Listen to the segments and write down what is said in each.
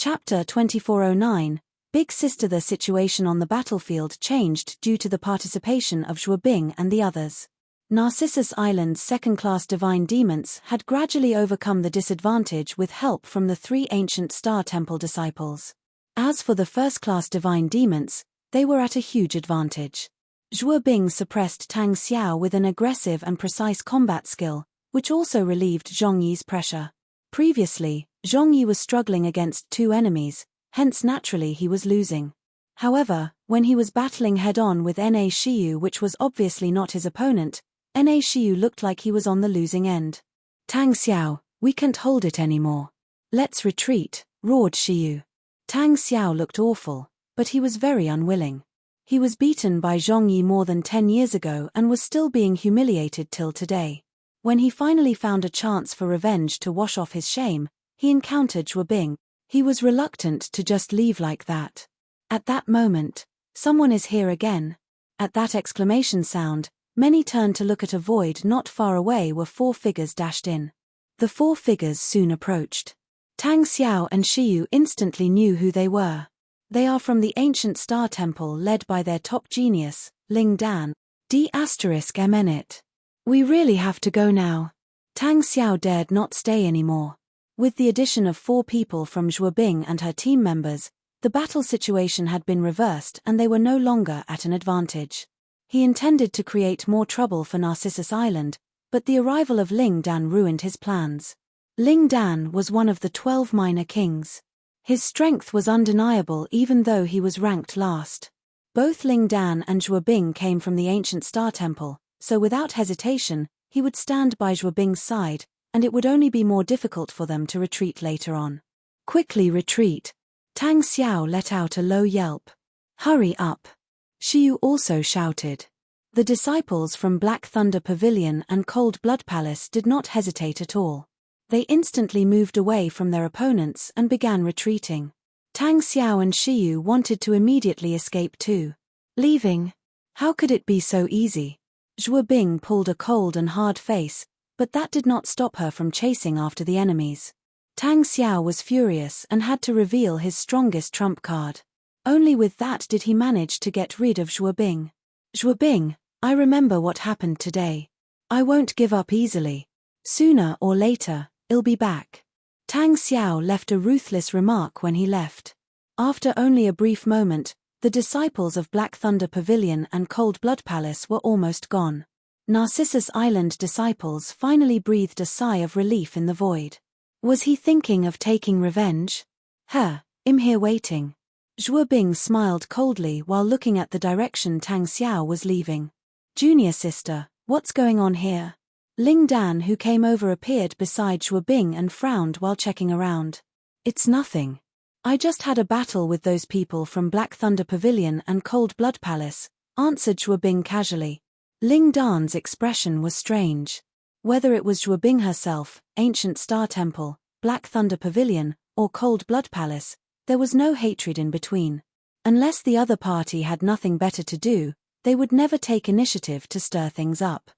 Chapter 2409, Big Sister. The situation on the battlefield changed due to the participation of Zhuo Bing and the others. Narcissus Island's second-class divine demons had gradually overcome the disadvantage with help from the 3 ancient Star Temple disciples. As for the first-class divine demons, they were at a huge advantage. Zhuo Bing suppressed Tang Xiao with an aggressive and precise combat skill, which also relieved Zhongyi's pressure. Previously, Zhongyi was struggling against 2 enemies, hence naturally he was losing. However, when he was battling head-on with Na Shiyu, which was obviously not his opponent, Na Shiyu looked like he was on the losing end. Tang Xiao, we can't hold it anymore. Let's retreat, roared Shiyu. Tang Xiao looked awful, but he was very unwilling. He was beaten by Zhongyi more than 10 years ago and was still being humiliated till today. When he finally found a chance for revenge to wash off his shame, he encountered Zhuo Bing. He was reluctant to just leave like that. At that moment, someone is here again. At that exclamation sound, many turned to look at a void not far away where 4 figures dashed in. The 4 figures soon approached. Tang Xiao and Shiyu instantly knew who they were. They are from the ancient Star Temple led by their top genius, Ling Dan. D***MN. We really have to go now. Tang Xiao dared not stay anymore. With the addition of 4 people from Zhuo Bing and her team members, the battle situation had been reversed and they were no longer at an advantage. He intended to create more trouble for Narcissus Island, but the arrival of Ling Dan ruined his plans. Ling Dan was one of the 12 minor kings. His strength was undeniable even though he was ranked last. Both Ling Dan and Zhuo Bing came from the ancient Star Temple, so without hesitation, he would stand by Zhuo Bing's side, and it would only be more difficult for them to retreat later on. Quickly retreat. Tang Xiao let out a low yelp. Hurry up. Shiyu also shouted. The disciples from Black Thunder Pavilion and Cold Blood Palace did not hesitate at all. They instantly moved away from their opponents and began retreating. Tang Xiao and Shiyu wanted to immediately escape too. Leaving? How could it be so easy? Zhuo Bing pulled a cold and hard face, but that did not stop her from chasing after the enemies. Tang Xiao was furious and had to reveal his strongest trump card. Only with that did he manage to get rid of Zhuo Bing. Zhuo Bing, I remember what happened today. I won't give up easily. Sooner or later, I'll be back. Tang Xiao left a ruthless remark when he left. After only a brief moment, the disciples of Black Thunder Pavilion and Cold Blood Palace were almost gone. Narcissus Island disciples finally breathed a sigh of relief in the void. Was he thinking of taking revenge? I'm here waiting. Zhuo Bing smiled coldly while looking at the direction Tang Xiao was leaving. Junior sister, what's going on here? Ling Dan, who came over, appeared beside Zhuo Bing and frowned while checking around. It's nothing. I just had a battle with those people from Black Thunder Pavilion and Cold Blood Palace, answered Zhuo Bing casually. Ling Dan's expression was strange. Whether it was Zhuo Bing herself, Ancient Star Temple, Black Thunder Pavilion, or Cold Blood Palace, there was no hatred in between. Unless the other party had nothing better to do, they would never take initiative to stir things up.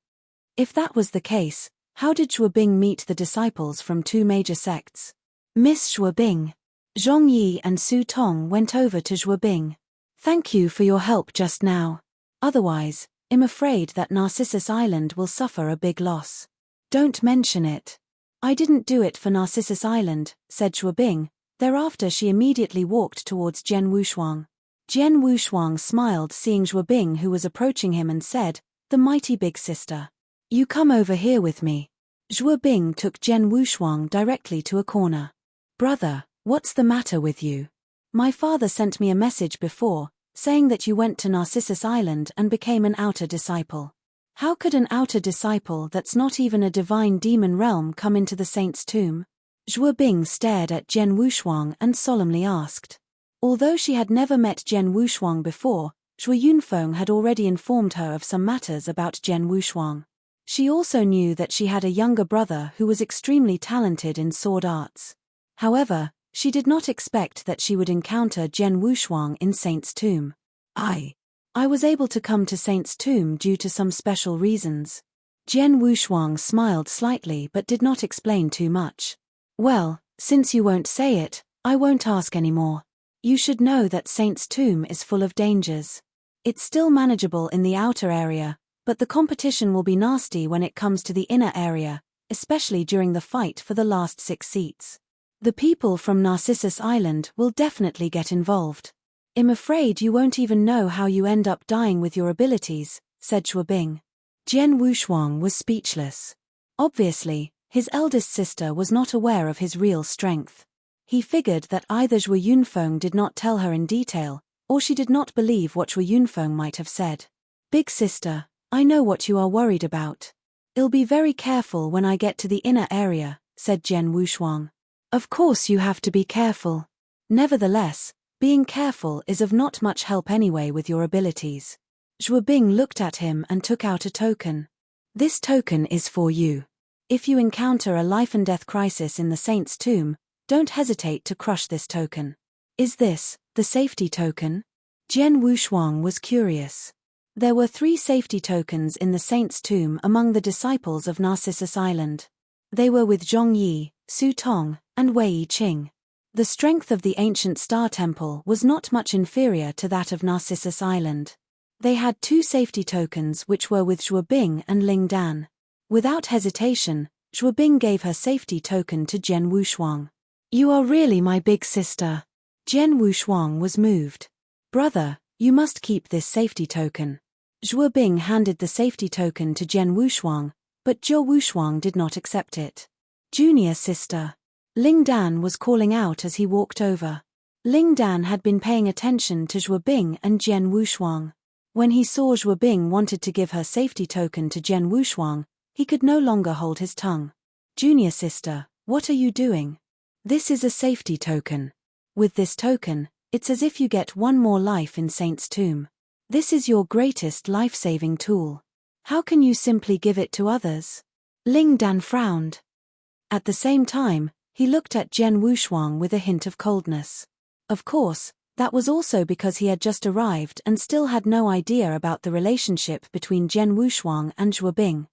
If that was the case, how did Zhuo Bing meet the disciples from 2 major sects? Miss Zhuo Bing. Zhongyi and Su Tong went over to Zhuo Bing. Thank you for your help just now. Otherwise, I'm afraid that Narcissus Island will suffer a big loss. Don't mention it. I didn't do it for Narcissus Island, said Zhuo Bing. Thereafter she immediately walked towards Jian Wushuang. Jian Wushuang smiled seeing Zhuo Bing, who was approaching him, and said, the mighty big sister. You come over here with me. Zhuo Bing took Jian Wushuang directly to a corner. Brother, what's the matter with you? My father sent me a message before, saying that you went to Narcissus Island and became an outer disciple. How could an outer disciple that's not even a divine demon realm come into the saint's tomb? Zhuo Bing stared at Jian Wushuang and solemnly asked. Although she had never met Jian Wushuang before, Zhuo Yunfeng had already informed her of some matters about Jian Wushuang. She also knew that she had a younger brother who was extremely talented in sword arts. However, she did not expect that she would encounter Jian Wushuang in Saint's Tomb. I was able to come to Saint's Tomb due to some special reasons. Jian Wushuang smiled slightly but did not explain too much. Well, since you won't say it, I won't ask anymore. You should know that Saint's Tomb is full of dangers. It's still manageable in the outer area, but the competition will be nasty when it comes to the inner area, especially during the fight for the last 6 seats. The people from Narcissus Island will definitely get involved. I'm afraid you won't even know how you end up dying with your abilities, said Shuabing. Jian Wushuang was speechless. Obviously, his eldest sister was not aware of his real strength. He figured that either Zhuo Yunfeng did not tell her in detail, or she did not believe what Zhuo Yunfeng might have said. Big sister, I know what you are worried about. I'll be very careful when I get to the inner area, said Jian Wushuang. Of course you have to be careful. Nevertheless, being careful is of not much help anyway with your abilities. Zhuabing looked at him and took out a token. This token is for you. If you encounter a life-and-death crisis in the Saint's Tomb, don't hesitate to crush this token. Is this the safety token? Jian Wushuang was curious. There were 3 safety tokens in the Saint's Tomb among the disciples of Narcissus Island. They were with Zhong Yi, Su Tong, and Wei Yiqing. The strength of the ancient Star Temple was not much inferior to that of Narcissus Island. They had 2 safety tokens which were with Shuabing and Ling Dan. Without hesitation, Shuabing gave her safety token to Jian Wushuang. You are really my big sister. Jian Wushuang was moved. Brother, you must keep this safety token. Zhuabing handed the safety token to Jian Wushuang, but Zhou Wushuang did not accept it. Junior sister. Ling Dan was calling out as he walked over. Ling Dan had been paying attention to Zhuabing and Jian Wushuang. When he saw Zhuabing wanted to give her safety token to Jian Wushuang, he could no longer hold his tongue. Junior sister, what are you doing? This is a safety token. With this token, it's as if you get 1 more life in Saint's Tomb. This is your greatest life-saving tool. How can you simply give it to others? Ling Dan frowned. At the same time, he looked at Jian Wushuang with a hint of coldness. Of course, that was also because he had just arrived and still had no idea about the relationship between Jian Wushuang and Zhuabing.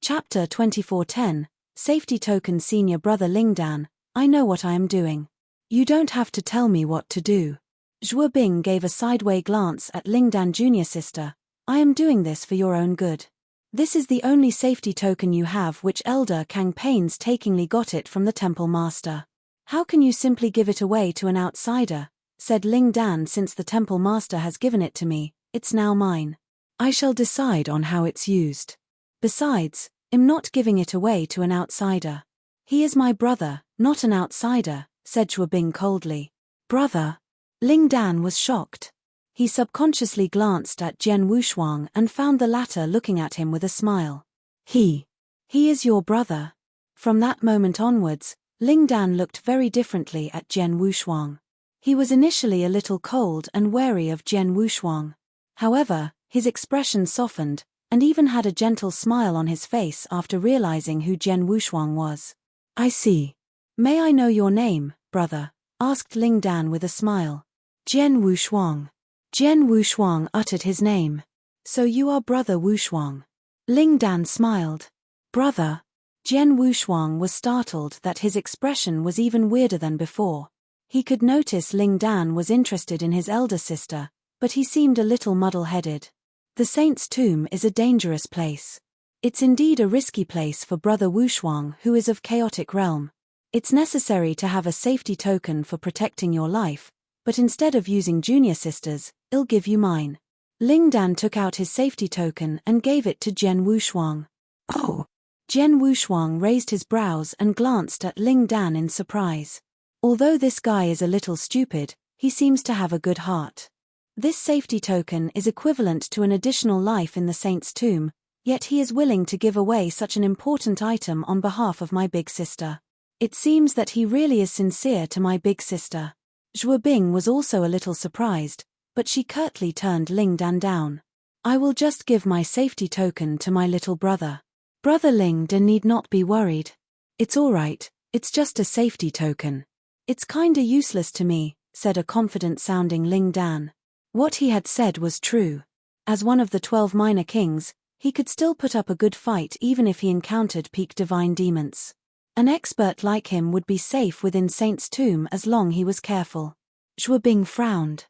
Chapter 2410, Safety Token Senior Brother Ling Dan, I know what I am doing. You don't have to tell me what to do. Zhuabing gave a sideway glance at Ling Dan Junior Sister. I am doing this for your own good. This is the only safety token you have, which Elder Kang painstakingly got it from the Temple Master. How can you simply give it away to an outsider? Said Ling Dan. Since the Temple Master has given it to me, it's now mine. I shall decide on how it's used. Besides, I'm not giving it away to an outsider. He is my brother, not an outsider, said Zhuabing coldly. Brother? Ling Dan was shocked. He subconsciously glanced at Jian Wushuang and found the latter looking at him with a smile. He is your brother. From that moment onwards, Ling Dan looked very differently at Jian Wushuang. He was initially a little cold and wary of Jian Wushuang. However, his expression softened, and even had a gentle smile on his face after realizing who Jian Wushuang was. I see. May I know your name, brother? Asked Ling Dan with a smile. Jian Wushuang. Jian Wushuang uttered his name. So you are brother Wushuang. Ling Dan smiled. Brother? Jian Wushuang was startled that his expression was even weirder than before. He could notice Ling Dan was interested in his elder sister, but he seemed a little muddle-headed. The Saint's Tomb is a dangerous place. It's indeed a risky place for brother Wushuang, who is of chaotic realm. It's necessary to have a safety token for protecting your life, but instead of using junior sisters, I'll give you mine. Ling Dan took out his safety token and gave it to Jian Wushuang. Oh! Jian Wushuang raised his brows and glanced at Ling Dan in surprise. Although this guy is a little stupid, he seems to have a good heart. This safety token is equivalent to an additional life in the Saint's Tomb, yet he is willing to give away such an important item on behalf of my big sister. It seems that he really is sincere to my big sister. Zhuabing was also a little surprised, but she curtly turned Ling Dan down. I will just give my safety token to my little brother. Brother Ling Dan need not be worried. It's alright, it's just a safety token. It's kinda useless to me, said a confident-sounding Ling Dan. What he had said was true. As one of the 12 minor kings, he could still put up a good fight even if he encountered peak divine demons. An expert like him would be safe within Saint's tomb as long he was careful. Zhuo Bing frowned.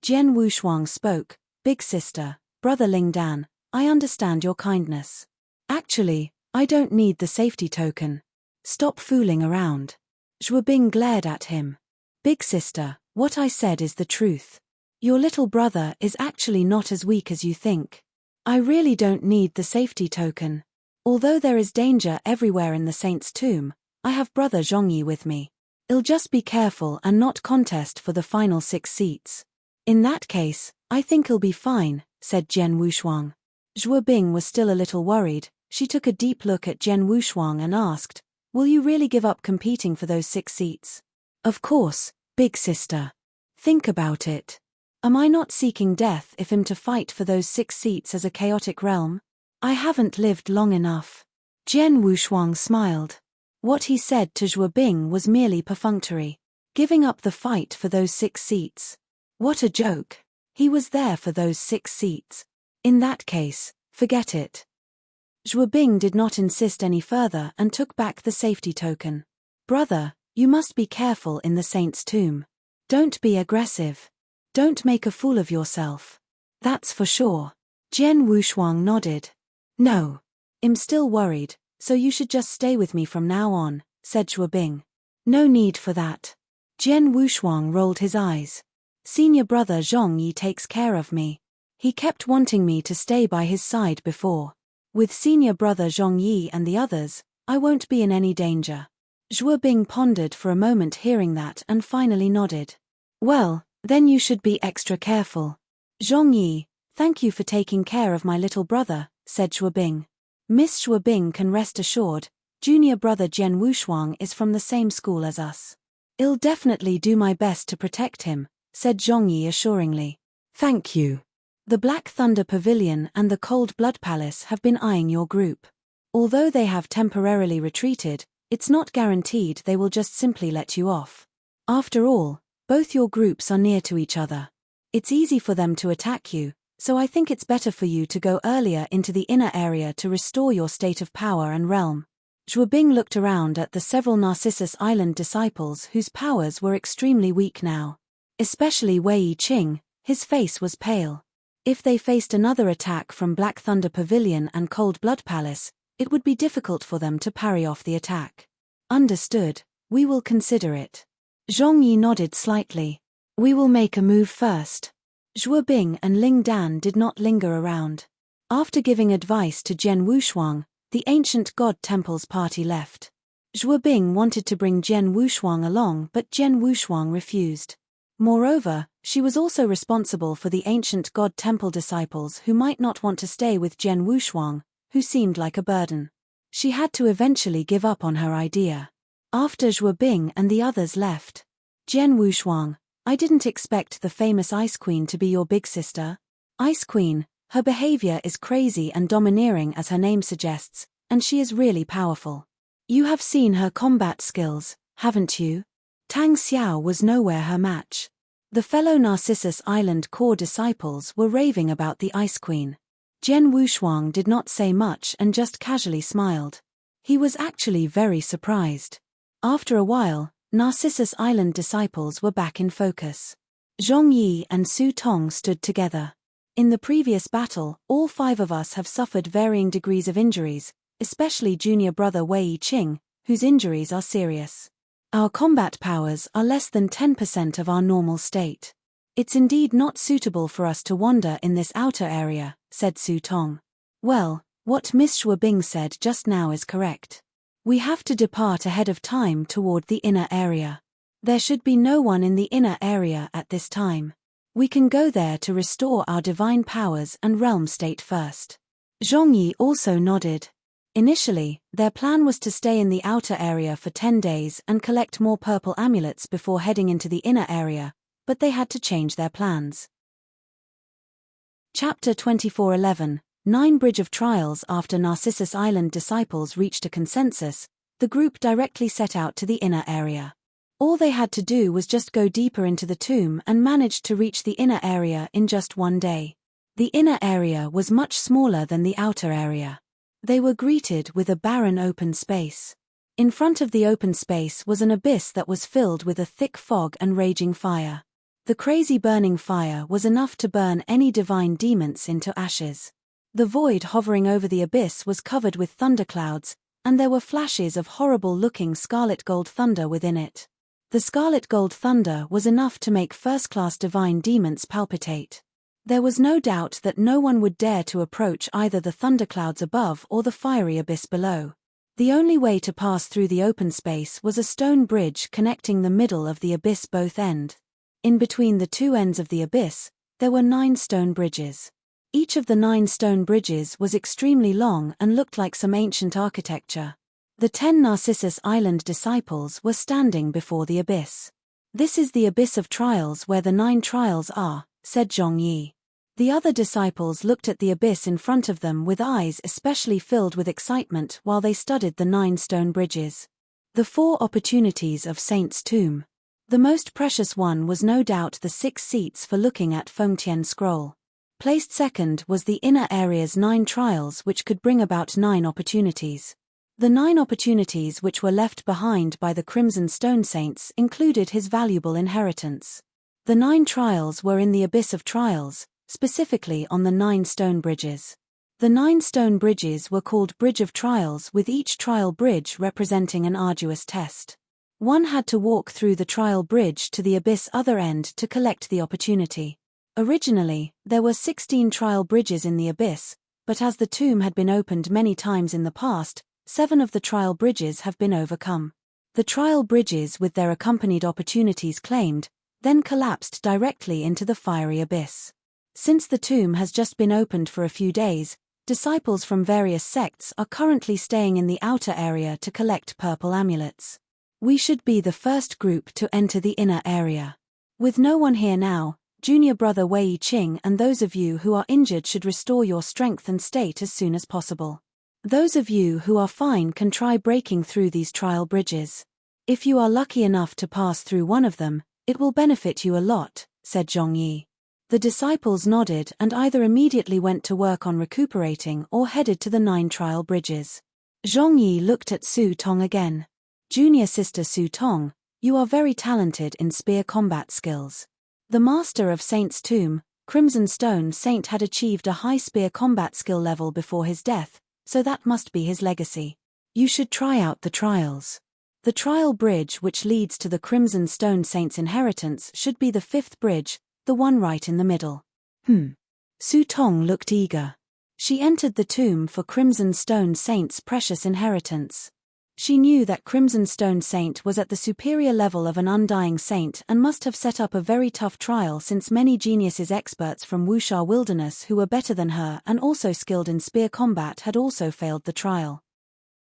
Jian Wushuang spoke. Big sister, brother Ling Dan, I understand your kindness. Actually, I don't need the safety token. Stop fooling around. Zhuo Bing glared at him. Big sister, what I said is the truth. Your little brother is actually not as weak as you think. I really don't need the safety token. Although there is danger everywhere in the saint's tomb, I have brother Zhongyi with me. I'll just be careful and not contest for the final 6 seats. In that case, I think I'll be fine, said Jian Wushuang. Zhuo Bing was still a little worried. She took a deep look at Jian Wushuang and asked, will you really give up competing for those 6 seats? Of course, big sister. Think about it. Am I not seeking death if I'm to fight for those 6 seats as a chaotic realm? I haven't lived long enough. Jian Wushuang smiled. What he said to Zhuo Bing was merely perfunctory. Giving up the fight for those 6 seats. What a joke. He was there for those 6 seats. In that case, forget it. Zhuo Bing did not insist any further and took back the safety token. Brother, you must be careful in the saint's tomb. Don't be aggressive. Don't make a fool of yourself. That's for sure. Jian Wushuang nodded. No. I'm still worried, so you should just stay with me from now on, said Zhuo Bing. No need for that. Jian Wushuang rolled his eyes. Senior brother Zhongyi takes care of me. He kept wanting me to stay by his side before. With senior brother Zhongyi and the others, I won't be in any danger. Zhuo Bing pondered for a moment hearing that and finally nodded. Well, then you should be extra careful. Zhongyi, thank you for taking care of my little brother, said Zhuo Bing. Miss Zhuo Bing can rest assured, junior brother Jian Wushuang is from the same school as us. I'll definitely do my best to protect him, said Zhongyi assuringly. Thank you. The Black Thunder Pavilion and the Cold Blood Palace have been eyeing your group. Although they have temporarily retreated, it's not guaranteed they will just simply let you off. After all, both your groups are near to each other. It's easy for them to attack you, so I think it's better for you to go earlier into the inner area to restore your state of power and realm. Zhuo Bing looked around at the several Narcissus Island disciples whose powers were extremely weak now. Especially Wei Qing, his face was pale. If they faced another attack from Black Thunder Pavilion and Cold Blood Palace, it would be difficult for them to parry off the attack. Understood, we will consider it. Zhongyi nodded slightly. We will make a move first. Zhuo Bing and Ling Dan did not linger around. After giving advice to Jian Wushuang, the ancient god temple's party left. Zhuo Bing wanted to bring Jian Wushuang along, but Jian Wushuang refused. Moreover, she was also responsible for the ancient god temple disciples who might not want to stay with Jian Wushuang, who seemed like a burden. She had to eventually give up on her idea. After Zhuo Bing and the others left. Jian Wushuang, I didn't expect the famous Ice Queen to be your big sister. Ice Queen, her behavior is crazy and domineering as her name suggests, and she is really powerful. You have seen her combat skills, haven't you? Tang Xiao was nowhere her match. The fellow Narcissus Island core disciples were raving about the Ice Queen. Jian Wushuang did not say much and just casually smiled. He was actually very surprised. After a while, Narcissus Island disciples were back in focus. Zhongyi and Su Tong stood together. In the previous battle, all 5 of us have suffered varying degrees of injuries, especially junior brother Wei Qing, whose injuries are serious. Our combat powers are less than 10% of our normal state. It's indeed not suitable for us to wander in this outer area, said Su Tong. Well, what Miss Zhuo Bing said just now is correct. We have to depart ahead of time toward the inner area. There should be no one in the inner area at this time. We can go there to restore our divine powers and realm state first. Zhongyi also nodded. Initially, their plan was to stay in the outer area for 10 days and collect more purple amulets before heading into the inner area, but they had to change their plans. Chapter 24:11, 9 Bridge of Trials. After Narcissus Island disciples reached a consensus, the group directly set out to the inner area. All they had to do was just go deeper into the tomb and managed to reach the inner area in just 1 day. The inner area was much smaller than the outer area. They were greeted with a barren open space. In front of the open space was an abyss that was filled with a thick fog and raging fire. The crazy burning fire was enough to burn any divine demons into ashes. The void hovering over the abyss was covered with thunderclouds, and there were flashes of horrible-looking scarlet gold thunder within it. The scarlet gold thunder was enough to make first-class divine demons palpitate. There was no doubt that no one would dare to approach either the thunderclouds above or the fiery abyss below. The only way to pass through the open space was a stone bridge connecting the middle of the abyss both ends. In between the two ends of the abyss, there were 9 stone bridges. Each of the 9 stone bridges was extremely long and looked like some ancient architecture. The 10 Narcissus Island disciples were standing before the abyss. "This is the abyss of trials where the 9 trials are," said Zhongyi. The other disciples looked at the abyss in front of them with eyes especially filled with excitement while they studied the 9 stone bridges. The 4 opportunities of Saint's tomb. The most precious one was no doubt the 6 seats for looking at Fengtian scroll. Placed second was the inner area's 9 trials which could bring about 9 opportunities. The 9 opportunities which were left behind by the Crimson Stone Saints included his valuable inheritance. The 9 trials were in the abyss of trials, specifically on the 9 stone bridges. The 9 stone bridges were called Bridge of Trials, with each trial bridge representing an arduous test. One had to walk through the trial bridge to the abyss other end to collect the opportunity. Originally, there were 16 trial bridges in the abyss, but as the tomb had been opened many times in the past, 7 of the trial bridges have been overcome. The trial bridges with their accompanied opportunities claimed, then collapsed directly into the fiery abyss. Since the tomb has just been opened for a few days, disciples from various sects are currently staying in the outer area to collect purple amulets. We should be the first group to enter the inner area. With no one here now, junior brother Wei Qing and those of you who are injured should restore your strength and state as soon as possible. Those of you who are fine can try breaking through these trial bridges. If you are lucky enough to pass through one of them, it will benefit you a lot, said Zhongyi. The disciples nodded and either immediately went to work on recuperating or headed to the 9 trial bridges. Zhongyi looked at Su Tong again. Junior sister Su Tong, you are very talented in spear combat skills. The master of Saint's tomb, Crimson Stone Saint, had achieved a high spear combat skill level before his death, so that must be his legacy. You should try out the trials. The trial bridge which leads to the Crimson Stone Saint's inheritance should be the 5th bridge, the one right in the middle. Su Tong looked eager. She entered the tomb for Crimson Stone Saint's precious inheritance. She knew that Crimson Stone Saint was at the superior level of an undying saint and must have set up a very tough trial, since many geniuses experts from Wuxia Wilderness who were better than her and also skilled in spear combat had also failed the trial.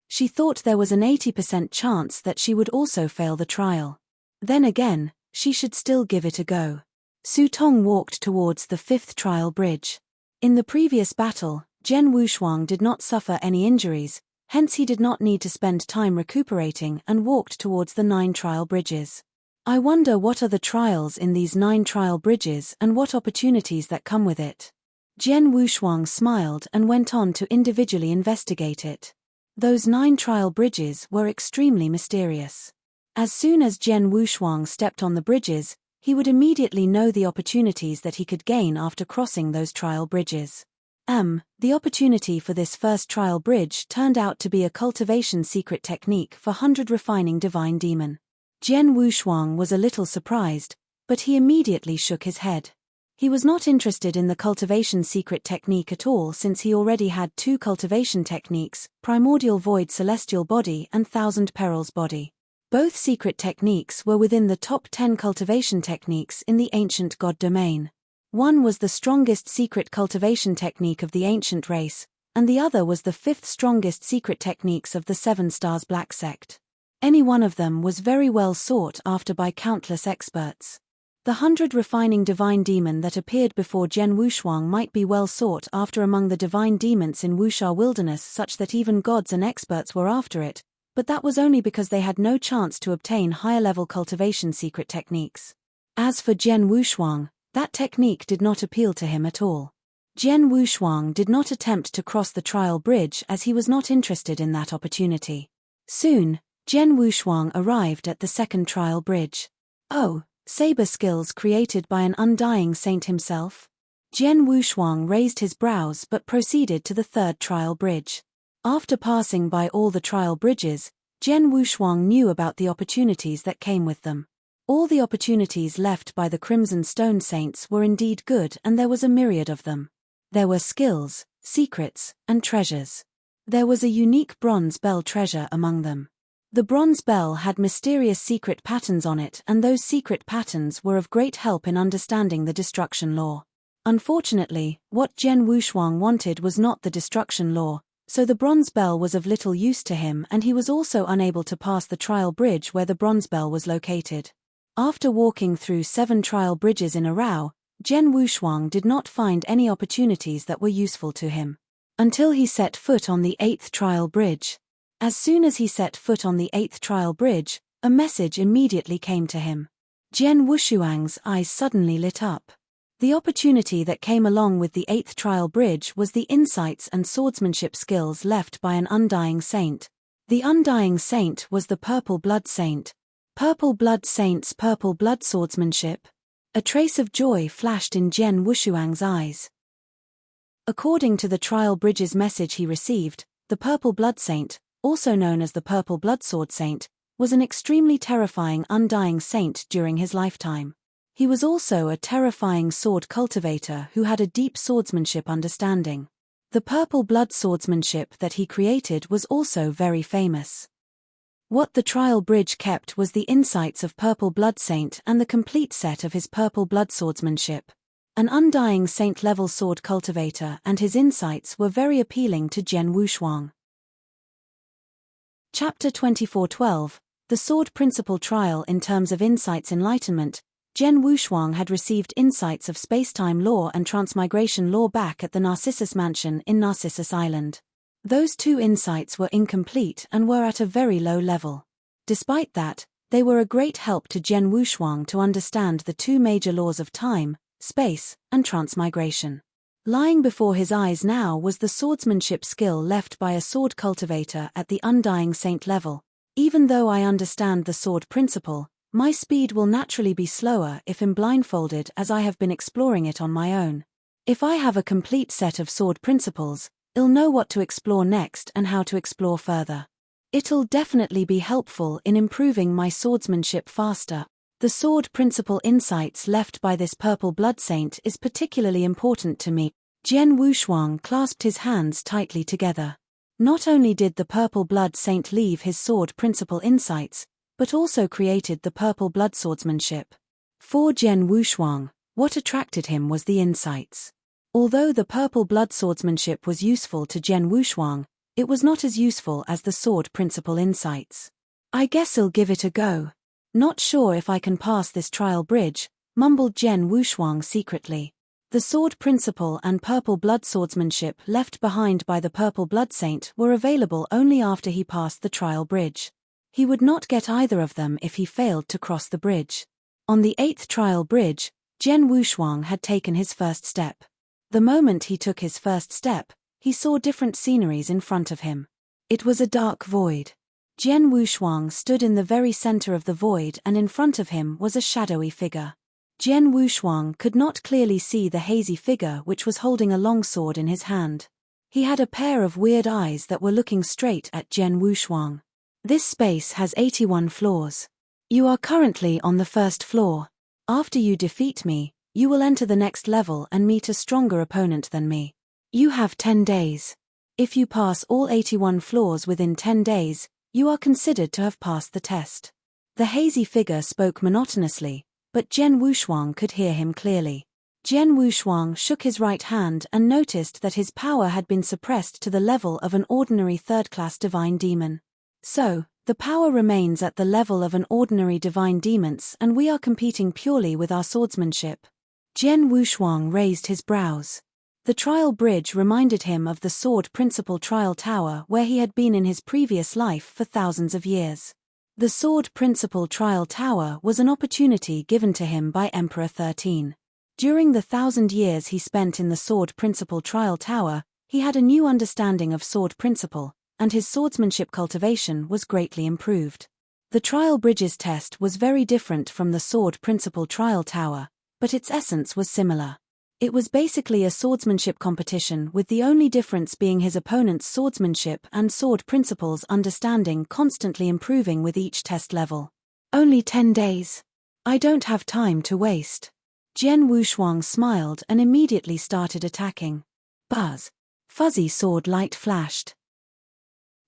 She thought there was an 80% chance that she would also fail the trial. Then again, she should still give it a go. Su Tong walked towards the 5th trial bridge. In the previous battle, Jian Wushuang did not suffer any injuries, hence he did not need to spend time recuperating and walked towards the 9 trial bridges. I wonder what are the trials in these 9 trial bridges and what opportunities that come with it. Jian Wushuang smiled and went on to individually investigate it. Those 9 trial bridges were extremely mysterious. As soon as Jian Wushuang stepped on the bridges, he would immediately know the opportunities that he could gain after crossing those trial bridges. The opportunity for this first trial bridge turned out to be a cultivation secret technique for 100 refining divine demon. Jian Wushuang was a little surprised, but he immediately shook his head. He was not interested in the cultivation secret technique at all, since he already had 2 cultivation techniques, Primordial Void Celestial Body and Thousand Perils Body. Both secret techniques were within the top 10 cultivation techniques in the ancient god domain. One was the strongest secret cultivation technique of the ancient race, and the other was the 5th strongest secret techniques of the 7 Stars Black Sect. Any one of them was very well sought after by countless experts. The 100 refining divine demon that appeared before Jian Wushuang might be well sought after among the divine demons in Wuxia Wilderness, such that even gods and experts were after it, but that was only because they had no chance to obtain higher-level cultivation secret techniques. As for Jian Wushuang, that technique did not appeal to him at all. Jian Wushuang did not attempt to cross the trial bridge as he was not interested in that opportunity. Soon, Jian Wushuang arrived at the second trial bridge. Oh, saber skills created by an undying saint himself? Jian Wushuang raised his brows but proceeded to the third trial bridge. After passing by all the trial bridges, Jian Wushuang knew about the opportunities that came with them. All the opportunities left by the Crimson Stone Saints were indeed good, and there was a myriad of them. There were skills, secrets, and treasures. There was a unique bronze bell treasure among them. The bronze bell had mysterious secret patterns on it, and those secret patterns were of great help in understanding the destruction law. Unfortunately, what Jian Wushuang wanted was not the destruction law, so the bronze bell was of little use to him, and he was also unable to pass the trial bridge where the bronze bell was located. After walking through 7 trial bridges in a row, Jian Wushuang did not find any opportunities that were useful to him. Until he set foot on the 8th trial bridge. As soon as he set foot on the 8th trial bridge, a message immediately came to him. Jian Wushuang's eyes suddenly lit up. The opportunity that came along with the 8th trial bridge was the insights and swordsmanship skills left by an undying saint. The undying saint was the Purple Blood Saint. Purple Blood Saint's purple blood swordsmanship. A trace of joy flashed in Jian Wushuang's eyes. According to the trial bridge's message he received, the Purple Blood Saint, also known as the Purple Blood Sword Saint, was an extremely terrifying undying saint during his lifetime. He was also a terrifying sword cultivator who had a deep swordsmanship understanding. The purple blood swordsmanship that he created was also very famous. What the trial bridge kept was the insights of Purple Blood Saint and the complete set of his purple blood swordsmanship. An undying saint-level sword cultivator and his insights were very appealing to Jian Wushuang. Chapter 24:12, The Sword Principle Trial. In terms of insights enlightenment, Jian Wushuang had received insights of space-time law and transmigration law back at the Narcissus Mansion in Narcissus Island. Those 2 insights were incomplete and were at a very low level. Despite that, they were a great help to Jian Wushuang to understand the 2 major laws of time, space, and transmigration. Lying before his eyes now was the swordsmanship skill left by a sword cultivator at the undying saint level. Even though I understand the sword principle, my speed will naturally be slower if I'm blindfolded, as I have been exploring it on my own. If I have a complete set of sword principles, I'll know what to explore next and how to explore further. It'll definitely be helpful in improving my swordsmanship faster. The sword principle insights left by this Purple Blood Saint is particularly important to me. Jian Wushuang clasped his hands tightly together. Not only did the Purple Blood Saint leave his sword principle insights, but also created the purple blood swordsmanship. For Jian Wushuang, what attracted him was the insights. Although the purple blood swordsmanship was useful to Jian Wushuang, it was not as useful as the sword principle insights. I guess I'll give it a go. Not sure if I can pass this trial bridge, mumbled Jian Wushuang secretly. The sword principle and purple blood swordsmanship left behind by the Purple Blood Saint were available only after he passed the trial bridge. He would not get either of them if he failed to cross the bridge. On the 8th trial bridge, Jian Wushuang had taken his first step. The moment he took his first step, he saw different sceneries in front of him. It was a dark void. Jian Wushuang stood in the very center of the void, and in front of him was a shadowy figure. Jian Wushuang could not clearly see the hazy figure which was holding a long sword in his hand. He had a pair of weird eyes that were looking straight at Jian Wushuang. This space has 81 floors. You are currently on the 1st floor. After you defeat me, you will enter the next level and meet a stronger opponent than me. You have 10 days. If you pass all 81 floors within 10 days, you are considered to have passed the test. The hazy figure spoke monotonously, but Jian Wushuang could hear him clearly. Jian Wushuang shook his right hand and noticed that his power had been suppressed to the level of an ordinary 3rd-class divine demon. So, the power remains at the level of an ordinary divine demon's, and we are competing purely with our swordsmanship. Jian Wushuang raised his brows. The trial bridge reminded him of the sword principle trial tower where he had been in his previous life for thousands of years. The sword principle trial tower was an opportunity given to him by Emperor 13. During the 1,000 years he spent in the sword principle trial tower, he had a new understanding of sword principle, and his swordsmanship cultivation was greatly improved. The trial bridges test was very different from the sword principal trial tower, but its essence was similar. It was basically a swordsmanship competition, with the only difference being his opponent's swordsmanship and sword principles understanding constantly improving with each test level. Only 10 days. I don't have time to waste. Jian Wushuang smiled and immediately started attacking. Buzz. Fuzzy sword light flashed.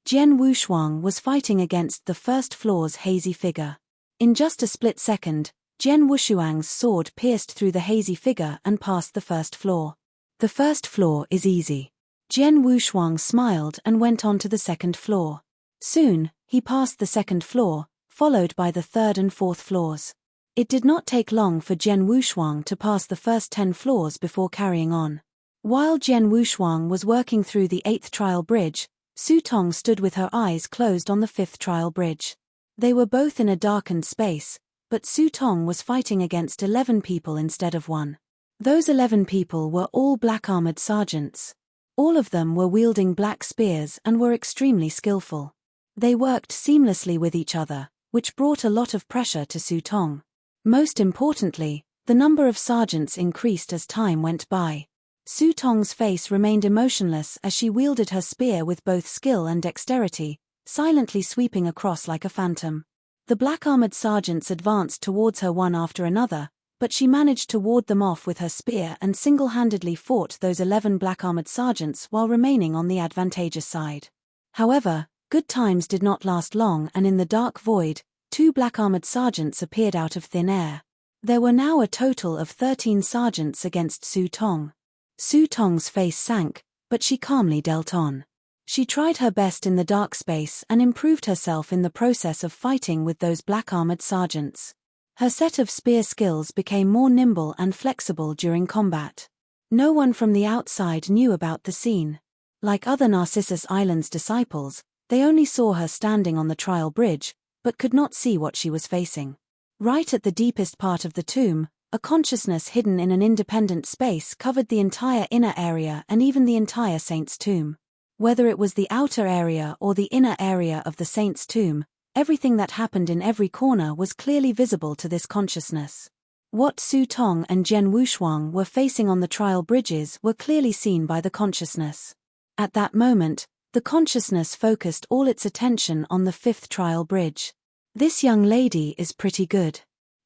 Jian Wushuang was fighting against the first floor's hazy figure. In just a split second, Jian Wushuang's sword pierced through the hazy figure and passed the first floor. The first floor is easy. Jian Wushuang smiled and went on to the second floor. Soon, he passed the second floor, followed by the third and fourth floors. It did not take long for Jian Wushuang to pass the first 10 floors before carrying on. While Jian Wushuang was working through the 8th trial bridge, Su Tong stood with her eyes closed on the 5th trial bridge. They were both in a darkened space, but Su Tong was fighting against 11 people instead of 1. Those 11 people were all black-armored sergeants. All of them were wielding black spears and were extremely skillful. They worked seamlessly with each other, which brought a lot of pressure to Su Tong. Most importantly, the number of sergeants increased as time went by. Su Tong's face remained emotionless as she wielded her spear with both skill and dexterity, silently sweeping across like a phantom. The black-armored sergeants advanced towards her one after another, but she managed to ward them off with her spear and single-handedly fought those 11 black-armored sergeants while remaining on the advantageous side. However, good times did not last long, and in the dark void, 2 black-armored sergeants appeared out of thin air. There were now a total of 13 sergeants against Su Tong. Su Tong's face sank, but she calmly dealt on. She tried her best in the dark space and improved herself in the process of fighting with those black-armored sergeants. Her set of spear skills became more nimble and flexible during combat. No one from the outside knew about the scene. Like other Narcissus Island's disciples, they only saw her standing on the trial bridge, but could not see what she was facing. Right at the deepest part of the tomb, a consciousness hidden in an independent space covered the entire inner area and even the entire saint's tomb. Whether it was the outer area or the inner area of the saint's tomb, everything that happened in every corner was clearly visible to this consciousness. What Su Tong and Jian Wushuang were facing on the trial bridges were clearly seen by the consciousness. At that moment, the consciousness focused all its attention on the 5th trial bridge. This young lady is pretty good.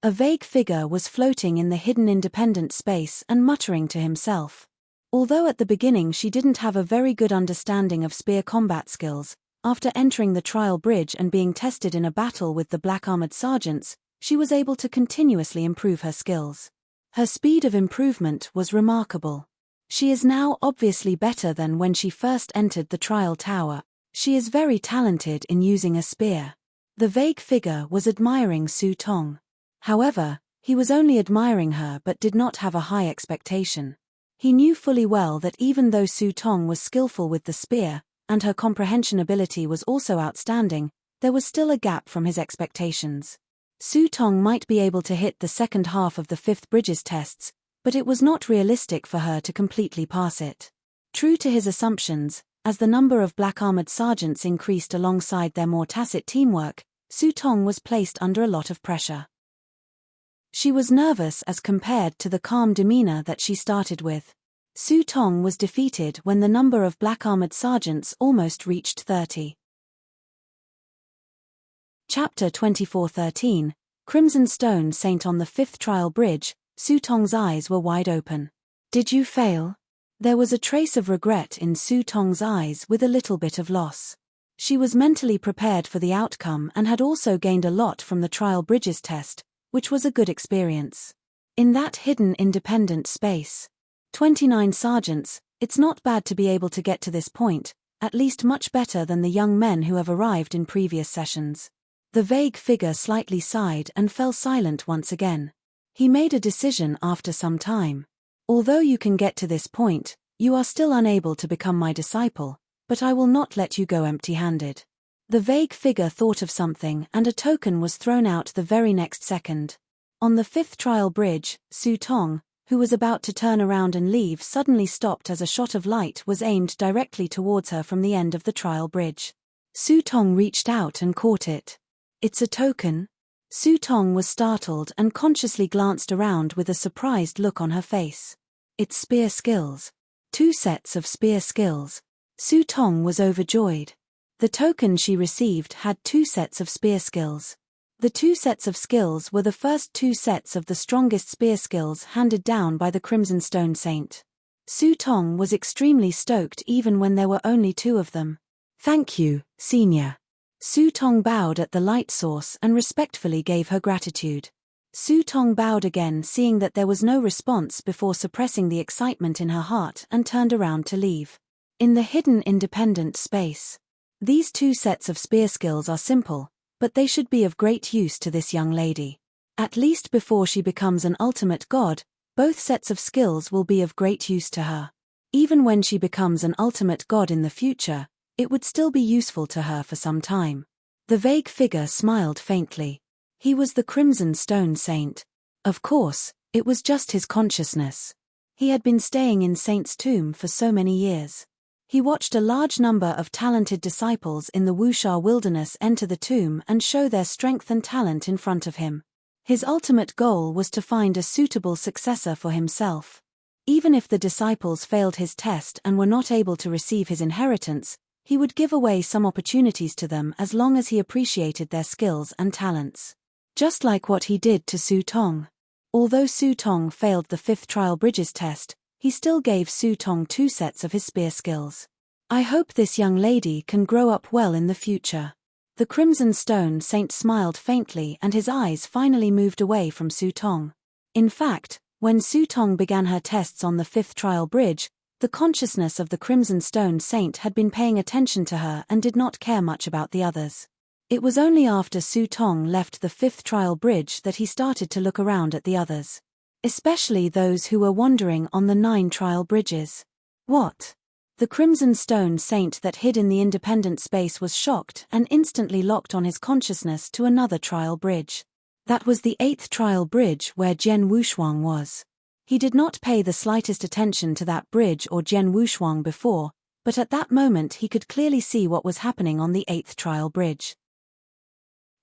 A vague figure was floating in the hidden independent space and muttering to himself. Although at the beginning she didn't have a very good understanding of spear combat skills, after entering the trial bridge and being tested in a battle with the black-armored sergeants, she was able to continuously improve her skills. Her speed of improvement was remarkable. She is now obviously better than when she first entered the trial tower. She is very talented in using a spear. The vague figure was admiring Su Tong. However, he was only admiring her but did not have a high expectation. He knew fully well that even though Su Tong was skillful with the spear, and her comprehension ability was also outstanding, there was still a gap from his expectations. Su Tong might be able to hit the second half of the 5th bridges tests, but it was not realistic for her to completely pass it. True to his assumptions, as the number of black-armored sergeants increased alongside their more tacit teamwork, Su Tong was placed under a lot of pressure. She was nervous as compared to the calm demeanor that she started with. Su Tong was defeated when the number of black-armored sergeants almost reached 30. Chapter 24:13, Crimson Stone Saint. On the 5th trial bridge, Su Tong's eyes were wide open. Did you fail? There was a trace of regret in Su Tong's eyes with a little bit of loss. She was mentally prepared for the outcome and had also gained a lot from the trial bridges test, which was a good experience. In that hidden independent space, 29 sergeants, it's not bad to be able to get to this point, at least much better than the young men who have arrived in previous sessions. The vague figure slightly sighed and fell silent once again. He made a decision after some time. Although you can get to this point, you are still unable to become my disciple, but I will not let you go empty-handed. The vague figure thought of something and a token was thrown out the very next second. On the 5th trial bridge, Su Tong, who was about to turn around and leave, suddenly stopped as a shot of light was aimed directly towards her from the end of the trial bridge. Su Tong reached out and caught it. "It's a token?" Su Tong was startled and consciously glanced around with a surprised look on her face. "It's spear skills. 2 sets of spear skills." Su Tong was overjoyed. The token she received had 2 sets of spear skills. The 2 sets of skills were the first 2 sets of the strongest spear skills handed down by the Crimson Stone Saint. Su Tong was extremely stoked even when there were only 2 of them. "Thank you, Senior." Su Tong bowed at the light source and respectfully gave her gratitude. Su Tong bowed again, seeing that there was no response before suppressing the excitement in her heart, and turned around to leave. In the hidden independent space. These 2 sets of spear skills are simple, but they should be of great use to this young lady. At least before she becomes an ultimate god, both sets of skills will be of great use to her. Even when she becomes an ultimate god in the future, it would still be useful to her for some time. The vague figure smiled faintly. He was the Crimson Stone Saint. Of course, it was just his consciousness. He had been staying in Saint's tomb for so many years. He watched a large number of talented disciples in the Wuxia wilderness enter the tomb and show their strength and talent in front of him. His ultimate goal was to find a suitable successor for himself. Even if the disciples failed his test and were not able to receive his inheritance, he would give away some opportunities to them as long as he appreciated their skills and talents. Just like what he did to Su Tong. Although Su Tong failed the 5th trial bridges test, he still gave Su Tong 2 sets of his spear skills. "I hope this young lady can grow up well in the future." The Crimson Stone Saint smiled faintly and his eyes finally moved away from Su Tong. In fact, when Su Tong began her tests on the 5th trial bridge, the consciousness of the Crimson Stone Saint had been paying attention to her and did not care much about the others. It was only after Su Tong left the 5th trial bridge that he started to look around at the others. Especially those who were wandering on the 9 trial bridges. "What?" The Crimson Stone Saint that hid in the independent space was shocked and instantly locked on his consciousness to another trial bridge. That was the 8th trial bridge where Jian Wushuang was. He did not pay the slightest attention to that bridge or Jian Wushuang before, but at that moment he could clearly see what was happening on the 8th trial bridge.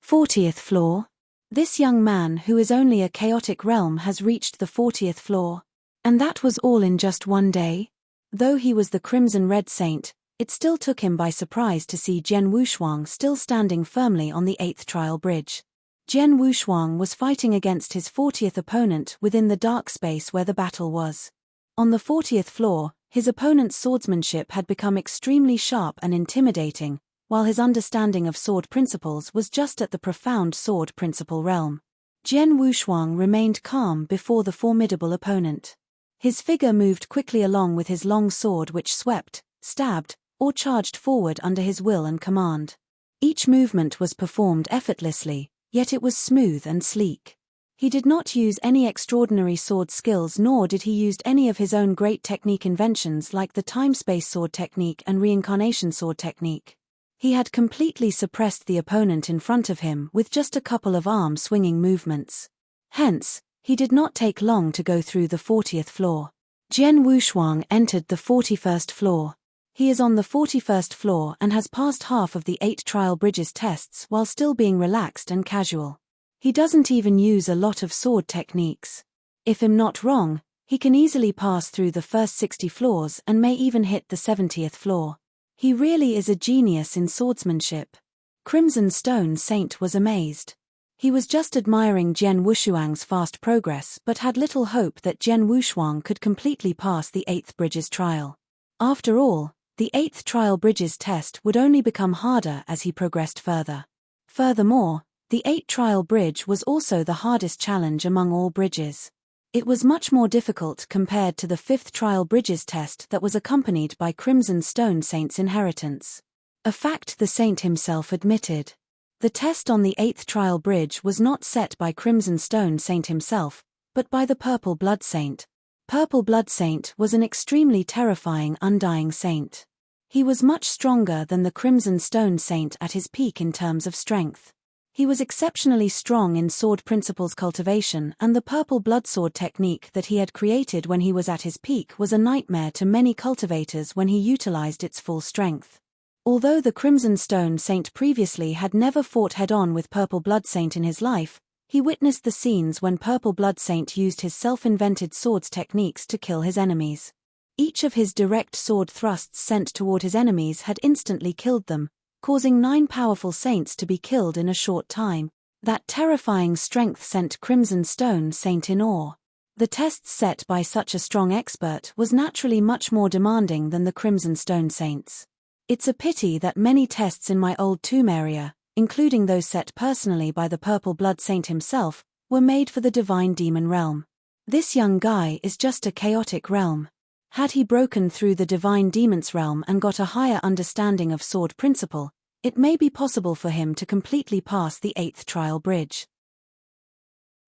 40th floor. This young man who is only a chaotic realm has reached the 40th floor. And that was all in just one day? Though he was the Crimson Red Saint, it still took him by surprise to see Jian Wushuang still standing firmly on the 8th trial bridge. Jian Wushuang was fighting against his 40th opponent within the dark space where the battle was. On the 40th floor, his opponent's swordsmanship had become extremely sharp and intimidating, while his understanding of sword principles was just at the profound sword principle realm. Jian Wushuang remained calm before the formidable opponent. His figure moved quickly along with his long sword which swept, stabbed, or charged forward under his will and command. Each movement was performed effortlessly, yet it was smooth and sleek. He did not use any extraordinary sword skills, nor did he use any of his own great technique inventions like the time-space sword technique and reincarnation sword technique. He had completely suppressed the opponent in front of him with just a couple of arm-swinging movements. Hence, he did not take long to go through the 40th floor. Jian Wushuang entered the 41st floor. He is on the 41st floor and has passed half of the 8 trial bridges tests while still being relaxed and casual. He doesn't even use a lot of sword techniques. If I'm not wrong, he can easily pass through the first 60 floors and may even hit the 70th floor. He really is a genius in swordsmanship. Crimson Stone Saint was amazed. He was just admiring Jian Wushuang's fast progress but had little hope that Jian Wushuang could completely pass the 8th bridges trial. After all, the 8th trial bridges test would only become harder as he progressed further. Furthermore, the 8th trial bridge was also the hardest challenge among all bridges. It was much more difficult compared to the 5th trial bridges test that was accompanied by Crimson Stone Saint's inheritance. A fact the saint himself admitted. The test on the 8th trial bridge was not set by Crimson Stone Saint himself, but by the Purple Blood Saint. Purple Blood Saint was an extremely terrifying undying saint. He was much stronger than the Crimson Stone Saint at his peak in terms of strength. He was exceptionally strong in sword principles cultivation, and the purple bloodsword technique that he had created when he was at his peak was a nightmare to many cultivators when he utilized its full strength. Although the Crimson Stone Saint previously had never fought head-on with Purple Blood Saint in his life, he witnessed the scenes when Purple Blood Saint used his self-invented swords techniques to kill his enemies. Each of his direct sword thrusts sent toward his enemies had instantly killed them, causing 9 powerful saints to be killed in a short time. That terrifying strength sent Crimson Stone Saint in awe. The tests set by such a strong expert was naturally much more demanding than the Crimson Stone Saints. It's a pity that many tests in my old tomb area, including those set personally by the Purple Blood Saint himself, were made for the Divine Demon realm. This young guy is just a chaotic realm. Had he broken through the Divine Demon's realm and got a higher understanding of sword principle, it may be possible for him to completely pass the 8th trial bridge.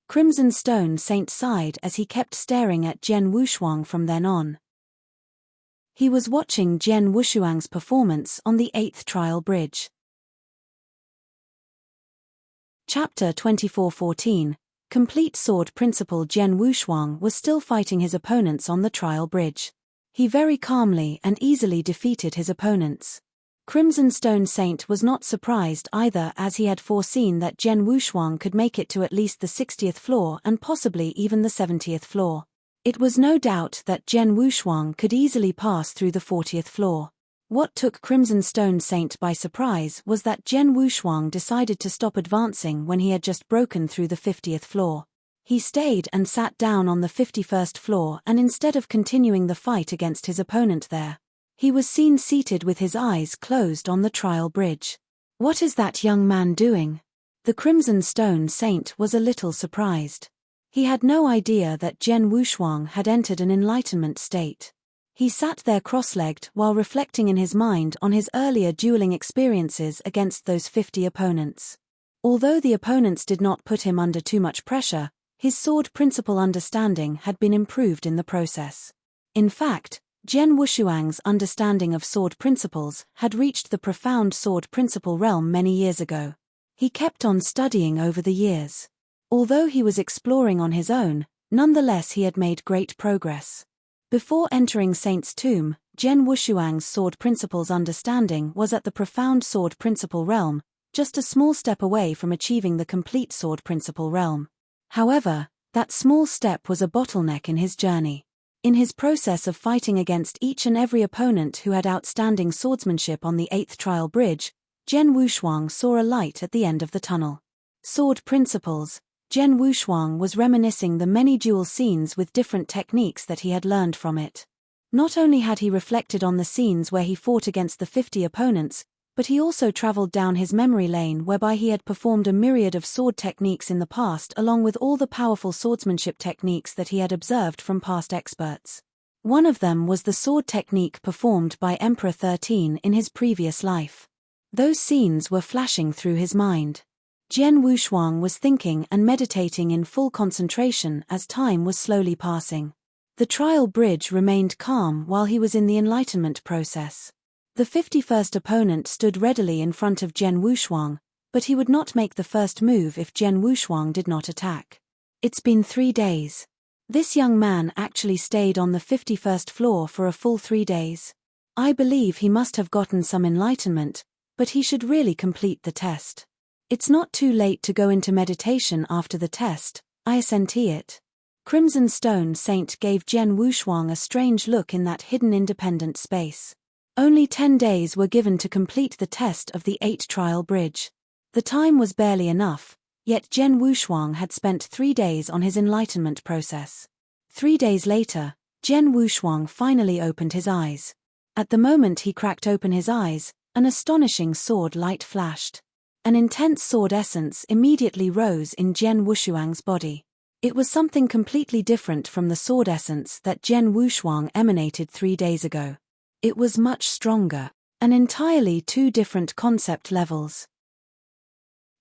Crimson Stone Saint sighed as he kept staring at Jian Wushuang from then on. He was watching Jian Wushuang's performance on the 8th trial bridge. Chapter 24:14. Complete Sword Principle. Jian Wushuang was still fighting his opponents on the trial bridge. He very calmly and easily defeated his opponents. Crimson Stone Saint was not surprised either, as he had foreseen that Jian Wushuang could make it to at least the 60th floor and possibly even the 70th floor. It was no doubt that Jian Wushuang could easily pass through the 40th floor. What took Crimson Stone Saint by surprise was that Jian Wushuang decided to stop advancing when he had just broken through the 50th floor. He stayed and sat down on the 51st floor, and instead of continuing the fight against his opponent there, he was seen seated with his eyes closed on the trial bridge. What is that young man doing? The Crimson Stone Saint was a little surprised. He had no idea that Jian Wushuang had entered an enlightenment state. He sat there cross-legged while reflecting in his mind on his earlier dueling experiences against those 50 opponents. Although the opponents did not put him under too much pressure, his sword principle understanding had been improved in the process. In fact, Jian Wushuang's understanding of sword principles had reached the profound sword principle realm many years ago. He kept on studying over the years. Although he was exploring on his own, nonetheless he had made great progress. Before entering Saint's Tomb, Jian Wushuang's sword principles understanding was at the profound sword principle realm, just a small step away from achieving the complete sword principle realm. However, that small step was a bottleneck in his journey. In his process of fighting against each and every opponent who had outstanding swordsmanship on the 8th trial bridge, Jian Wushuang saw a light at the end of the tunnel. Sword principles. Jian Wushuang was reminiscing the many duel scenes with different techniques that he had learned from it. Not only had he reflected on the scenes where he fought against the 50 opponents, but he also traveled down his memory lane whereby he had performed a myriad of sword techniques in the past, along with all the powerful swordsmanship techniques that he had observed from past experts. One of them was the sword technique performed by Emperor 13 in his previous life. Those scenes were flashing through his mind. Jian Wushuang was thinking and meditating in full concentration as time was slowly passing. The trial bridge remained calm while he was in the enlightenment process. The 51st opponent stood readily in front of Jian Wushuang, but he would not make the first move if Jian Wushuang did not attack. It's been 3 days. This young man actually stayed on the 51st floor for a full 3 days. I believe he must have gotten some enlightenment, but he should really complete the test. It's not too late to go into meditation after the test, I assentee it. Crimson Stone Saint gave Jian Wushuang a strange look in that hidden independent space. Only 10 days were given to complete the test of the 8 trial bridge. The time was barely enough, yet Jian Wushuang had spent 3 days on his enlightenment process. 3 days later, Jian Wushuang finally opened his eyes. At the moment he cracked open his eyes, an astonishing sword light flashed. An intense sword essence immediately rose in Jian Wushuang's body. It was something completely different from the sword essence that Jian Wushuang emanated 3 days ago. It was much stronger, an entirely 2 different concept levels.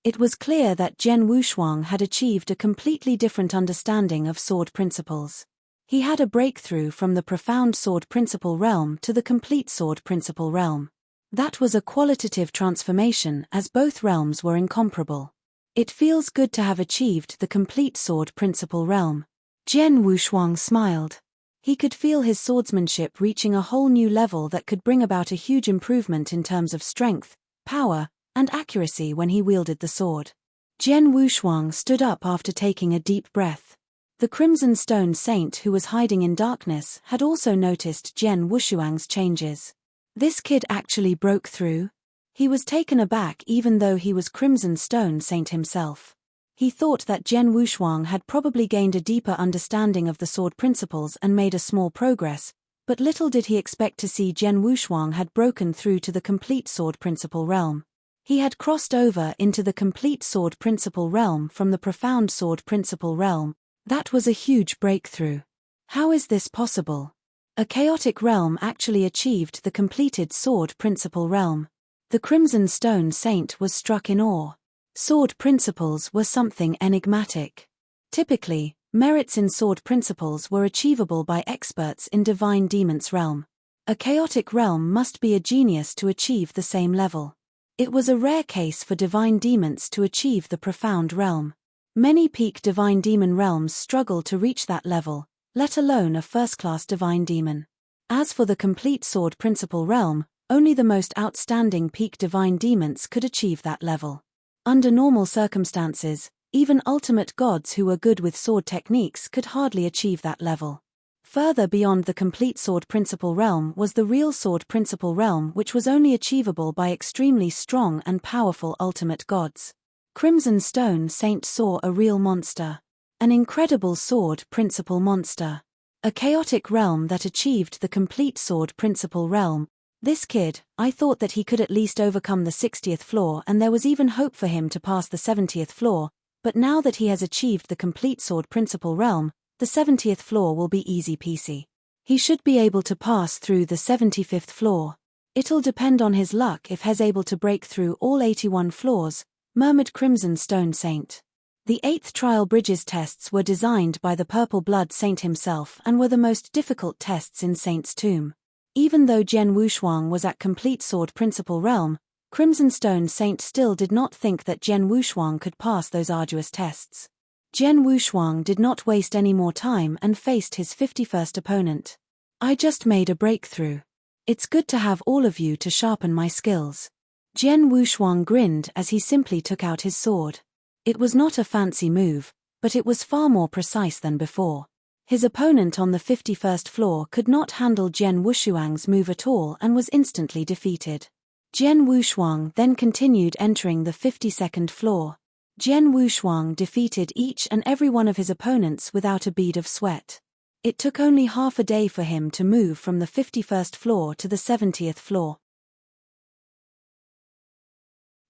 It was clear that Jian Wushuang had achieved a completely different understanding of sword principles. He had a breakthrough from the profound sword principle realm to the complete sword principle realm. That was a qualitative transformation, as both realms were incomparable. It feels good to have achieved the complete sword principle realm. Jian Wushuang smiled. He could feel his swordsmanship reaching a whole new level that could bring about a huge improvement in terms of strength, power, and accuracy when he wielded the sword. Jian Wushuang stood up after taking a deep breath. The Crimson Stone Saint who was hiding in darkness had also noticed Jian Wushuang's changes. This kid actually broke through? He was taken aback even though he was Crimson Stone Saint himself. He thought that Jian Wushuang had probably gained a deeper understanding of the sword principles and made a small progress, but little did he expect to see Jian Wushuang had broken through to the complete sword principle realm. He had crossed over into the complete sword principle realm from the profound sword principle realm. That was a huge breakthrough. How is this possible? A chaotic realm actually achieved the completed sword principle realm. The Crimson Stone Saint was struck in awe. Sword principles were something enigmatic. Typically, merits in sword principles were achievable by experts in divine demons realm. A chaotic realm must be a genius to achieve the same level. It was a rare case for divine demons to achieve the profound realm. Many peak divine demon realms struggle to reach that level, let alone a first-class divine demon. As for the complete sword principle realm, only the most outstanding peak divine demons could achieve that level. Under normal circumstances, even ultimate gods who were good with sword techniques could hardly achieve that level. Further beyond the complete sword principle realm was the real sword principle realm, which was only achievable by extremely strong and powerful ultimate gods. Crimson Stone Saint saw a real monster. An incredible sword principle monster. A chaotic realm that achieved the complete sword principle realm. This kid, I thought that he could at least overcome the 60th floor and there was even hope for him to pass the 70th floor, but now that he has achieved the complete sword principle realm, the 70th floor will be easy peasy. He should be able to pass through the 75th floor. It'll depend on his luck if he's able to break through all 81 floors, murmured Crimson Stone Saint. The 8th Trial Bridges tests were designed by the Purple Blood Saint himself and were the most difficult tests in Saint's Tomb. Even though Jian Wushuang was at complete sword principle realm, Crimson Stone Saint still did not think that Jian Wushuang could pass those arduous tests. Jian Wushuang did not waste any more time and faced his 51st opponent. I just made a breakthrough. It's good to have all of you to sharpen my skills. Jian Wushuang grinned as he simply took out his sword. It was not a fancy move, but it was far more precise than before. His opponent on the 51st floor could not handle Jian Wushuang's move at all and was instantly defeated. Jian Wushuang then continued entering the 52nd floor. Jian Wushuang defeated each and every one of his opponents without a bead of sweat. It took only half a day for him to move from the 51st floor to the 70th floor.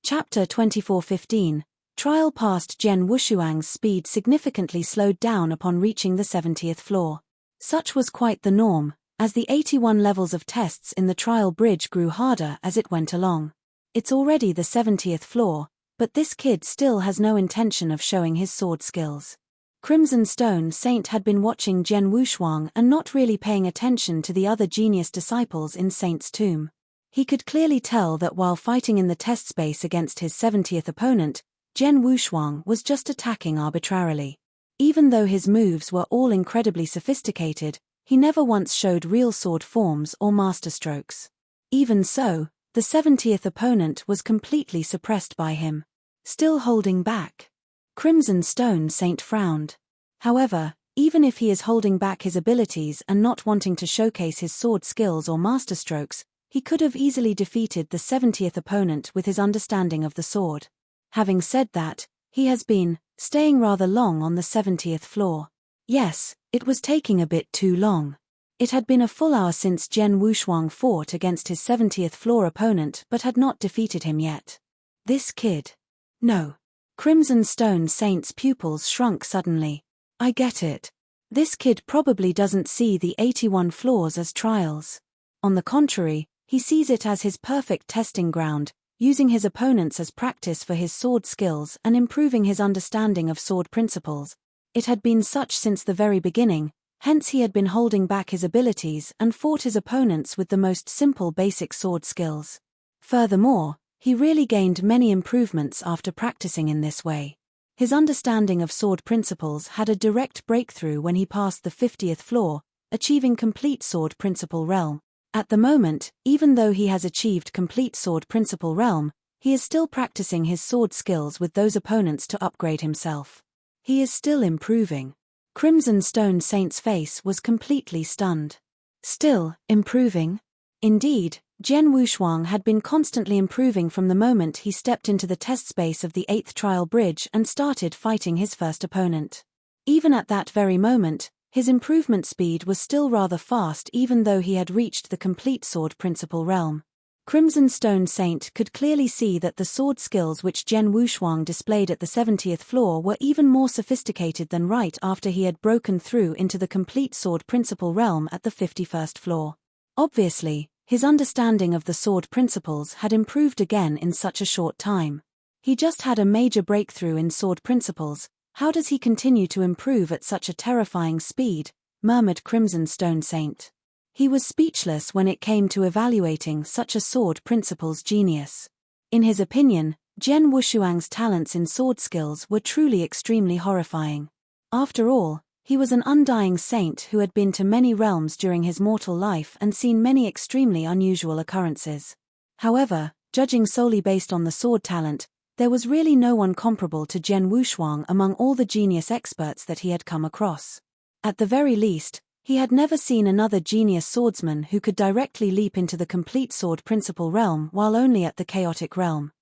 Chapter 24:15. Trial past Jian Wushuang's speed significantly slowed down upon reaching the 70th floor. Such was quite the norm, as the 81 levels of tests in the trial bridge grew harder as it went along. It's already the 70th floor, but this kid still has no intention of showing his sword skills. Crimson Stone Saint had been watching Jian Wushuang and not really paying attention to the other genius disciples in Saint's Tomb. He could clearly tell that while fighting in the test space against his 70th opponent, Jian Wushuang was just attacking arbitrarily. Even though his moves were all incredibly sophisticated, he never once showed real sword forms or masterstrokes. Even so, the 70th opponent was completely suppressed by him. Still holding back. Crimson Stone Saint frowned. However, even if he is holding back his abilities and not wanting to showcase his sword skills or masterstrokes, he could have easily defeated the 70th opponent with his understanding of the sword. Having said that, he has been staying rather long on the 70th floor. Yes, it was taking a bit too long. It had been a full hour since Jian Wushuang fought against his 70th floor opponent but had not defeated him yet. This kid. No. Crimson Stone Saint's pupils shrunk suddenly. I get it. This kid probably doesn't see the 81 floors as trials. On the contrary, he sees it as his perfect testing ground, using his opponents as practice for his sword skills and improving his understanding of sword principles. It had been such since the very beginning, hence he had been holding back his abilities and fought his opponents with the most simple basic sword skills. Furthermore, He really gained many improvements after practicing in this way. His understanding of sword principles had a direct breakthrough when he passed the 50th floor, achieving complete sword principle realm. At the moment, even though he has achieved complete sword principle realm, he is still practicing his sword skills with those opponents to upgrade himself. He is still improving. Crimson Stone Saint's face was completely stunned. Still improving? Indeed, Jian Wushuang had been constantly improving from the moment he stepped into the test space of the 8th trial bridge and started fighting his first opponent. Even at that very moment, his improvement speed was still rather fast even though he had reached the complete sword principle realm. Crimson Stone Saint could clearly see that the sword skills which Jian Wushuang displayed at the 70th floor were even more sophisticated than right after he had broken through into the complete sword principle realm at the 51st floor. Obviously, his understanding of the sword principles had improved again in such a short time. He just had a major breakthrough in sword principles. How does he continue to improve at such a terrifying speed? Murmured Crimson Stone Saint. He was speechless when it came to evaluating such a sword principles genius. In his opinion, Jian Wushuang's talents in sword skills were truly extremely horrifying. After all, he was an undying saint who had been to many realms during his mortal life and seen many extremely unusual occurrences. However, judging solely based on the sword talent, there was really no one comparable to Jian Wushuang among all the genius experts that he had come across. At the very least, he had never seen another genius swordsman who could directly leap into the complete sword principle realm while only at the chaotic realm.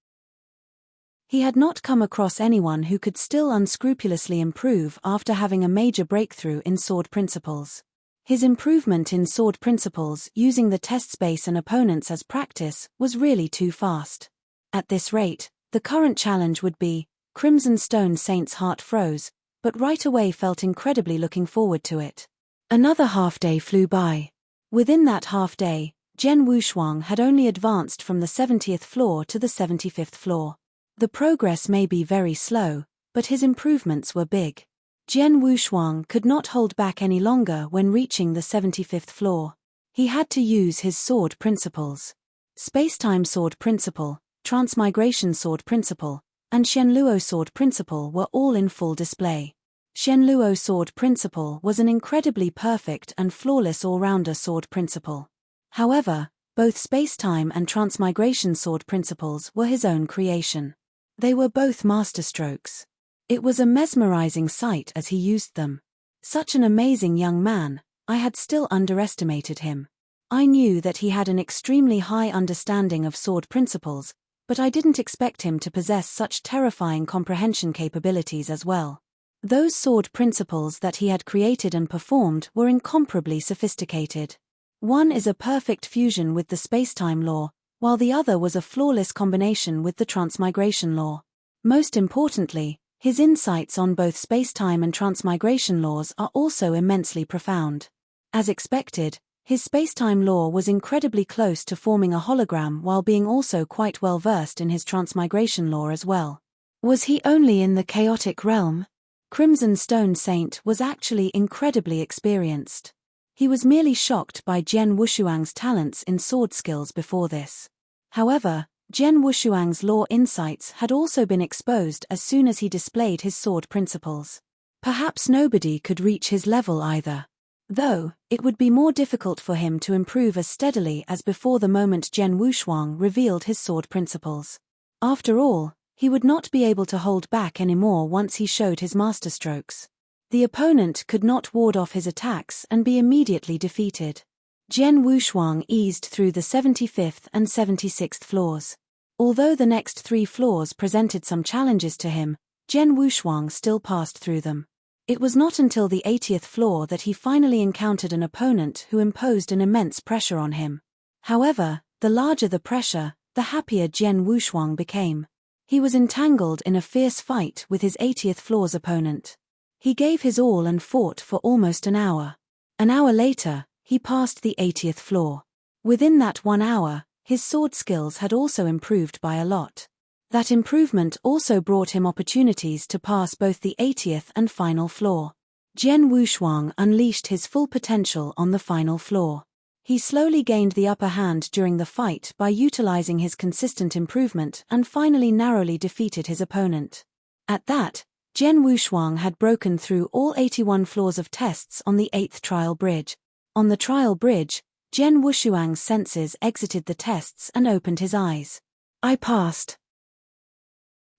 He had not come across anyone who could still unscrupulously improve after having a major breakthrough in sword principles. His improvement in sword principles using the test space and opponents as practice was really too fast. At this rate, the current challenge would be. Crimson Stone Saint's heart froze, but right away felt incredibly looking forward to it. Another half-day flew by. Within that half-day, Jian Wushuang had only advanced from the 70th floor to the 75th floor. The progress may be very slow, but his improvements were big. Jian Wushuang could not hold back any longer when reaching the 75th floor. He had to use his sword principles. Space-time sword principle, transmigration sword principle, and Shenluo sword principle were all in full display. Shenluo sword principle was an incredibly perfect and flawless all-rounder sword principle. However, both space-time and transmigration sword principles were his own creation. They were both masterstrokes. It was a mesmerizing sight as he used them. Such an amazing young man, I had still underestimated him. I knew that he had an extremely high understanding of sword principles, but I didn't expect him to possess such terrifying comprehension capabilities as well. Those sword principles that he had created and performed were incomparably sophisticated. One is a perfect fusion with the spacetime law, while the other was a flawless combination with the transmigration law. Most importantly, his insights on both spacetime and transmigration laws are also immensely profound. As expected, his spacetime law was incredibly close to forming a hologram while being also quite well versed in his transmigration law as well. Was he only in the chaotic realm? Crimson Stone Saint was actually incredibly experienced. He was merely shocked by Jian Wushuang's talents in sword skills before this. However, Jian Wushuang's law insights had also been exposed as soon as he displayed his sword principles. Perhaps nobody could reach his level either. Though, it would be more difficult for him to improve as steadily as before the moment Jian Wushuang revealed his sword principles. After all, he would not be able to hold back anymore once he showed his masterstrokes. The opponent could not ward off his attacks and be immediately defeated. Jian Wushuang eased through the 75th and 76th floors. Although the next 3 floors presented some challenges to him, Jian Wushuang still passed through them. It was not until the 80th floor that he finally encountered an opponent who imposed an immense pressure on him. However, the larger the pressure, the happier Jian Wushuang became. He was entangled in a fierce fight with his 80th floor's opponent. He gave his all and fought for almost an hour. An hour later, he passed the 80th floor. Within that 1 hour, his sword skills had also improved by a lot. That improvement also brought him opportunities to pass both the 80th and final floor. Jian Wushuang unleashed his full potential on the final floor. He slowly gained the upper hand during the fight by utilizing his consistent improvement and finally narrowly defeated his opponent. At that, Jian Wushuang had broken through all 81 floors of tests on the 8th trial bridge. On the trial bridge, Jian Wushuang's senses exited the tests and opened his eyes. "I passed."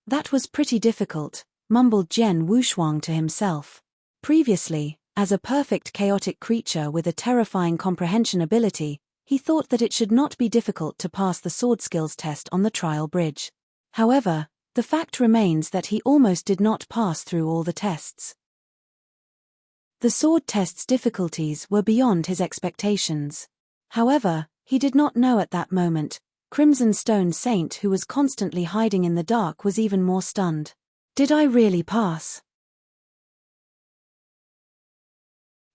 "That was pretty difficult," mumbled Jian Wushuang to himself. Previously, as a perfect chaotic creature with a terrifying comprehension ability, he thought that it should not be difficult to pass the sword skills test on the trial bridge. However, the fact remains that he almost did not pass through all the tests. The sword test's difficulties were beyond his expectations. However, he did not know at that moment, Crimson Stone Saint, who was constantly hiding in the dark, was even more stunned. "Did I really pass?"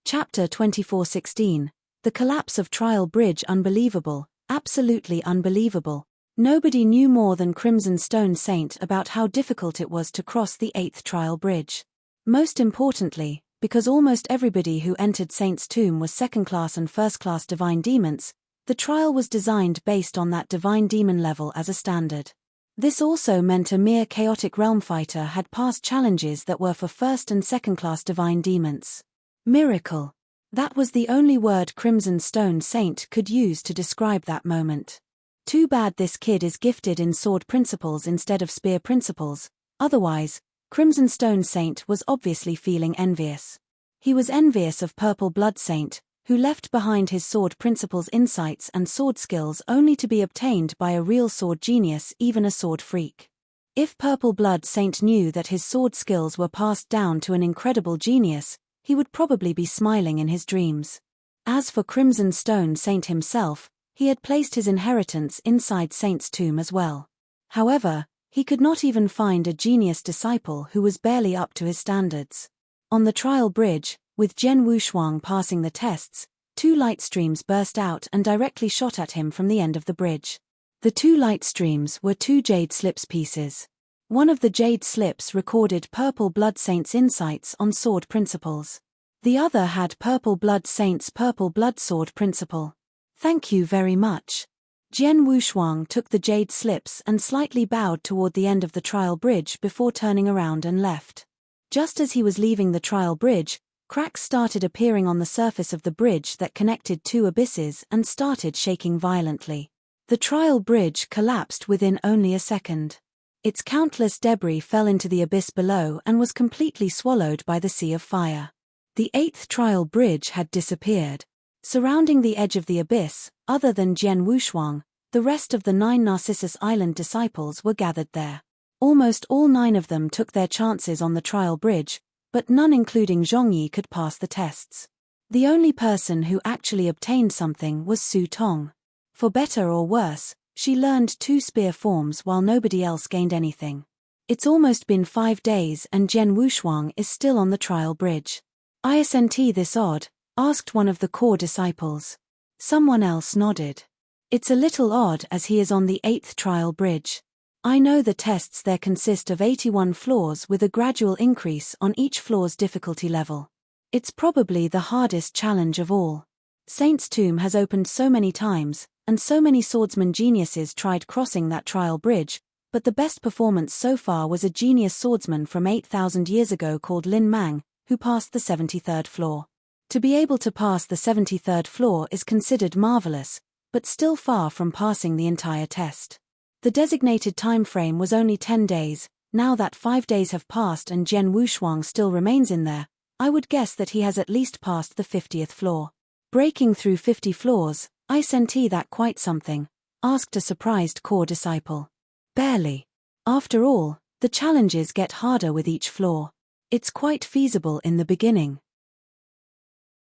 Chapter 24:16. The collapse of Trial Bridge. Unbelievable, absolutely unbelievable. Nobody knew more than Crimson Stone Saint about how difficult it was to cross the 8th Trial Bridge. Most importantly, because almost everybody who entered Saint's tomb was second-class and first-class divine demons, the trial was designed based on that divine demon level as a standard. This also meant a mere chaotic realm fighter had passed challenges that were for first- and second-class divine demons. Miracle. That was the only word Crimson Stone Saint could use to describe that moment. Too bad this kid is gifted in sword principles instead of spear principles, otherwise, Crimson Stone Saint was obviously feeling envious. He was envious of Purple Blood Saint, who left behind his sword principles insights and sword skills only to be obtained by a real sword genius, even a sword freak. If Purple Blood Saint knew that his sword skills were passed down to an incredible genius, he would probably be smiling in his dreams. As for Crimson Stone Saint himself, he had placed his inheritance inside Saint's tomb as well. However, he could not even find a genius disciple who was barely up to his standards. On the trial bridge, with Jian Wushuang passing the tests, 2 light streams burst out and directly shot at him from the end of the bridge. The 2 light streams were 2 jade slips pieces. One of the jade slips recorded Purple Blood Saint's insights on sword principles. The other had Purple Blood Saint's Purple Blood Sword principle. "Thank you very much." Jian Wushuang took the jade slips and slightly bowed toward the end of the trial bridge before turning around and left. Just as he was leaving the trial bridge, cracks started appearing on the surface of the bridge that connected 2 abysses and started shaking violently. The trial bridge collapsed within only a second. Its countless debris fell into the abyss below and was completely swallowed by the sea of fire. The 8th trial bridge had disappeared. Surrounding the edge of the abyss, other than Jian Wushuang, the rest of the 9 Narcissus Island disciples were gathered there. Almost all 9 of them took their chances on the trial bridge, but none including Zhongyi could pass the tests. The only person who actually obtained something was Su Tong. For better or worse, she learned 2 spear forms while nobody else gained anything. It's almost been 5 days and Jian Wushuang is still on the trial bridge. "Isn't this odd?" asked one of the core disciples. Someone else nodded. "It's a little odd as he is on the 8th trial bridge. I know the tests there consist of 81 floors with a gradual increase on each floor's difficulty level. It's probably the hardest challenge of all. Saint's tomb has opened so many times, and so many swordsman geniuses tried crossing that trial bridge, but the best performance so far was a genius swordsman from 8,000 years ago called Lin Mang, who passed the 73rd floor. To be able to pass the 73rd floor is considered marvelous, but still far from passing the entire test. The designated time frame was only 10 days, now that 5 days have passed and Jian Wushuang still remains in there, I would guess that he has at least passed the 50th floor. Breaking through 50 floors, isn't that quite something? Asked a surprised core disciple. Barely. After all, the challenges get harder with each floor. It's quite feasible in the beginning.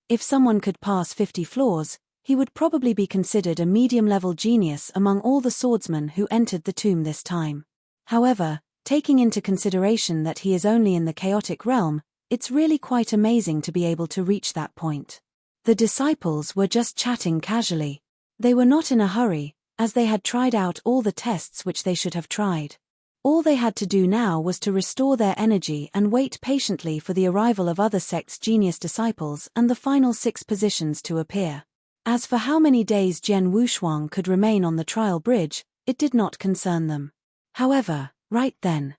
If someone could pass 50 floors, he would probably be considered a medium-level genius among all the swordsmen who entered the tomb this time. However, taking into consideration that he is only in the chaotic realm, it's really quite amazing to be able to reach that point. The disciples were just chatting casually. They were not in a hurry, as they had tried out all the tests which they should have tried. All they had to do now was to restore their energy and wait patiently for the arrival of other sects' genius disciples and the final 6 positions to appear. As for how many days Jian Wushuang could remain on the trial bridge, it did not concern them. However, right then,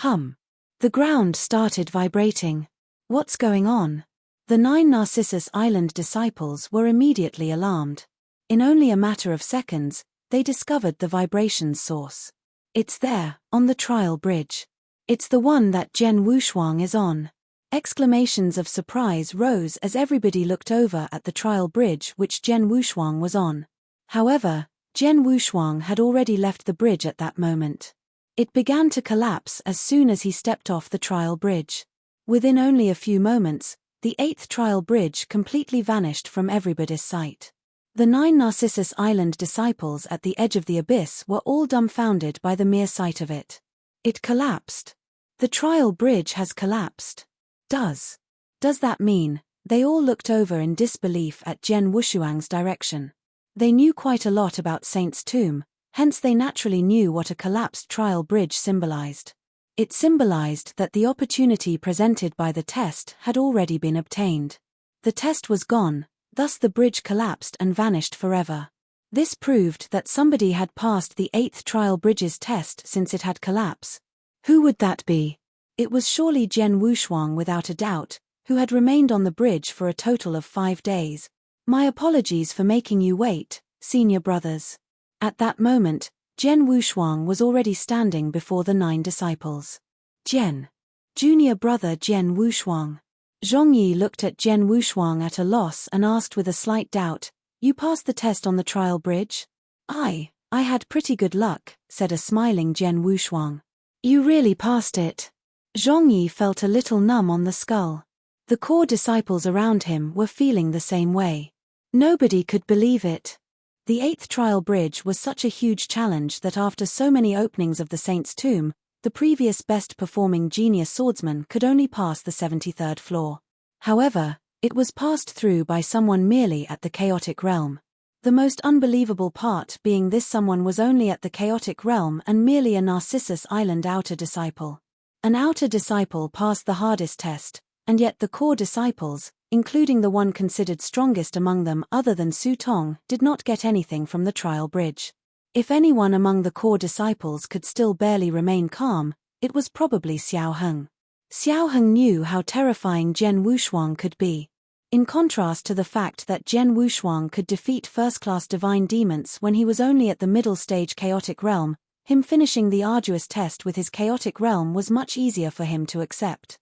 the ground started vibrating. What's going on? The 9 Narcissus Island disciples were immediately alarmed. In only a matter of seconds, they discovered the vibration's source. It's there, on the trial bridge. It's the one that Jian Wushuang is on. Exclamations of surprise rose as everybody looked over at the trial bridge which Jian Wushuang was on. However, Jian Wushuang had already left the bridge at that moment. It began to collapse as soon as he stepped off the trial bridge. Within only a few moments, the 8th trial bridge completely vanished from everybody's sight. The 9 Narcissus Island disciples at the edge of the abyss were all dumbfounded by the mere sight of it. It collapsed. The trial bridge has collapsed. Does that mean? They all looked over in disbelief at Jian Wushuang's direction. They knew quite a lot about Saint's tomb, hence they naturally knew what a collapsed trial bridge symbolized. It symbolized that the opportunity presented by the test had already been obtained. The test was gone, thus the bridge collapsed and vanished forever. This proved that somebody had passed the 8th trial bridge's test since it had collapsed. Who would that be? It was surely Jian Wushuang without a doubt, who had remained on the bridge for a total of 5 days. My apologies for making you wait, senior brothers. At that moment, Jian Wushuang was already standing before the 9 disciples. Junior brother Jian Wushuang. Zhongyi looked at Jian Wushuang at a loss and asked with a slight doubt, "You passed the test on the trial bridge?" I had pretty good luck," said a smiling Jian Wushuang. "You really passed it?" Zhongyi felt a little numb on the skull. The core disciples around him were feeling the same way. Nobody could believe it. The 8th trial bridge was such a huge challenge that after so many openings of the saint's tomb, the previous best-performing genius swordsman could only pass the 73rd floor. However, it was passed through by someone merely at the chaotic realm. The most unbelievable part being this someone was only at the chaotic realm and merely a Narcissus Island outer disciple. An outer disciple passed the hardest test, and yet the core disciples, including the one considered strongest among them other than Su Tong, did not get anything from the trial bridge. If anyone among the core disciples could still barely remain calm, it was probably Xiao Heng. Xiao Heng knew how terrifying Jian Wushuang could be. In contrast to the fact that Jian Wushuang could defeat first-class divine demons when he was only at the middle stage chaotic realm, him finishing the arduous test with his chaotic realm was much easier for him to accept.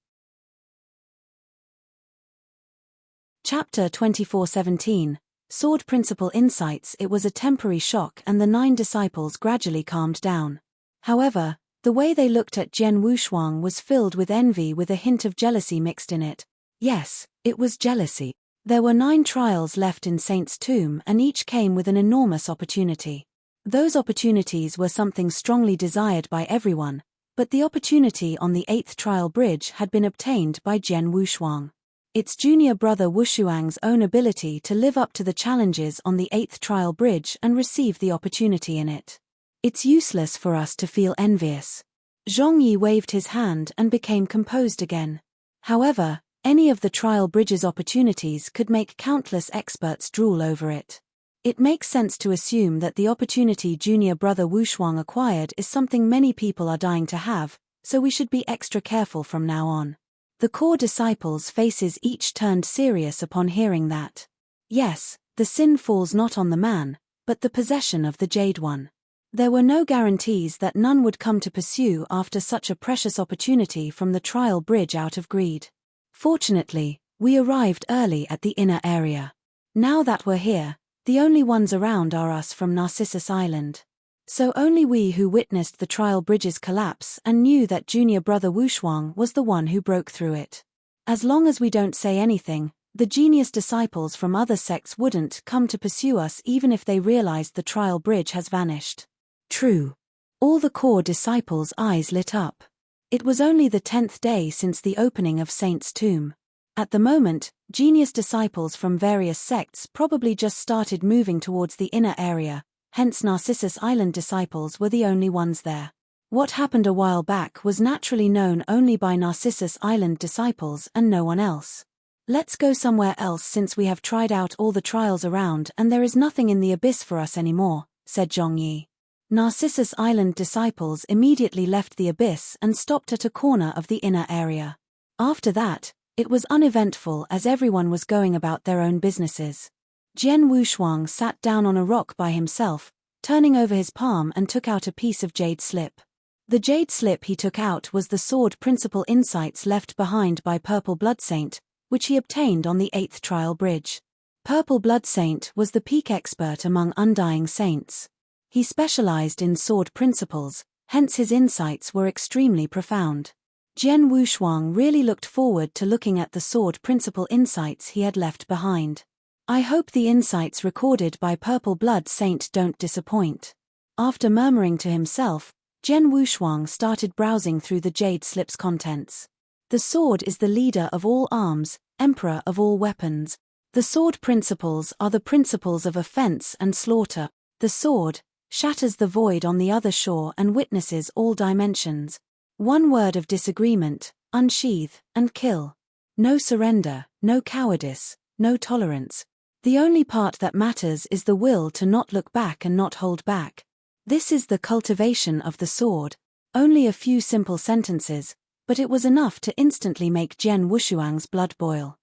Chapter 24:17, Sword Principle Insights. It was a temporary shock and the 9 disciples gradually calmed down. However, the way they looked at Jian Wushuang was filled with envy with a hint of jealousy mixed in it. Yes, it was jealousy. There were 9 trials left in Saint's tomb and each came with an enormous opportunity. Those opportunities were something strongly desired by everyone, but the opportunity on the 8th trial bridge had been obtained by Jian Wushuang. It's junior brother Wushuang's own ability to live up to the challenges on the 8th trial bridge and receive the opportunity in it. It's useless for us to feel envious. Zhongyi waved his hand and became composed again. However, any of the trial bridge's opportunities could make countless experts drool over it. It makes sense to assume that the opportunity junior brother Wushuang acquired is something many people are dying to have, so we should be extra careful from now on. The core disciples' faces each turned serious upon hearing that. Yes, the sin falls not on the man, but the possession of the Jade One. There were no guarantees that none would come to pursue after such a precious opportunity from the trial bridge out of greed. Fortunately, we arrived early at the inner area. Now that we're here, the only ones around are us from Narcissus Island. So only we who witnessed the trial bridge's collapse and knew that junior brother Wushuang was the one who broke through it. As long as we don't say anything, the genius disciples from other sects wouldn't come to pursue us even if they realized the trial bridge has vanished. True. All the core disciples' eyes lit up. It was only the 10th day since the opening of Saint's tomb. At the moment, genius disciples from various sects probably just started moving towards the inner area, hence Narcissus Island disciples were the only ones there. What happened a while back was naturally known only by Narcissus Island disciples and no one else. Let's go somewhere else since we have tried out all the trials around and there is nothing in the abyss for us anymore, said Zhongyi. Narcissus Island disciples immediately left the abyss and stopped at a corner of the inner area. After that, it was uneventful as everyone was going about their own businesses. Jian Wushuang sat down on a rock by himself, turning over his palm and took out a piece of jade slip. The jade slip he took out was the sword principle insights left behind by Purple Blood Saint, which he obtained on the 8th trial bridge. Purple Blood Saint was the peak expert among undying saints. He specialized in sword principles, hence his insights were extremely profound. Jian Wushuang really looked forward to looking at the sword principle insights he had left behind. I hope the insights recorded by Purple Blood Saint don't disappoint. After murmuring to himself, Jian Wushuang started browsing through the jade slip's contents. The sword is the leader of all arms, emperor of all weapons. The sword principles are the principles of offense and slaughter. The sword shatters the void on the other shore and witnesses all dimensions. One word of disagreement, unsheath, and kill. No surrender, no cowardice, no tolerance. The only part that matters is the will to not look back and not hold back. This is the cultivation of the sword. Only a few simple sentences, but it was enough to instantly make Jian Wushuang's blood boil.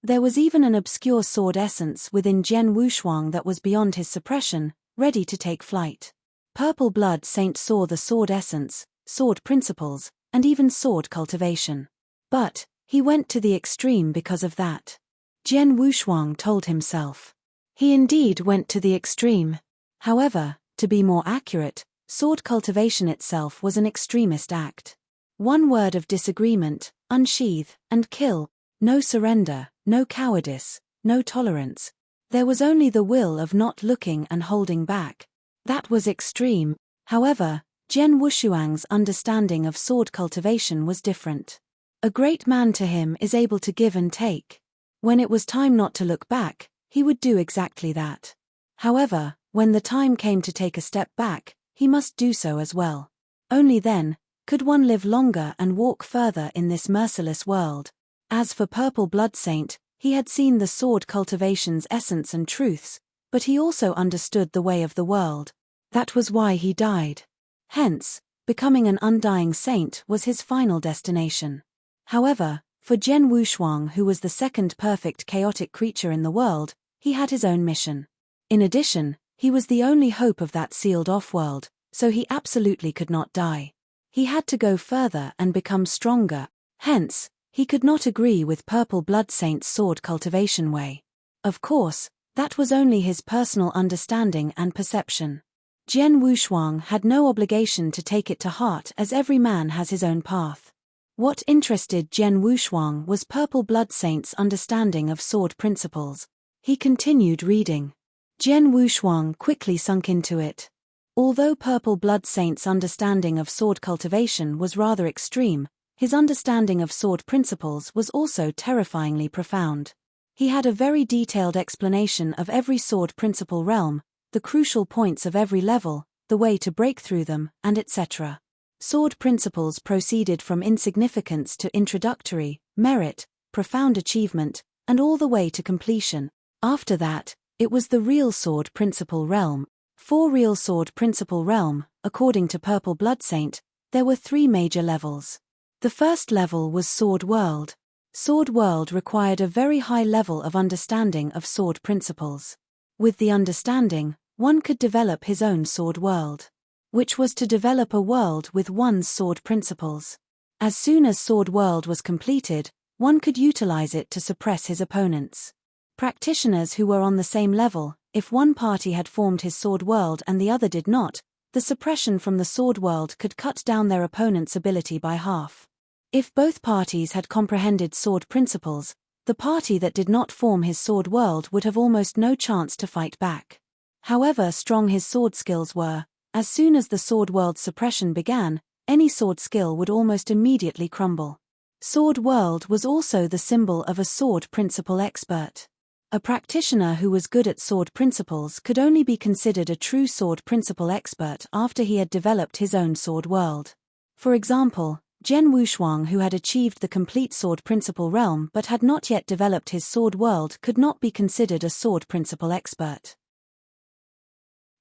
There was even an obscure sword essence within Jian Wushuang that was beyond his suppression, ready to take flight. Purple Blood Saint saw the sword essence, sword principles, and even sword cultivation. But he went to the extreme because of that. Jian Wushuang told himself. He indeed went to the extreme. However, to be more accurate, sword cultivation itself was an extremist act. One word of disagreement, unsheath, and kill. No surrender, no cowardice, no tolerance. There was only the will of not looking and holding back. That was extreme. However, Jian Wushuang's understanding of sword cultivation was different. A great man to him is able to give and take. When it was time not to look back, he would do exactly that. However, when the time came to take a step back, he must do so as well. Only then could one live longer and walk further in this merciless world. As for Purple Blood Saint, he had seen the sword cultivation's essence and truths, but he also understood the way of the world. That was why he died. Hence, becoming an undying saint was his final destination. However, for Jian Wushuang, who was the second perfect chaotic creature in the world, he had his own mission. In addition, he was the only hope of that sealed-off world, so he absolutely could not die. He had to go further and become stronger. Hence, he could not agree with Purple Blood Saint's sword cultivation way. Of course, that was only his personal understanding and perception. Jian Wushuang had no obligation to take it to heart as every man has his own path. What interested Jian Wushuang was Purple Blood Saint's understanding of sword principles. He continued reading. Jian Wushuang quickly sunk into it. Although Purple Blood Saint's understanding of sword cultivation was rather extreme, his understanding of sword principles was also terrifyingly profound. He had a very detailed explanation of every sword principle realm, the crucial points of every level, the way to break through them, and etc. Sword principles proceeded from insignificance to introductory, merit, profound achievement, and all the way to completion. After that, it was the real sword principle realm. For real sword principle realm, according to Purple Blood Saint, there were 3 major levels. The first level was Sword World. Sword World required a very high level of understanding of sword principles. With the understanding, one could develop his own sword world, which was to develop a world with one's sword principles. As soon as Sword World was completed, one could utilize it to suppress his opponents. Practitioners who were on the same level, if one party had formed his sword world and the other did not, the suppression from the sword world could cut down their opponent's ability by half. If both parties had comprehended sword principles, the party that did not form his sword world would have almost no chance to fight back. However strong his sword skills were, as soon as the sword world suppression began, any sword skill would almost immediately crumble. Sword world was also the symbol of a sword principle expert. A practitioner who was good at sword principles could only be considered a true sword principle expert after he had developed his own sword world. For example, Jian Wushuang, who had achieved the complete sword principle realm but had not yet developed his sword world, could not be considered a sword principle expert.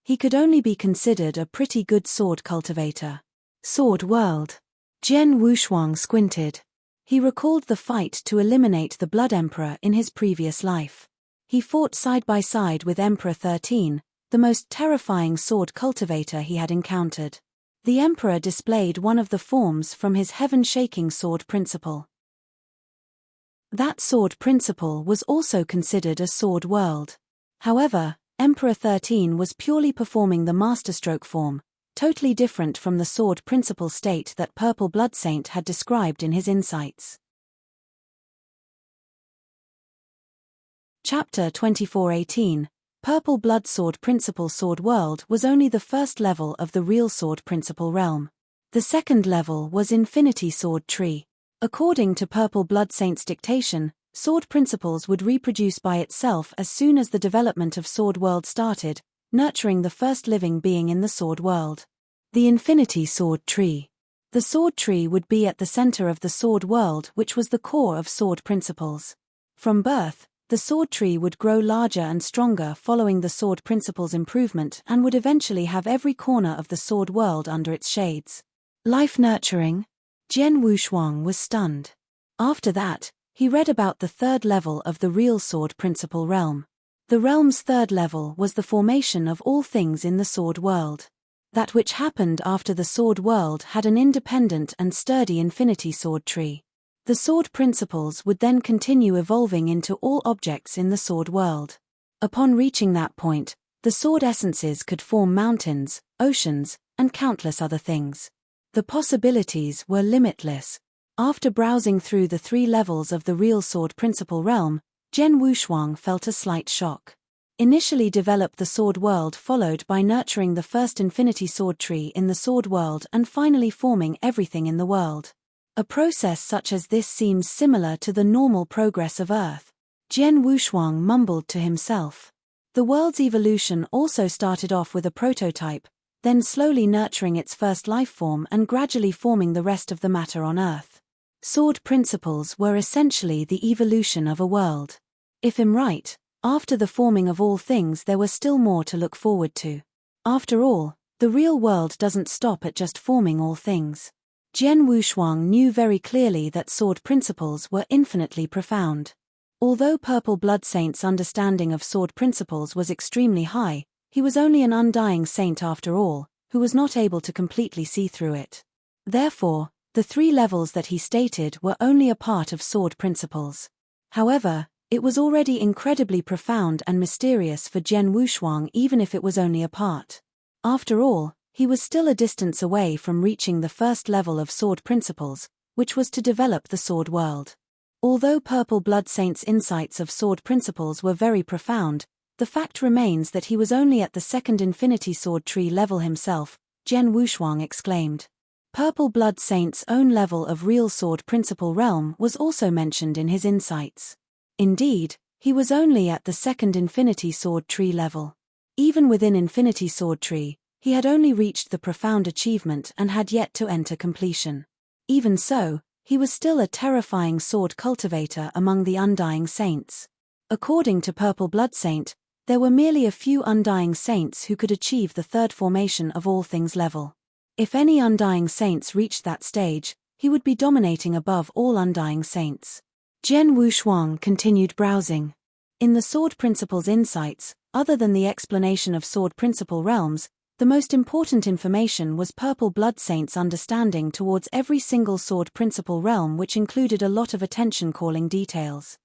He could only be considered a pretty good sword cultivator. Sword world. Jian Wushuang squinted. He recalled the fight to eliminate the Blood Emperor in his previous life. He fought side by side with Emperor 13, the most terrifying sword cultivator he had encountered. The Emperor displayed one of the forms from his heaven-shaking sword principle. That sword principle was also considered a sword world. However, Emperor 13 was purely performing the masterstroke form, totally different from the sword principle state that Purple Blood Saint had described in his insights. Chapter 24:18. Purple Blood Sword Principle Sword World was only the first level of the real sword principle realm. The second level was Infinity Sword Tree. According to Purple Blood Saint's dictation, sword principles would reproduce by itself as soon as the development of Sword World started, nurturing the first living being in the Sword World. The Infinity Sword Tree. The Sword Tree would be at the center of the Sword World, which was the core of sword principles. From birth, the sword tree would grow larger and stronger following the sword principle's improvement and would eventually have every corner of the sword world under its shades. Life nurturing? Jian Wushuang was stunned. After that, he read about the third level of the real sword principle realm. The realm's third level was the formation of all things in the sword world. That which happened after the sword world had an independent and sturdy infinity sword tree. The sword principles would then continue evolving into all objects in the sword world. Upon reaching that point, the sword essences could form mountains, oceans, and countless other things. The possibilities were limitless. After browsing through the 3 levels of the real sword principle realm, Jian Wushuang felt a slight shock. Initially develop the sword world, followed by nurturing the first infinity sword tree in the sword world, and finally forming everything in the world. A process such as this seems similar to the normal progress of Earth. Jian Wushuang mumbled to himself. The world's evolution also started off with a prototype, then slowly nurturing its first life form and gradually forming the rest of the matter on Earth. Sword principles were essentially the evolution of a world. If I'm right, after the forming of all things there was still more to look forward to. After all, the real world doesn't stop at just forming all things. Jian Wushuang knew very clearly that sword principles were infinitely profound. Although Purple Blood Saint's understanding of sword principles was extremely high, he was only an undying saint after all, who was not able to completely see through it. Therefore, the 3 levels that he stated were only a part of sword principles. However, it was already incredibly profound and mysterious for Jian Wushuang, even if it was only a part. After all, he was still a distance away from reaching the first level of sword principles, which was to develop the sword world. Although Purple Blood Saint's insights of sword principles were very profound, the fact remains that he was only at the second infinity sword tree level himself, Jian Wushuang exclaimed. Purple Blood Saint's own level of real sword principle realm was also mentioned in his insights. Indeed, he was only at the second infinity sword tree level. Even within infinity sword tree, he had only reached the profound achievement and had yet to enter completion. Even so, he was still a terrifying sword cultivator among the undying saints. According to Purple Blood Saint, there were merely a few undying saints who could achieve the third formation of all things level. If any undying saints reached that stage, he would be dominating above all undying saints. Jian Wushuang continued browsing. In the Sword Principle's insights, other than the explanation of Sword Principle realms, the most important information was Purple Blood Saint's understanding towards every single Sword Principle realm, which included a lot of attention-calling details.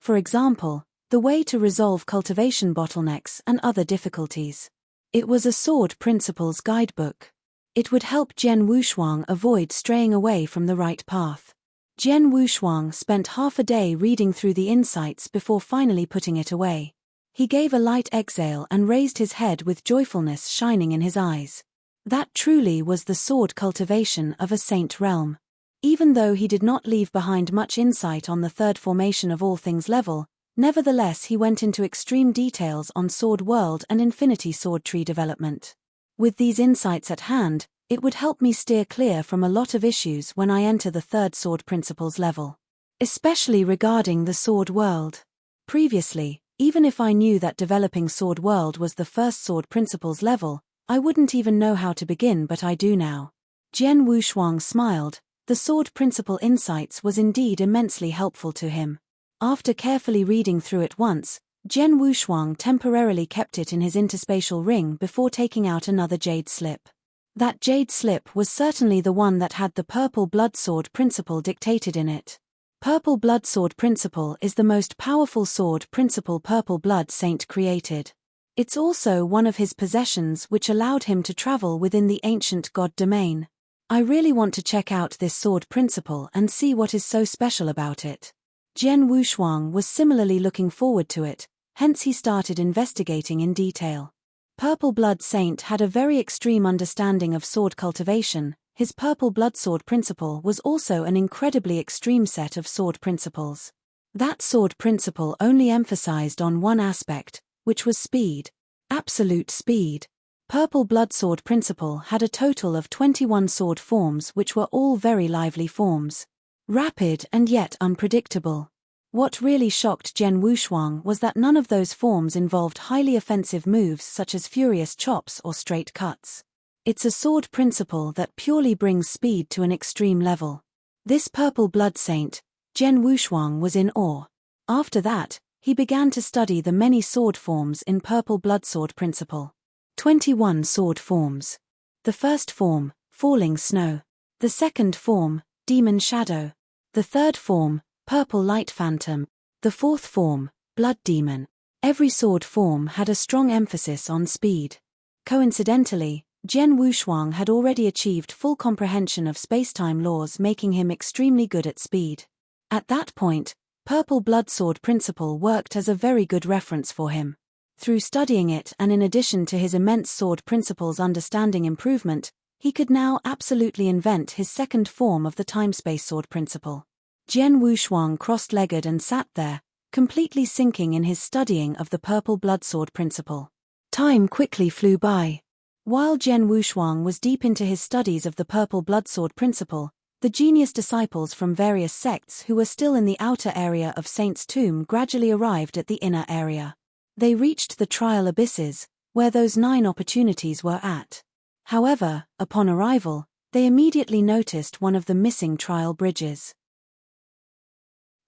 For example, the way to resolve cultivation bottlenecks and other difficulties. It was a Sword Principles guidebook. It would help Jian Wushuang avoid straying away from the right path. Jian Wushuang spent half a day reading through the insights before finally putting it away. He gave a light exhale and raised his head with joyfulness shining in his eyes. That truly was the sword cultivation of a saint realm. Even though he did not leave behind much insight on the third formation of all things level, nevertheless he went into extreme details on Sword World and Infinity Sword Tree development. With these insights at hand, It would help me steer clear from a lot of issues when I enter the third sword principles level. Especially regarding the sword world. Previously, even if I knew that developing sword world was the first sword principles level, I wouldn't even know how to begin, but I do now. Jian Wushuang smiled. The sword principle insights was indeed immensely helpful to him. After carefully reading through it once, Jian Wushuang temporarily kept it in his interspatial ring before taking out another jade slip. That jade slip was certainly the one that had the purple blood sword principle dictated in it. Purple blood sword principle is the most powerful sword principle purple blood saint created. It's also one of his possessions which allowed him to travel within the ancient god domain. I really want to check out this sword principle and see what is so special about it. Jian Wushuang was similarly looking forward to it, hence he started investigating in detail. Purple Blood Saint had a very extreme understanding of sword cultivation. His purple blood sword principle was also an incredibly extreme set of sword principles. That sword principle only emphasized on one aspect, which was speed. Absolute speed. Purple blood sword principle had a total of 21 sword forms which were all very lively forms. Rapid and yet unpredictable. What really shocked Jian Wushuang was that none of those forms involved highly offensive moves such as furious chops or straight cuts. It's a sword principle that purely brings speed to an extreme level. This purple blood saint, Jian Wushuang was in awe. After that, he began to study the many sword forms in purple blood sword principle. 21 sword forms. The first form, Falling Snow. The second form, Demon Shadow. The third form, Purple Light Phantom. The fourth form, Blood Demon. Every sword form had a strong emphasis on speed. Coincidentally, Jian Wushuang had already achieved full comprehension of spacetime laws, making him extremely good at speed. At that point, Purple Blood Sword Principle worked as a very good reference for him. Through studying it and in addition to his immense sword principles understanding improvement, he could now absolutely invent his second form of the time-space sword principle. Jian Wushuang crossed-legged and sat there, completely sinking in his studying of the purple blood sword principle. Time quickly flew by. While Jian Wushuang was deep into his studies of the purple blood sword principle, the genius disciples from various sects who were still in the outer area of Saint's tomb gradually arrived at the inner area. They reached the trial abysses, where those 9 opportunities were at. However, upon arrival, they immediately noticed one of the missing trial bridges.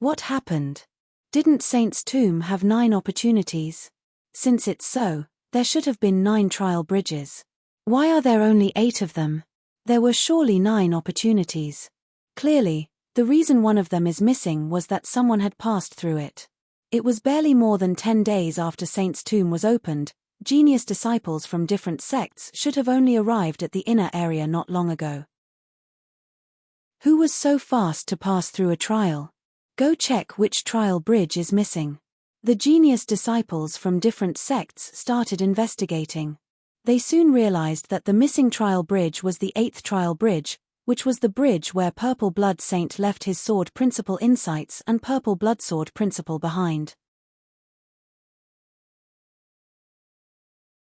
What happened? Didn't Saint's tomb have 9 opportunities? Since it's so, there should have been 9 trial bridges. Why are there only 8 of them? There were surely 9 opportunities. Clearly, the reason one of them is missing was that someone had passed through it. It was barely more than 10 days after Saint's tomb was opened. Genius disciples from different sects should have only arrived at the inner area not long ago. Who was so fast to pass through a trial? Go check which trial bridge is missing. The genius disciples from different sects started investigating. They soon realized that the missing trial bridge was the 8th trial bridge, which was the bridge where Purple Blood Saint left his sword principle insights and purple blood sword principle behind.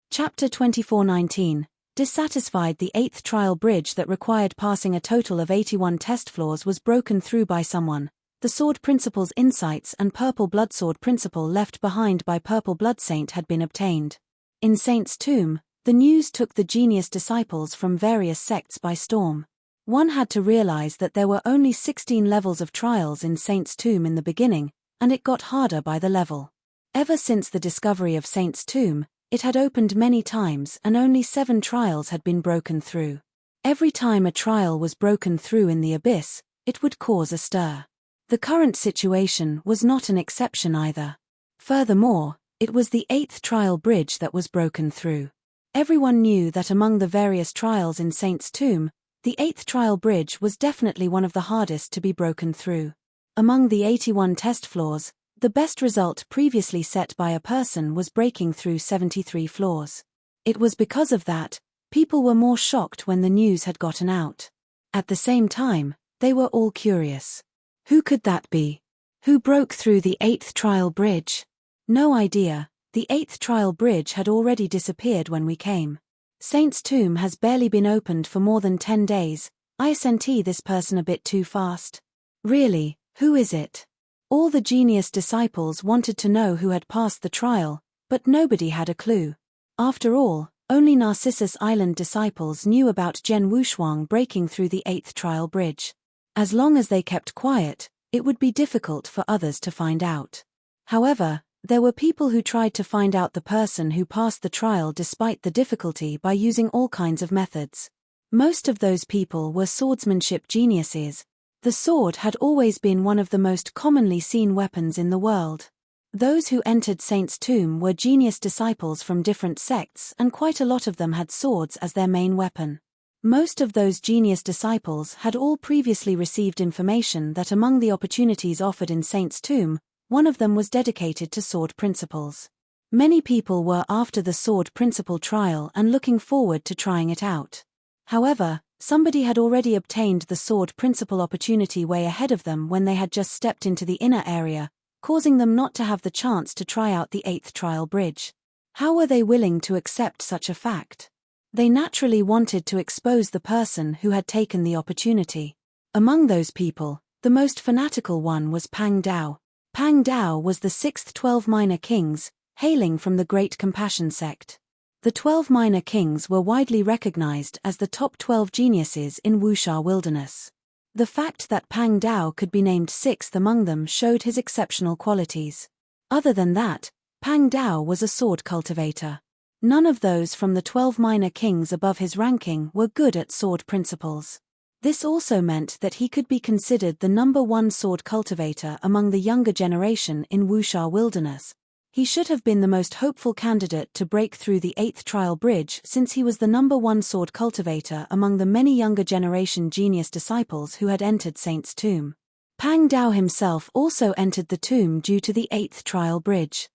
Chapter 24:19. Dissatisfied, the 8th trial bridge that required passing a total of 81 test floors was broken through by someone. The sword principle's insights and purple blood sword principle left behind by Purple Blood Saint had been obtained. In Saint's tomb, the news took the genius disciples from various sects by storm. One had to realize that there were only 16 levels of trials in Saint's tomb in the beginning, and it got harder by the level. Ever since the discovery of Saint's tomb, it had opened many times and only 7 trials had been broken through. Every time a trial was broken through in the abyss, it would cause a stir. The current situation was not an exception either. Furthermore, it was the 8th trial bridge that was broken through. Everyone knew that among the various trials in Saint's tomb, the 8th trial bridge was definitely one of the hardest to be broken through. Among the 81 test floors, the best result previously set by a person was breaking through 73 floors. It was because of that, people were more shocked when the news had gotten out. At the same time, they were all curious. Who could that be? Who broke through the 8th trial bridge? No idea, the 8th trial bridge had already disappeared when we came. Saint's tomb has barely been opened for more than 10 days. I sent this person a bit too fast. Really, who is it? All the genius disciples wanted to know who had passed the trial, but nobody had a clue. After all, only Narcissus Island disciples knew about Zhen Wushuang breaking through the 8th trial bridge. As long as they kept quiet, it would be difficult for others to find out. However, there were people who tried to find out the person who passed the trial despite the difficulty by using all kinds of methods. Most of those people were swordsmanship geniuses. The sword had always been one of the most commonly seen weapons in the world. Those who entered Saint's tomb were genius disciples from different sects, and quite a lot of them had swords as their main weapon. Most of those genius disciples had all previously received information that among the opportunities offered in Saint's tomb, one of them was dedicated to sword principles. Many people were after the sword principle trial and looking forward to trying it out. However, somebody had already obtained the sword principle opportunity way ahead of them when they had just stepped into the inner area, causing them not to have the chance to try out the 8th trial bridge. How were they willing to accept such a fact? They naturally wanted to expose the person who had taken the opportunity. Among those people, the most fanatical one was Pang Dao. Pang Dao was the 6th 12 minor kings, hailing from the Great Compassion sect. The 12 minor kings were widely recognized as the top 12 geniuses in Wuxia wilderness. The fact that Pang Dao could be named 6th among them showed his exceptional qualities. Other than that, Pang Dao was a sword cultivator. None of those from the 12 minor kings above his ranking were good at sword principles. This also meant that he could be considered the #1 sword cultivator among the younger generation in Wuxia wilderness. He should have been the most hopeful candidate to break through the 8th trial bridge since he was the #1 sword cultivator among the many younger generation genius disciples who had entered Saint's tomb. Pang Dao himself also entered the tomb due to the 8th trial bridge.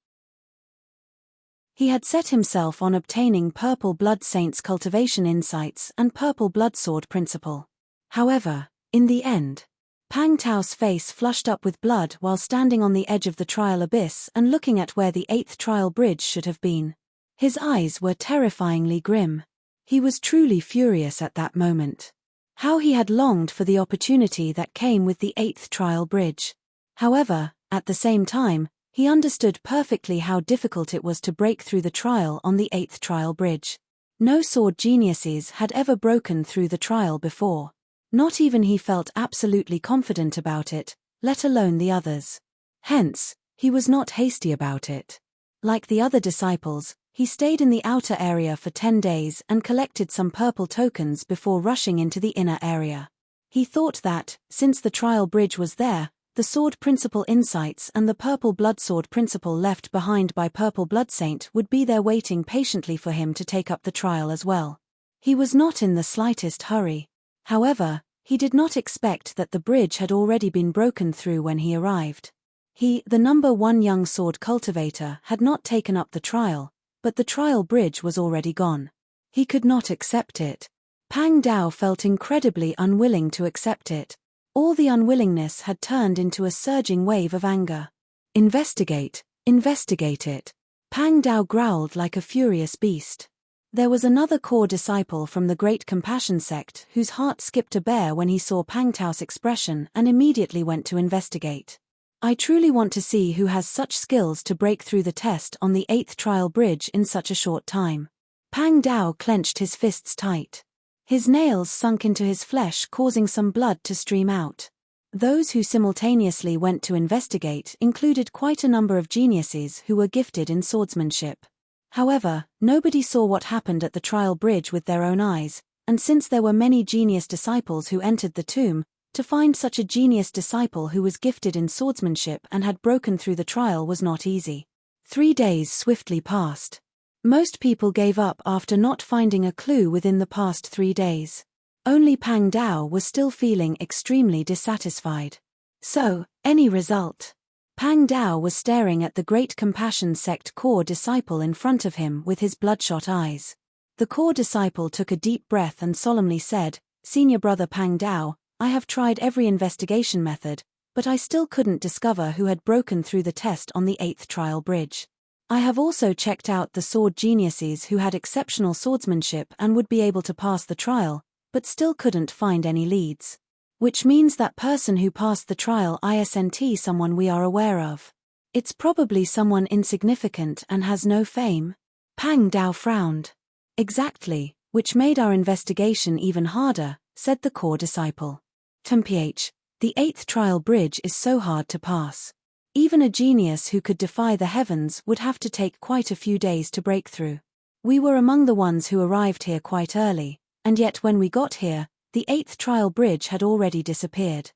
He had set himself on obtaining Purple Blood Saint's cultivation insights and Purple Blood Sword principle. However, in the end, Pang Tao's face flushed up with blood while standing on the edge of the trial abyss and looking at where the 8th trial bridge should have been. His eyes were terrifyingly grim. He was truly furious at that moment. How he had longed for the opportunity that came with the 8th trial bridge. However, at the same time, he understood perfectly how difficult it was to break through the trial on the 8th trial bridge. No sword geniuses had ever broken through the trial before. Not even he felt absolutely confident about it, let alone the others. Hence, he was not hasty about it. Like the other disciples, he stayed in the outer area for 10 days and collected some purple tokens before rushing into the inner area. He thought that, since the trial bridge was there, the sword principle insights and the purple blood sword principle left behind by Purple Blood Saint would be there waiting patiently for him to take up the trial as well. He was not in the slightest hurry. However, he did not expect that the bridge had already been broken through when he arrived. He, the #1 young sword cultivator, had not taken up the trial, but the trial bridge was already gone. He could not accept it. Pang Dao felt incredibly unwilling to accept it. All the unwillingness had turned into a surging wave of anger. Investigate it. Pang Dao growled like a furious beast. There was another core disciple from the Great Compassion sect whose heart skipped a bear when he saw Pang Tao's expression and immediately went to investigate. I truly want to see who has such skills to break through the test on the 8th trial bridge in such a short time. Pang Dao clenched his fists tight. His nails sunk into his flesh, causing some blood to stream out. Those who simultaneously went to investigate included quite a number of geniuses who were gifted in swordsmanship. However, nobody saw what happened at the trial bridge with their own eyes, and since there were many genius disciples who entered the tomb, to find such a genius disciple who was gifted in swordsmanship and had broken through the trial was not easy. 3 days swiftly passed. Most people gave up after not finding a clue within the past 3 days. Only Pang Dao was still feeling extremely dissatisfied. So, any result? Pang Dao was staring at the Great Compassion sect core disciple in front of him with his bloodshot eyes. The core disciple took a deep breath and solemnly said, "Senior brother Pang Dao, I have tried every investigation method, but I still couldn't discover who had broken through the test on the 8th trial bridge. I have also checked out the sword geniuses who had exceptional swordsmanship and would be able to pass the trial, but still couldn't find any leads. Which means that person who passed the trial isn't someone we are aware of. It's probably someone insignificant and has no fame. Pang Dao frowned. Exactly, which made our investigation even harder, said the core disciple. Temph, the 8th trial bridge is so hard to pass. Even a genius who could defy the heavens would have to take quite a few days to break through. We were among the ones who arrived here quite early, and yet when we got here, the 8th trial bridge had already disappeared.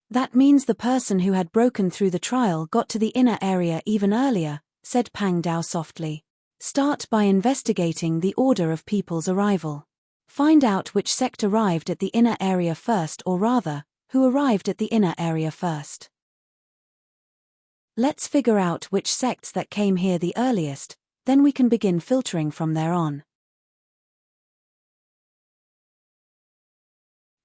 That means the person who had broken through the trial got to the inner area even earlier, said Pang Dao softly. Start by investigating the order of people's arrival. Find out which sect arrived at the inner area first, or rather, who arrived at the inner area first. Let's figure out which sects that came here the earliest, then we can begin filtering from there on.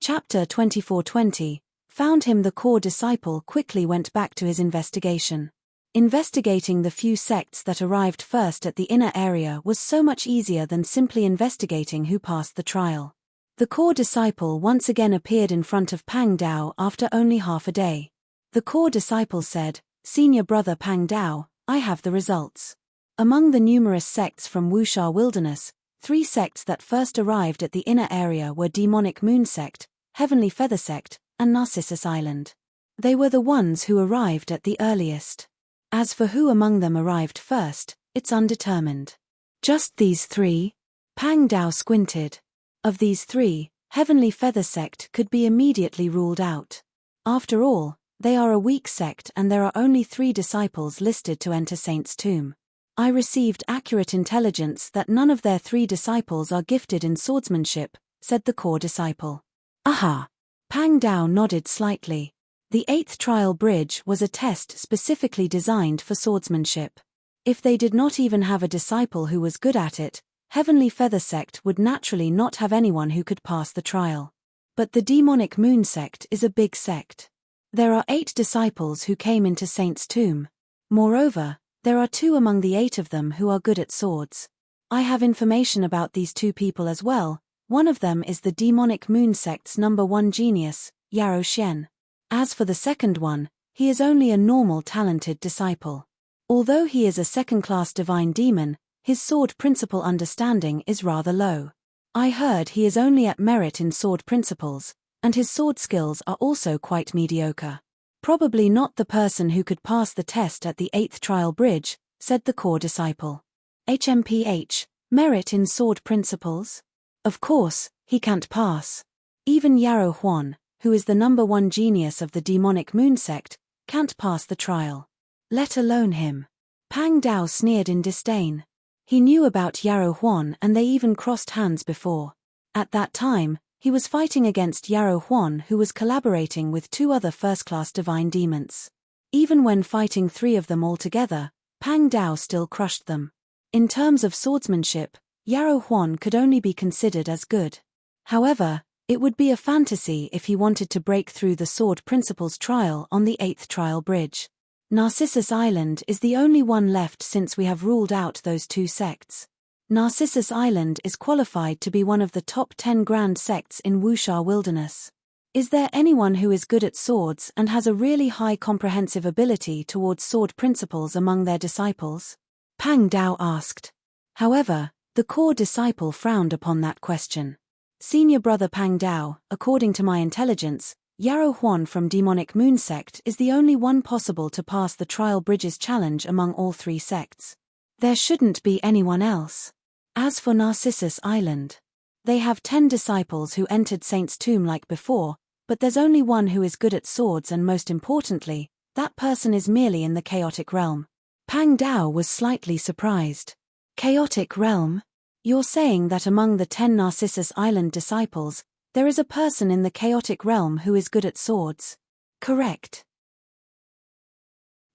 Chapter 2420. Found him. The core disciple quickly went back to his investigation. Investigating the few sects that arrived first at the inner area was so much easier than simply investigating who passed the trial. The core disciple once again appeared in front of Pang Dao after only half a day. The core disciple said, "Senior brother Pang Dao, I have the results. Among the numerous sects from Wuxia Wilderness, 3 sects that first arrived at the inner area were Demonic Moon Sect, Heavenly Feather Sect, and Narcissus Island. They were the ones who arrived at the earliest. As for who among them arrived first, it's undetermined." Just these 3? Pang Dao squinted. Of these 3, Heavenly Feather Sect could be immediately ruled out. After all, they are a weak sect and there are only 3 disciples listed to enter Saint's tomb. I received accurate intelligence that none of their 3 disciples are gifted in swordsmanship, said the core disciple. Aha! Pang Dao nodded slightly. The 8th trial bridge was a test specifically designed for swordsmanship. If they did not even have a disciple who was good at it, Heavenly Feather Sect would naturally not have anyone who could pass the trial. But the Demonic Moon Sect is a big sect. There are 8 disciples who came into Saint's tomb. Moreover, there are 2 among the 8 of them who are good at swords. I have information about these 2 people as well. One of them is the Demonic Moon Sect's number 1 genius, Yarrow Xian. As for the second one, he is only a normal talented disciple. Although he is a second-class divine demon, his sword principle understanding is rather low. I heard he is only at merit in sword principles, and his sword skills are also quite mediocre. Probably not the person who could pass the test at the 8th trial bridge, said the core disciple. HMPH, merit in sword principles? Of course, he can't pass. Even Yarrow Huan, who is the number 1 genius of the Demonic Moon Sect, can't pass the trial. Let alone him. Pang Dao sneered in disdain. He knew about Yarrow Huan and they even crossed hands before. At that time, he was fighting against Yarrow Huan, who was collaborating with 2 other first-class divine demons. Even when fighting 3 of them all together, Pang Dao still crushed them. In terms of swordsmanship, Yarrow Huan could only be considered as good. However, it would be a fantasy if he wanted to break through the sword principles trial on the 8th trial bridge. Narcissus Island is the only one left since we have ruled out those 2 sects. Narcissus Island is qualified to be one of the top 10 grand sects in Wuxia Wilderness. Is there anyone who is good at swords and has a really high comprehensive ability towards sword principles among their disciples? Pang Dao asked. However, the core disciple frowned upon that question. Senior brother Pang Dao, according to my intelligence, Yarrow Huan from Demonic Moon Sect is the only one possible to pass the trial bridges challenge among all 3 sects. There shouldn't be anyone else. As for Narcissus Island, they have 10 disciples who entered Saint's tomb like before, but there's only one who is good at swords and most importantly, that person is merely in the chaotic realm. Pang Dao was slightly surprised. Chaotic realm? You're saying that among the 10 Narcissus Island disciples, there is a person in the chaotic realm who is good at swords? Correct.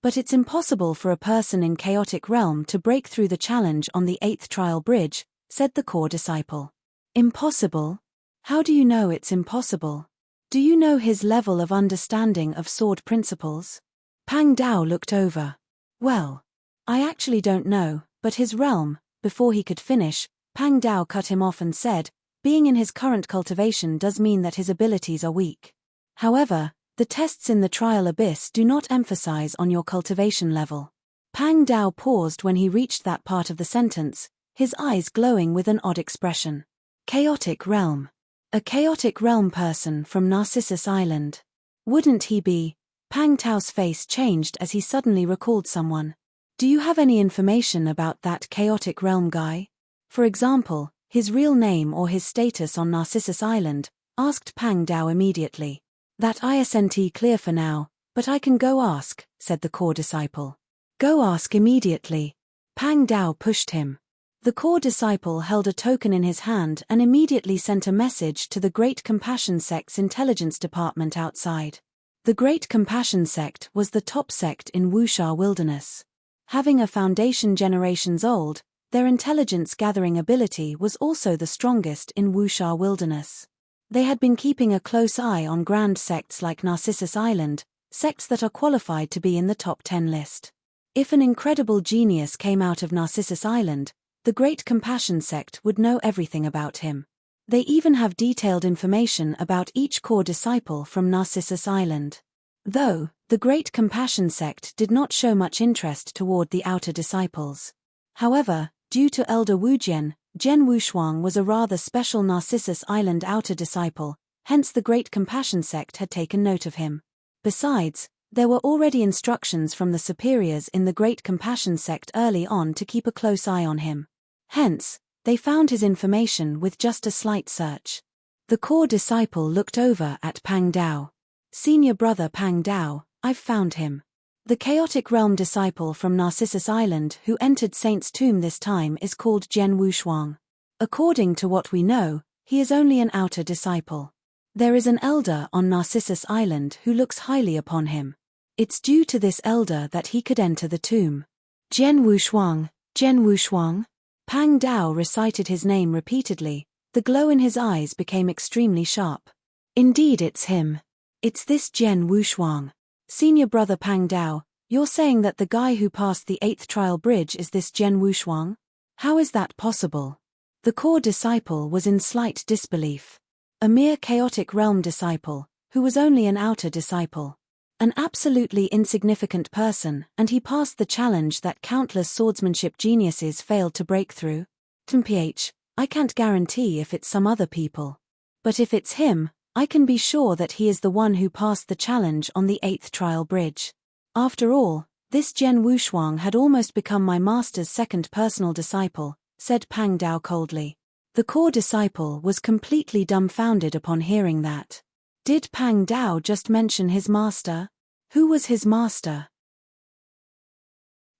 But it's impossible for a person in chaotic realm to break through the challenge on the 8th trial bridge, said the core disciple. Impossible? How do you know it's impossible? Do you know his level of understanding of sword principles? Pang Dao looked over. Well, I actually don't know, but his realm. Before he could finish, Pang Dao cut him off and said, being in his current cultivation does mean that his abilities are weak. However, the tests in the trial abyss do not emphasize on your cultivation level. Pang Dao paused when he reached that part of the sentence, his eyes glowing with an odd expression. Chaotic realm. A chaotic realm person from Narcissus Island. Wouldn't he be? Pang Tao's face changed as he suddenly recalled someone. Do you have any information about that chaotic realm guy? For example, his real name or his status on Narcissus Island? Asked Pang Dao immediately. That isn't clear for now, but I can go ask, said the core disciple. Go ask immediately. Pang Dao pushed him. The core disciple held a token in his hand and immediately sent a message to the Great Compassion Sect's intelligence department outside. The Great Compassion Sect was the top sect in Wuxia Wilderness. Having a foundation generations old, their intelligence gathering ability was also the strongest in Wuxia Wilderness. They had been keeping a close eye on grand sects like Narcissus Island, sects that are qualified to be in the top 10 list. If an incredible genius came out of Narcissus Island, the Great Compassion Sect would know everything about him. They even have detailed information about each core disciple from Narcissus Island. Though, the Great Compassion Sect did not show much interest toward the outer disciples. However, due to Elder Wujian, Zhen Wushuang was a rather special Narcissus Island outer disciple, hence the Great Compassion Sect had taken note of him. Besides, there were already instructions from the superiors in the Great Compassion Sect early on to keep a close eye on him. Hence, they found his information with just a slight search. The core disciple looked over at Pang Dao. Senior brother Pang Dao, I've found him. The chaotic realm disciple from Narcissus Island who entered Saint's tomb this time is called Zhen Wushuang. According to what we know, he is only an outer disciple. There is an elder on Narcissus Island who looks highly upon him. It's due to this elder that he could enter the tomb. Zhen Wushuang, Zhen Wushuang. Pang Dao recited his name repeatedly, the glow in his eyes became extremely sharp. Indeed it's him. It's this Zhen Wushuang. Senior brother Pang Dao, you're saying that the guy who passed the 8th trial bridge is this Zhen Wushuang? How is that possible? The core disciple was in slight disbelief. A mere chaotic realm disciple, who was only an outer disciple. An absolutely insignificant person, and he passed the challenge that countless swordsmanship geniuses failed to break through. I can't guarantee if it's some other people. But if it's him, I can be sure that he is the one who passed the challenge on the 8th trial bridge. After all, this Zhen Wushuang had almost become my master's second personal disciple, said Pang Dao coldly. The core disciple was completely dumbfounded upon hearing that. Did Pang Dao just mention his master? Who was his master?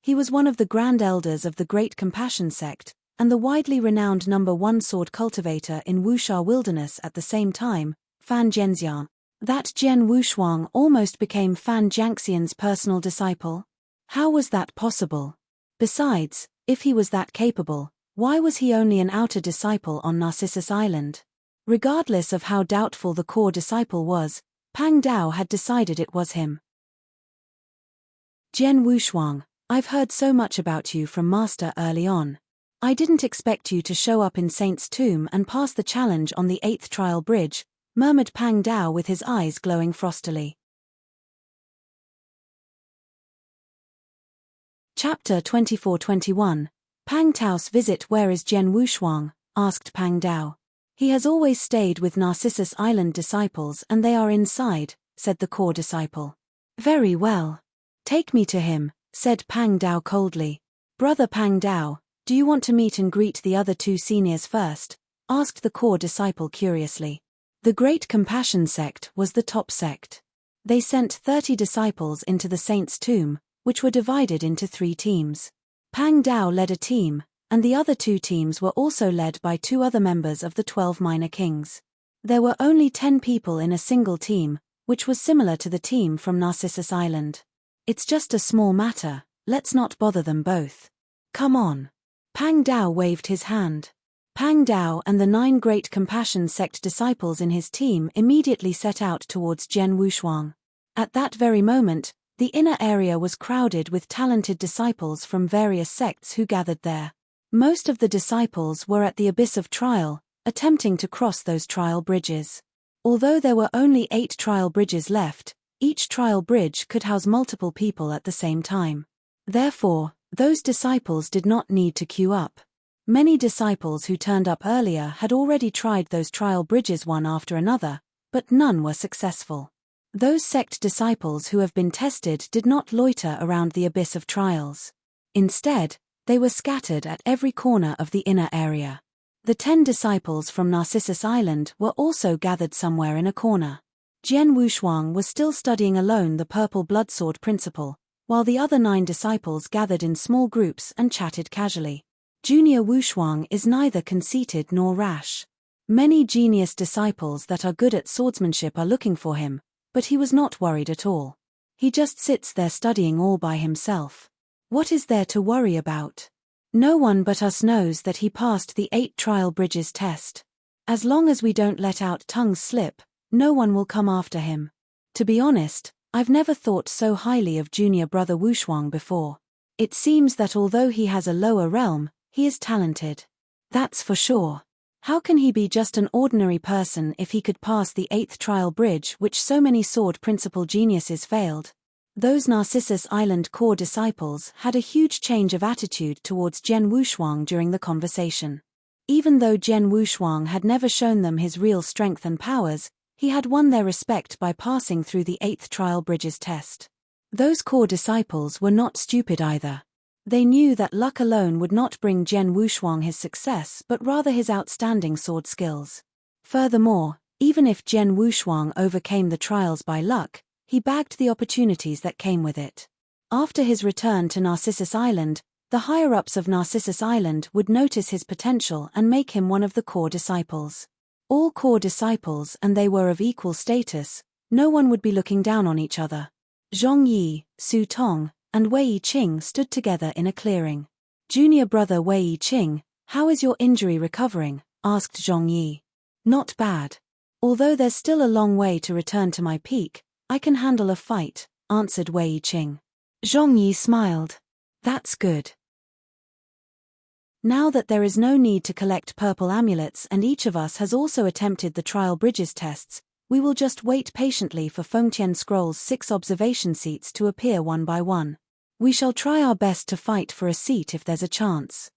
He was one of the grand elders of the Great Compassion Sect, and the widely renowned #1 sword cultivator in Wuxia Wilderness at the same time, Fan Zhenxian. That Zhen Wushuang almost became Fan Jiangxian's personal disciple? How was that possible? Besides, if he was that capable, why was he only an outer disciple on Narcissus Island? Regardless of how doubtful the core disciple was, Pang Dao had decided it was him. Zhen Wushuang, I've heard so much about you from Master early on. I didn't expect you to show up in Saint's tomb and pass the challenge on the 8th trial bridge, murmured Pang Dao with his eyes glowing frostily. Chapter 24-21. Pang Tao's visit. Where is Zhen Wushuang? Asked Pang Dao. He has always stayed with Narcissus Island disciples and they are inside, said the core disciple. Very well. Take me to him, said Pang Dao coldly. Brother Pang Dao, do you want to meet and greet the other two seniors first? Asked the core disciple curiously. The Great Compassion Sect was the top sect. They sent 30 disciples into the saint's tomb, which were divided into 3 teams. Pang Dao led a team, and the other 2 teams were also led by 2 other members of the 12 minor kings. There were only 10 people in a single team, which was similar to the team from Narcissus Island. It's just a small matter, let's not bother them both. Come on. Pang Dao waved his hand. Pang Dao and the 9 Great Compassion Sect disciples in his team immediately set out towards Zhen Wushuang. At that very moment, The inner area was crowded with talented disciples from various sects who gathered there. Most of the disciples were at the abyss of trial, attempting to cross those trial bridges. Although there were only 8 trial bridges left, each trial bridge could house multiple people at the same time. Therefore, those disciples did not need to queue up. Many disciples who turned up earlier had already tried those trial bridges one after another, but none were successful. Those sect disciples who have been tested did not loiter around the abyss of trials. Instead, they were scattered at every corner of the inner area. The 10 disciples from Narcissus Island were also gathered somewhere in a corner. Jian Wushuang was still studying alone the purple bloodsword principle, while the other 9 disciples gathered in small groups and chatted casually. Junior Wushuang is neither conceited nor rash. Many genius disciples that are good at swordsmanship are looking for him, but he was not worried at all. He just sits there studying all by himself. What is there to worry about? No one but us knows that he passed the 8 trial bridges test. As long as we don't let out tongues slip, no one will come after him. To be honest, I've never thought so highly of junior brother Wushuang before. It seems that although he has a lower realm, he is talented. That's for sure. How can he be just an ordinary person if he could pass the 8th trial bridge which so many sword principle geniuses failed? Those Narcissus Island core disciples had a huge change of attitude towards Jian Wushuang during the conversation. Even though Jian Wushuang had never shown them his real strength and powers, he had won their respect by passing through the 8th trial bridges test. Those core disciples were not stupid either. They knew that luck alone would not bring Jian Wushuang his success but rather his outstanding sword skills. Furthermore, even if Jian Wushuang overcame the trials by luck, he bagged the opportunities that came with it. After his return to Narcissus Island, the higher-ups of Narcissus Island would notice his potential and make him one of the core disciples. All core disciples, and they were of equal status, no one would be looking down on each other. Zhong Yi, Su Tong, and Wei Yiqing stood together in a clearing. Junior brother Wei Yiqing, how is your injury recovering? Asked Zhong Yi. Not bad. Although there's still a long way to return to my peak, I can handle a fight, answered Wei Yiqing. Zhong Yi smiled. That's good. Now that there is no need to collect purple amulets and each of us has also attempted the trial bridges tests, we will just wait patiently for Fengtian Scroll's 6 observation seats to appear one by one. We shall try our best to fight for a seat if there's a chance.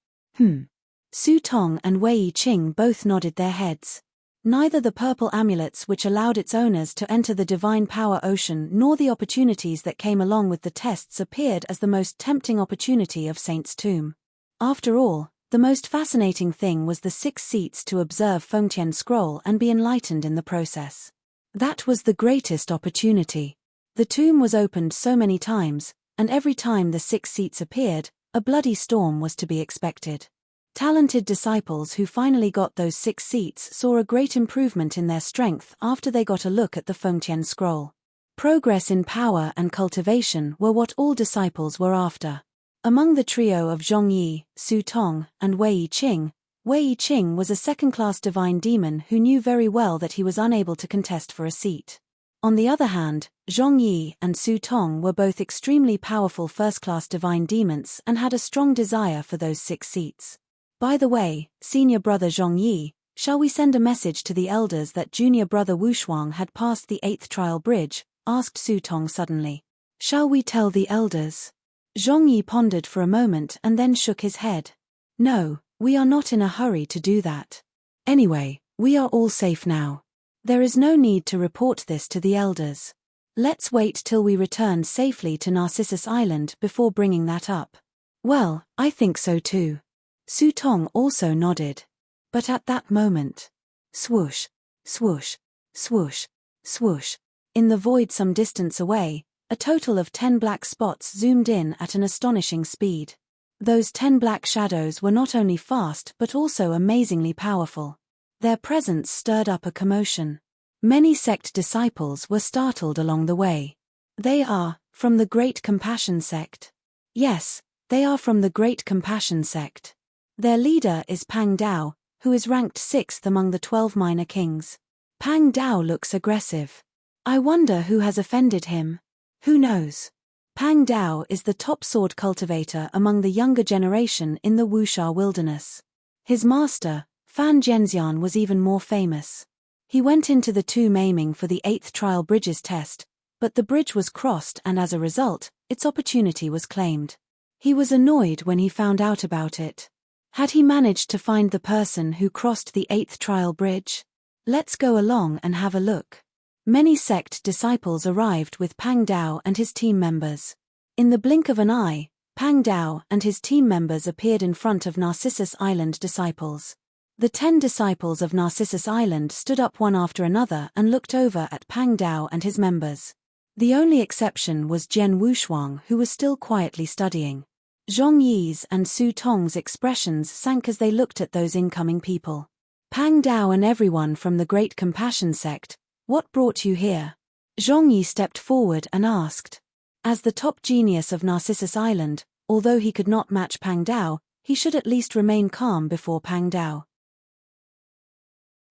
Su Tong and Wei Yiqing both nodded their heads. Neither the purple amulets which allowed its owners to enter the divine power ocean nor the opportunities that came along with the tests appeared as the most tempting opportunity of Saint's Tomb. After all, the most fascinating thing was the 6 seats to observe Fengtian Scroll and be enlightened in the process. That was the greatest opportunity. The tomb was opened so many times, and every time the 6 seats appeared, a bloody storm was to be expected. Talented disciples who finally got those 6 seats saw a great improvement in their strength after they got a look at the Fengtian Scroll. Progress in power and cultivation were what all disciples were after. Among the trio of Zhong Yi, Su Tong, and Wei Yiqing was a second-class divine demon who knew very well that he was unable to contest for a seat. On the other hand, Zhong Yi and Su Tong were both extremely powerful first-class divine demons and had a strong desire for those 6 seats. By the way, senior brother Zhong Yi, shall we send a message to the elders that junior brother Wushuang had passed the 8th trial bridge? Asked Su Tong suddenly. Shall we tell the elders? Zhong Yi pondered for a moment and then shook his head. No, we are not in a hurry to do that. Anyway, we are all safe now. There is no need to report this to the elders. Let's wait till we return safely to Narcissus Island before bringing that up. Well, I think so too. Su Tong also nodded. But at that moment, swoosh, swoosh, swoosh, swoosh, in the void some distance away, a total of 10 black spots zoomed in at an astonishing speed. Those 10 black shadows were not only fast but also amazingly powerful. Their presence stirred up a commotion. Many sect disciples were startled along the way. They are from the Great Compassion sect. Yes, they are from the Great Compassion sect. Their leader is Pang Dao, who is ranked 6th among the 12 minor kings. Pang Dao looks aggressive. I wonder who has offended him. Who knows? Pang Dao is the top sword cultivator among the younger generation in the Wuxia wilderness. His master, Fan Zhenxian, was even more famous. He went into the tomb aiming for the 8th trial bridges test, but the bridge was crossed and as a result, its opportunity was claimed. He was annoyed when he found out about it. Had he managed to find the person who crossed the 8th trial bridge? Let's go along and have a look. Many sect disciples arrived with Pang Dao and his team members. In the blink of an eye, Pang Dao and his team members appeared in front of Narcissus Island disciples. The 10 disciples of Narcissus Island stood up one after another and looked over at Pang Dao and his members. The only exception was Jian Wushuang, who was still quietly studying. Zhong Yi's and Su Tong's expressions sank as they looked at those incoming people. Pang Dao and everyone from the Great Compassion sect, what brought you here? Zhong Yi stepped forward and asked. As the top genius of Narcissus Island, although he could not match Pang Dao, he should at least remain calm before Pang Dao.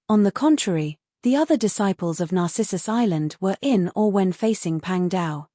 On the contrary, the other disciples of Narcissus Island were in awe when facing Pang Dao.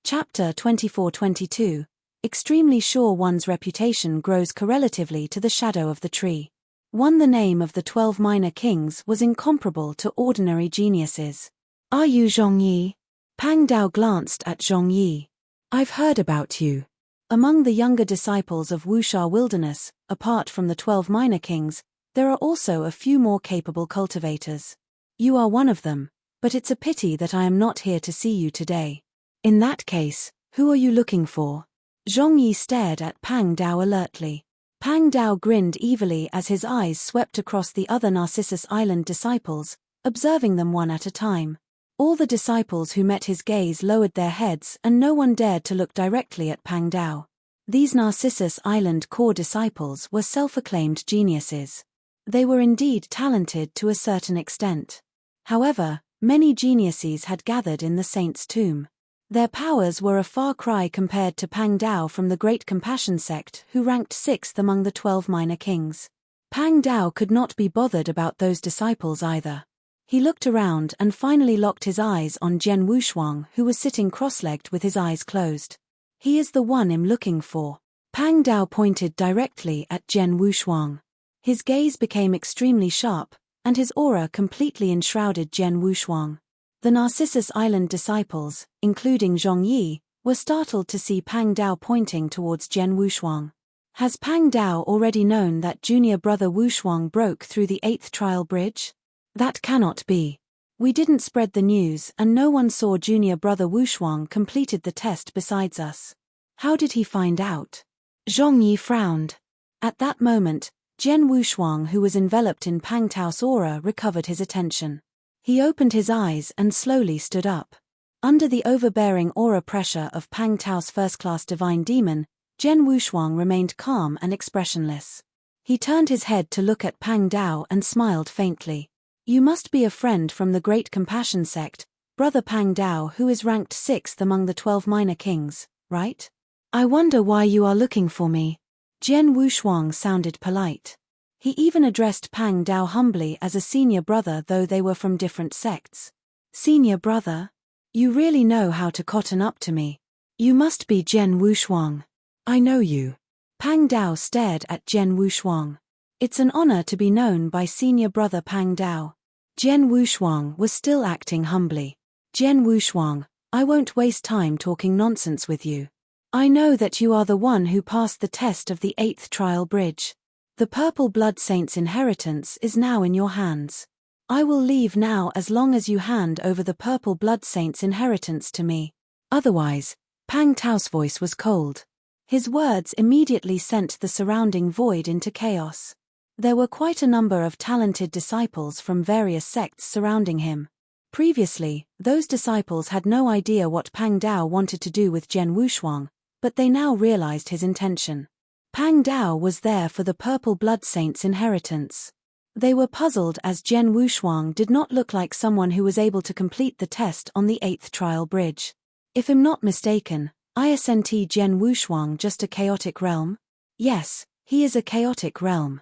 Chapter 24-22. Extremely sure one's reputation grows correlatively to the shadow of the tree. One, the name of the 12 minor kings was incomparable to ordinary geniuses. Are you Zhong Yi? Pang Dao glanced at Zhong Yi. I've heard about you. Among the younger disciples of Wuxia wilderness, apart from the 12 minor kings, there are also a few more capable cultivators. You are one of them, but it's a pity that I am not here to see you today. In that case, who are you looking for? Zhong Yi stared at Pang Dao alertly. Pang Dao grinned evilly as his eyes swept across the other Narcissus Island disciples, observing them one at a time. All the disciples who met his gaze lowered their heads and no one dared to look directly at Pang Dao. These Narcissus Island core disciples were self-acclaimed geniuses. They were indeed talented to a certain extent. However, many geniuses had gathered in the saint's tomb. Their powers were a far cry compared to Pang Dao from the Great Compassion sect, who ranked 6th among the 12 minor kings. Pang Dao could not be bothered about those disciples either. He looked around and finally locked his eyes on Jian Wushuang, who was sitting cross-legged with his eyes closed. He is the one I'm looking for. Pang Dao pointed directly at Jian Wushuang. His gaze became extremely sharp, and his aura completely enshrouded Jian Wushuang. The Narcissus Island disciples, including Zhong Yi, were startled to see Pang Dao pointing towards Jian Wushuang. Has Pang Dao already known that junior brother Wushuang broke through the 8th trial bridge? That cannot be. We didn't spread the news and no one saw junior brother Wushuang completed the test besides us. How did he find out? Zhong Yi frowned. At that moment, Jian Wushuang, who was enveloped in Pang Dao's aura, recovered his attention. He opened his eyes and slowly stood up. Under the overbearing aura pressure of Pang Dao's first-class divine demon, Jian Wushuang remained calm and expressionless. He turned his head to look at Pang Dao and smiled faintly. You must be a friend from the Great Compassion sect, brother Pang Dao, who is ranked 6th among the 12 minor kings, right? I wonder why you are looking for me. Jian Wushuang sounded polite. He even addressed Pang Dao humbly as a senior brother, though they were from different sects. Senior brother? You really know how to cotton up to me. You must be Jian Wushuang. I know you. Pang Dao stared at Jian Wushuang. It's an honor to be known by senior brother Pang Dao. Jian Wushuang was still acting humbly. Jian Wushuang, I won't waste time talking nonsense with you. I know that you are the one who passed the test of the 8th trial bridge. The Purple Blood Saint's inheritance is now in your hands. I will leave now as long as you hand over the Purple Blood Saint's inheritance to me. Otherwise, Pang Dao's voice was cold. His words immediately sent the surrounding void into chaos. There were quite a number of talented disciples from various sects surrounding him. Previously, those disciples had no idea what Pang Dao wanted to do with Jian Wushuang, but they now realized his intention. Pang Dao was there for the Purple Blood Saint's inheritance. They were puzzled as Jian Wushuang did not look like someone who was able to complete the test on the 8th trial bridge. If I'm not mistaken, isn't Jian Wushuang just a chaotic realm? Yes, he is a chaotic realm.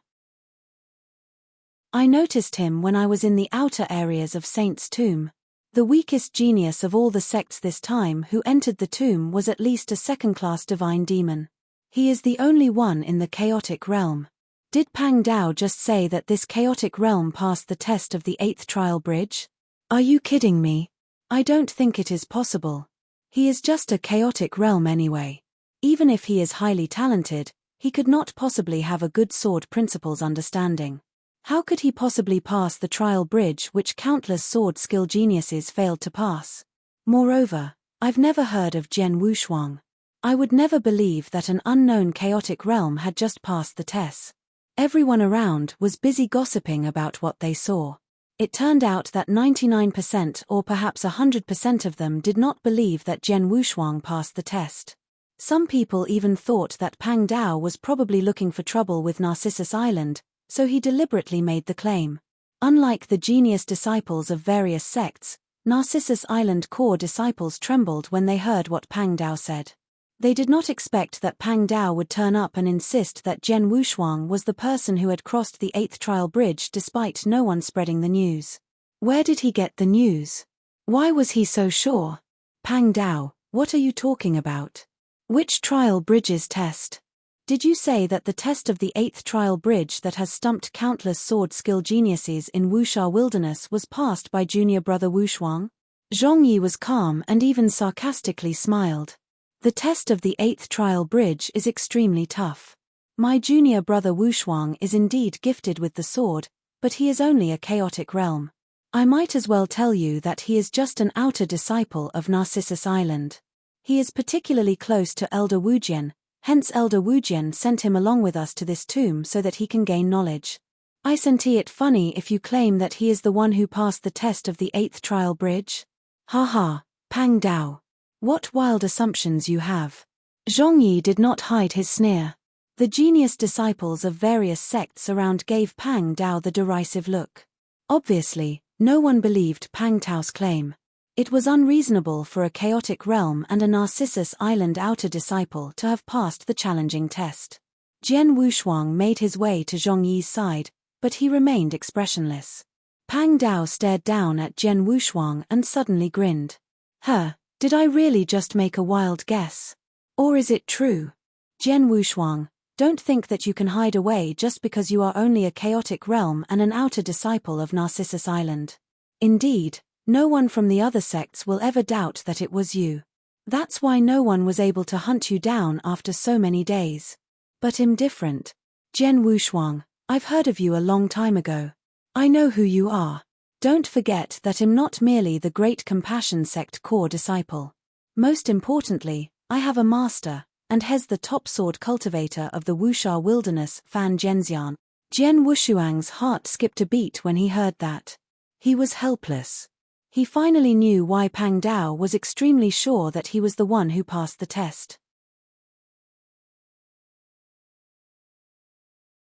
I noticed him when I was in the outer areas of Saint's Tomb. The weakest genius of all the sects this time who entered the tomb was at least a second-class divine demon. He is the only one in the chaotic realm. Did Pang Dao just say that this chaotic realm passed the test of the 8th trial bridge? Are you kidding me? I don't think it is possible. He is just a chaotic realm anyway. Even if he is highly talented, he could not possibly have a good sword principles understanding. How could he possibly pass the trial bridge which countless sword skill geniuses failed to pass? Moreover, I've never heard of Jian Wushuang. I would never believe that an unknown chaotic realm had just passed the test. Everyone around was busy gossiping about what they saw. It turned out that 99% or perhaps 100% of them did not believe that Jian Wushuang passed the test. Some people even thought that Pang Dao was probably looking for trouble with Narcissus Island, so he deliberately made the claim. Unlike the genius disciples of various sects, Narcissus Island core disciples trembled when they heard what Pang Dao said. They did not expect that Pang Dao would turn up and insist that Jian Wushuang was the person who had crossed the 8th trial bridge despite no one spreading the news. Where did he get the news? Why was he so sure? Pang Dao, what are you talking about? Which trial bridge's test? Did you say that the test of the 8th trial bridge that has stumped countless sword skill geniuses in Wuxia Wilderness was passed by junior brother Wushuang? Zhongyi was calm and even sarcastically smiled. The test of the 8th trial bridge is extremely tough. My junior brother Wushuang is indeed gifted with the sword, but he is only a chaotic realm. I might as well tell you that he is just an outer disciple of Narcissus Island. He is particularly close to Elder Wujian, hence Elder Wujian sent him along with us to this tomb so that he can gain knowledge. Isn't it funny if you claim that he is the one who passed the test of the 8th trial bridge? Haha, Pang Dao. What wild assumptions you have. Zhongyi did not hide his sneer. The genius disciples of various sects around gave Pang Dao the derisive look. Obviously, no one believed Pang Dao's claim. It was unreasonable for a chaotic realm and a Narcissus Island outer disciple to have passed the challenging test. Jian Wushuang made his way to Zhongyi's side, but he remained expressionless. Pang Dao stared down at Jian Wushuang and suddenly grinned. Did I really just make a wild guess? Or is it true? Jian Wushuang, don't think that you can hide away just because you are only a chaotic realm and an outer disciple of Narcissus Island. Indeed, no one from the other sects will ever doubt that it was you. That's why no one was able to hunt you down after so many days. But I'm different. Jian Wushuang, I've heard of you a long time ago. I know who you are. Don't forget that I'm not merely the Great Compassion Sect core disciple. Most importantly, I have a master, and he's the top sword cultivator of the Wuxia Wilderness, Fan Zhenxian. Jian Wushuang's heart skipped a beat when he heard that. He was helpless. He finally knew why Pang Dao was extremely sure that he was the one who passed the test.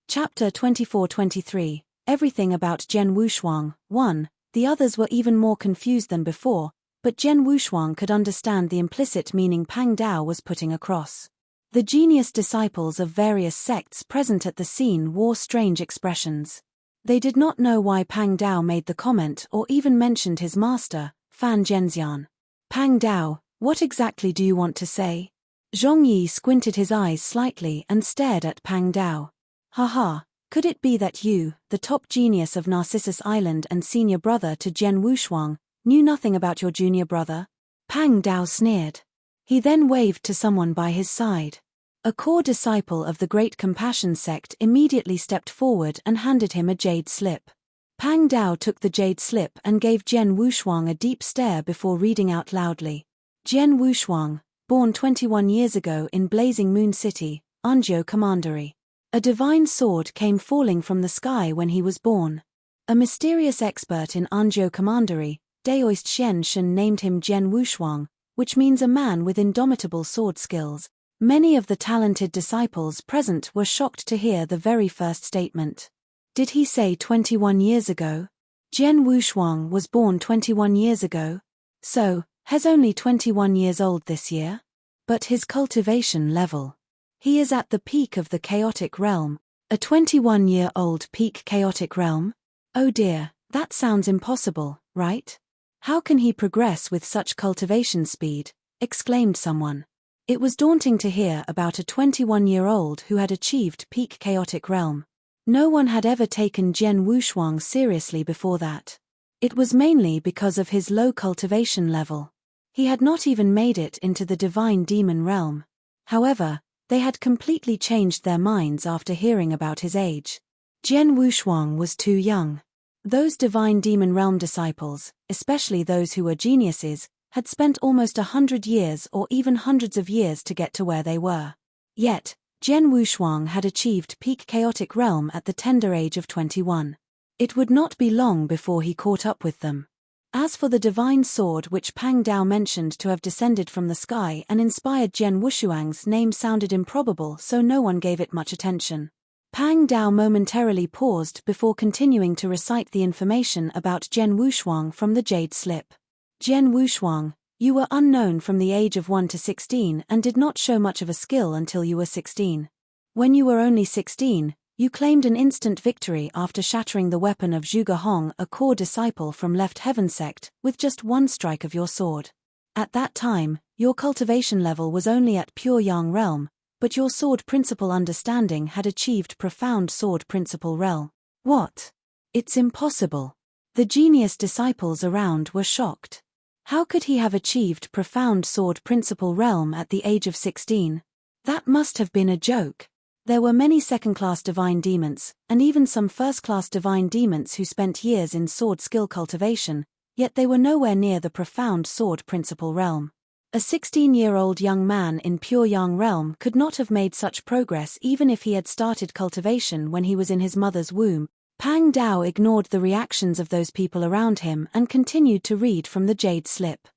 Chapter 24-23. Everything about Jian Wushuang. 1. The others were even more confused than before, but Jian Wushuang could understand the implicit meaning Pang Dao was putting across. The genius disciples of various sects present at the scene wore strange expressions. They did not know why Pang Dao made the comment or even mentioned his master, Fan Zhenxian. Pang Dao, what exactly do you want to say? Zhongyi squinted his eyes slightly and stared at Pang Dao. Haha. Could it be that you, the top genius of Narcissus Island and senior brother to Jian Wushuang, knew nothing about your junior brother? Pang Dao sneered. He then waved to someone by his side. A core disciple of the Great Compassion Sect immediately stepped forward and handed him a jade slip. Pang Dao took the jade slip and gave Jian Wushuang a deep stare before reading out loudly. Jian Wushuang, born 21 years ago in Blazing Moon City, Anzhou Commandery. A divine sword came falling from the sky when he was born. A mysterious expert in Anzhou Commandery, Daoist Shen Shen, named him Jian Wushuang, which means a man with indomitable sword skills. Many of the talented disciples present were shocked to hear the very first statement. Did he say 21 years ago? Jian Wushuang was born 21 years ago. So, he's only 21 years old this year? But his cultivation level. He is at the peak of the chaotic realm. A 21-year-old peak chaotic realm? Oh dear, that sounds impossible, right? How can he progress with such cultivation speed? Exclaimed someone. It was daunting to hear about a 21-year-old who had achieved peak chaotic realm. No one had ever taken Jian Wushuang seriously before that. It was mainly because of his low cultivation level. He had not even made it into the divine demon realm. However, they had completely changed their minds after hearing about his age. Jian Wushuang was too young. Those divine demon realm disciples, especially those who were geniuses, had spent almost 100 years or even hundreds of years to get to where they were. Yet, Jian Wushuang had achieved peak chaotic realm at the tender age of 21. It would not be long before he caught up with them. As for the divine sword which Pang Dao mentioned to have descended from the sky and inspired Jian Wushuang's name sounded improbable, so no one gave it much attention. Pang Dao momentarily paused before continuing to recite the information about Jian Wushuang from the jade slip. Jian Wushuang, you were unknown from the age of 1 to 16 and did not show much of a skill until you were 16. When you were only 16, you claimed an instant victory after shattering the weapon of Zhuge Hong, a core disciple from Left Heaven sect, with just one strike of your sword. At that time, your cultivation level was only at pure Yang realm, but your sword principle understanding had achieved profound sword principle realm. What? It's impossible. The genius disciples around were shocked. How could he have achieved profound sword principle realm at the age of 16? That must have been a joke. There were many second-class divine demons, and even some first-class divine demons who spent years in sword skill cultivation, yet they were nowhere near the profound sword principle realm. A 16-year-old young man in pure Yang realm could not have made such progress even if he had started cultivation when he was in his mother's womb. Pang Dao ignored the reactions of those people around him and continued to read from the jade slip.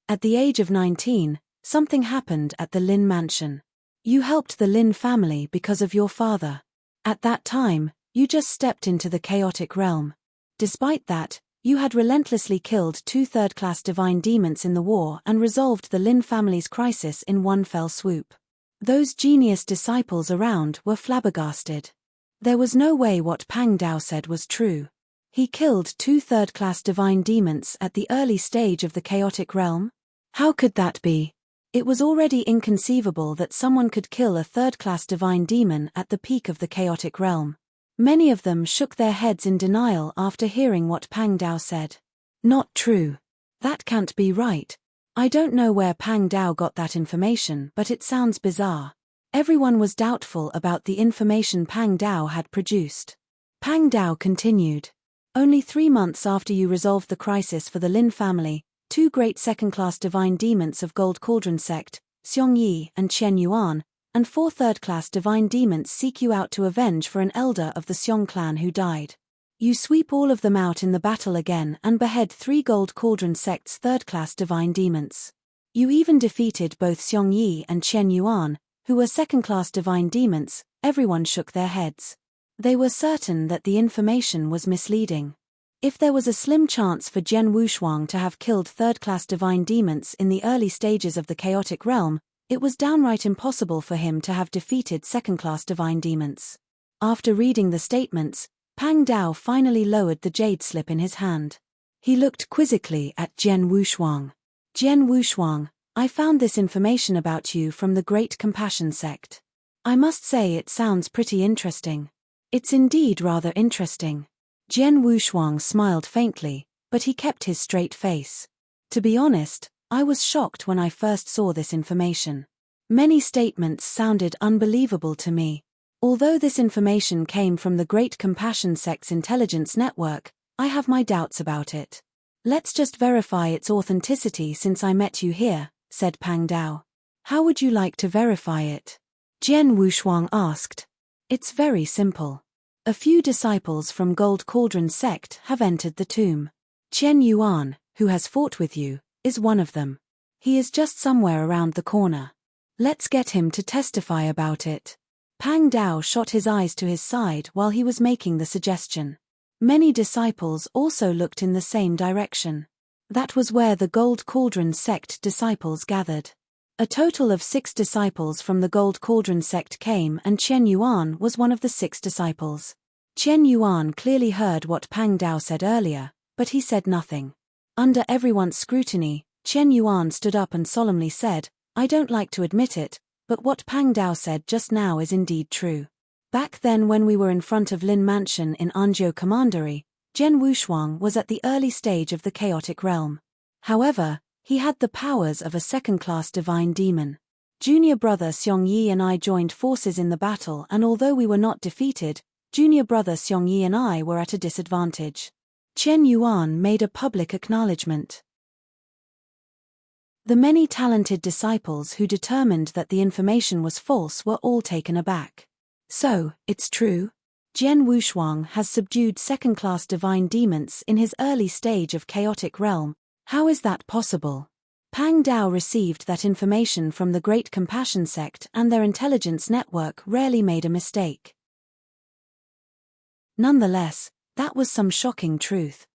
At the age of 19, something happened at the Lin mansion. You helped the Lin family because of your father. At that time, you just stepped into the chaotic realm. Despite that, you had relentlessly killed 2 third-class divine demons in the war and resolved the Lin family's crisis in one fell swoop. Those genius disciples around were flabbergasted. There was no way what Pang Dao said was true. He killed 2 third-class divine demons at the early stage of the chaotic realm? How could that be? It was already inconceivable that someone could kill a third-class divine demon at the peak of the chaotic realm. Many of them shook their heads in denial after hearing what Pang Dao said. Not true. That can't be right. I don't know where Pang Dao got that information, but it sounds bizarre. Everyone was doubtful about the information Pang Dao had produced. Pang Dao continued. Only 3 months after you resolved the crisis for the Lin family, 2 great second-class divine demons of Gold Cauldron sect, Xiong Yi and Chen Yuan, and 4 third-class divine demons seek you out to avenge for an elder of the Xiong clan who died. You sweep all of them out in the battle again and behead 3 Gold Cauldron sect's third-class divine demons. You even defeated both Xiong Yi and Chen Yuan, who were second-class divine demons. Everyone shook their heads. They were certain that the information was misleading. If there was a slim chance for Jian Wushuang to have killed third-class divine demons in the early stages of the chaotic realm, it was downright impossible for him to have defeated second-class divine demons. After reading the statements, Pang Dao finally lowered the jade slip in his hand. He looked quizzically at Jian Wushuang. Jian Wushuang, I found this information about you from the Great Compassion sect. I must say it sounds pretty interesting. It's indeed rather interesting. Jian Wushuang smiled faintly, but he kept his straight face. To be honest, I was shocked when I first saw this information. Many statements sounded unbelievable to me. Although this information came from the Great Compassion sect's intelligence network, I have my doubts about it. Let's just verify its authenticity since I met you here, said Pang Dao. How would you like to verify it? Jian Wushuang asked. It's very simple. A few disciples from Gold Cauldron sect have entered the tomb. Chen Yuan, who has fought with you, is one of them. He is just somewhere around the corner. Let's get him to testify about it. Pang Dao shot his eyes to his side while he was making the suggestion. Many disciples also looked in the same direction. That was where the Gold Cauldron sect disciples gathered. A total of 6 disciples from the Gold Cauldron sect came and Chen Yuan was one of the 6 disciples. Chen Yuan clearly heard what Pang Dao said earlier, but he said nothing. Under everyone's scrutiny, Chen Yuan stood up and solemnly said, "I don't like to admit it, but what Pang Dao said just now is indeed true. Back then when we were in front of Lin Mansion in Anzhou Commandery, Zhen Wushuang was at the early stage of the chaotic realm. However, he had the powers of a second-class divine demon. Junior brother Xiong Yi and I joined forces in the battle, and although we were not defeated, junior brother Xiong Yi and I were at a disadvantage." Chen Yuan made a public acknowledgement. The many talented disciples who determined that the information was false were all taken aback. "So, it's true? Zhen Wushuang has subdued second-class divine demons in his early stage of chaotic realm. How is that possible?" Pang Dao received that information from the Great Compassion Sect, and their intelligence network rarely made a mistake. Nonetheless, that was some shocking truth.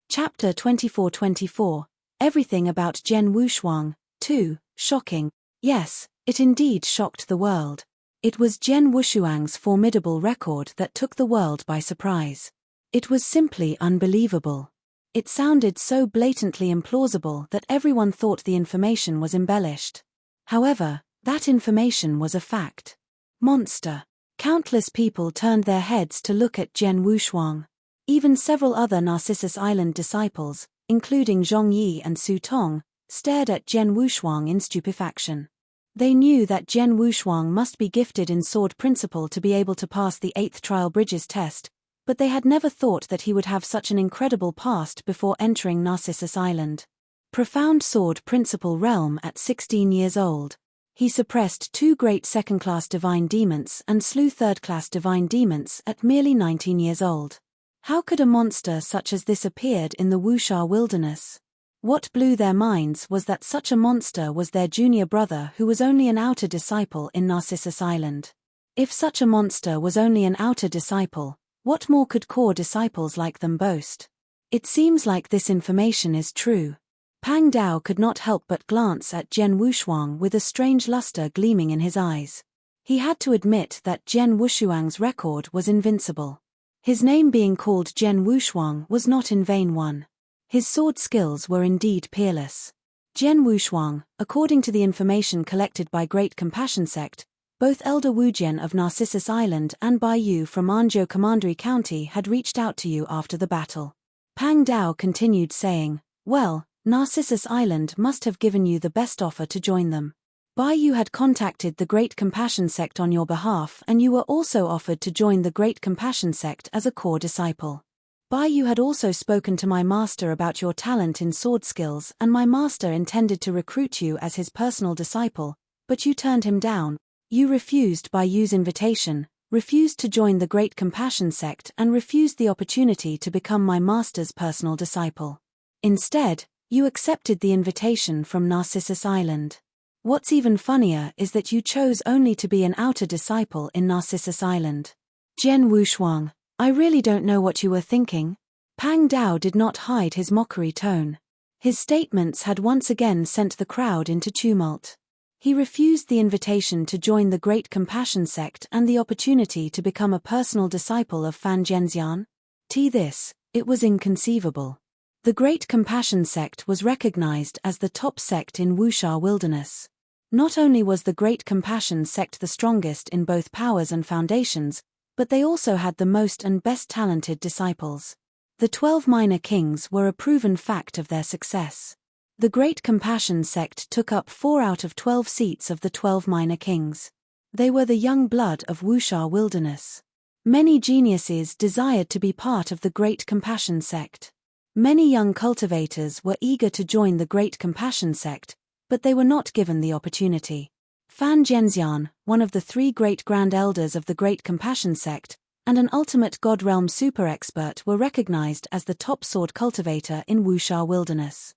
Chapter 24-24, Everything about Zhen Wushuang. 2. Shocking. Yes, it indeed shocked the world. It was Zhen Wushuang's formidable record that took the world by surprise. It was simply unbelievable. It sounded so blatantly implausible that everyone thought the information was embellished. However, that information was a fact. Monster. Countless people turned their heads to look at Zhen Wushuang. Even several other Narcissus Island disciples, including Zhong Yi and Su Tong, stared at Zhen Wushuang in stupefaction. They knew that Zhen Wushuang must be gifted in sword principle to be able to pass the 8th trial bridges test, but they had never thought that he would have such an incredible past before entering Narcissus Island. Profound sword principle realm at 16 years old. He suppressed 2 great second-class divine demons and slew third-class divine demons at merely 19 years old. How could a monster such as this appeared in the Wuxia wilderness? What blew their minds was that such a monster was their junior brother who was only an outer disciple in Narcissus Island. If such a monster was only an outer disciple, what more could core disciples like them boast? It seems like this information is true. Pang Dao could not help but glance at Zhen Wushuang with a strange luster gleaming in his eyes. He had to admit that Zhen Wushuang's record was invincible. His name being called Zhen Wushuang was not in vain one. His sword skills were indeed peerless. Zhen Wushuang, according to the information collected by Great Compassion Sect, both Elder Wujian of Narcissus Island and Bai Yu from Anzhou Commandery County had reached out to you after the battle. Pang Dao continued saying, "Well, Narcissus Island must have given you the best offer to join them. Bai Yu had contacted the Great Compassion Sect on your behalf, and you were also offered to join the Great Compassion Sect as a core disciple. Bai Yu had also spoken to my master about your talent in sword skills, and my master intended to recruit you as his personal disciple, but you turned him down. You refused Bai Yu's invitation, refused to join the Great Compassion Sect, and refused the opportunity to become my master's personal disciple. Instead, you accepted the invitation from Narcissus Island. What's even funnier is that you chose only to be an outer disciple in Narcissus Island. Zhen Wushuang, I really don't know what you were thinking." Pang Dao did not hide his mockery tone. His statements had once again sent the crowd into tumult. He refused the invitation to join the Great Compassion Sect and the opportunity to become a personal disciple of Fan Zhenxian. It was inconceivable. The Great Compassion Sect was recognized as the top sect in Wuxia Wilderness. Not only was the Great Compassion Sect the strongest in both powers and foundations, but they also had the most and best talented disciples. The 12 minor kings were a proven fact of their success. The Great Compassion Sect took up 4 out of 12 seats of the 12 minor kings. They were the young blood of Wuxia Wilderness. Many geniuses desired to be part of the Great Compassion Sect. Many young cultivators were eager to join the Great Compassion Sect, but they were not given the opportunity. Fan Zhenxian, one of the 3 great grand elders of the Great Compassion Sect, and an ultimate God Realm super expert were recognized as the top sword cultivator in Wuxia Wilderness.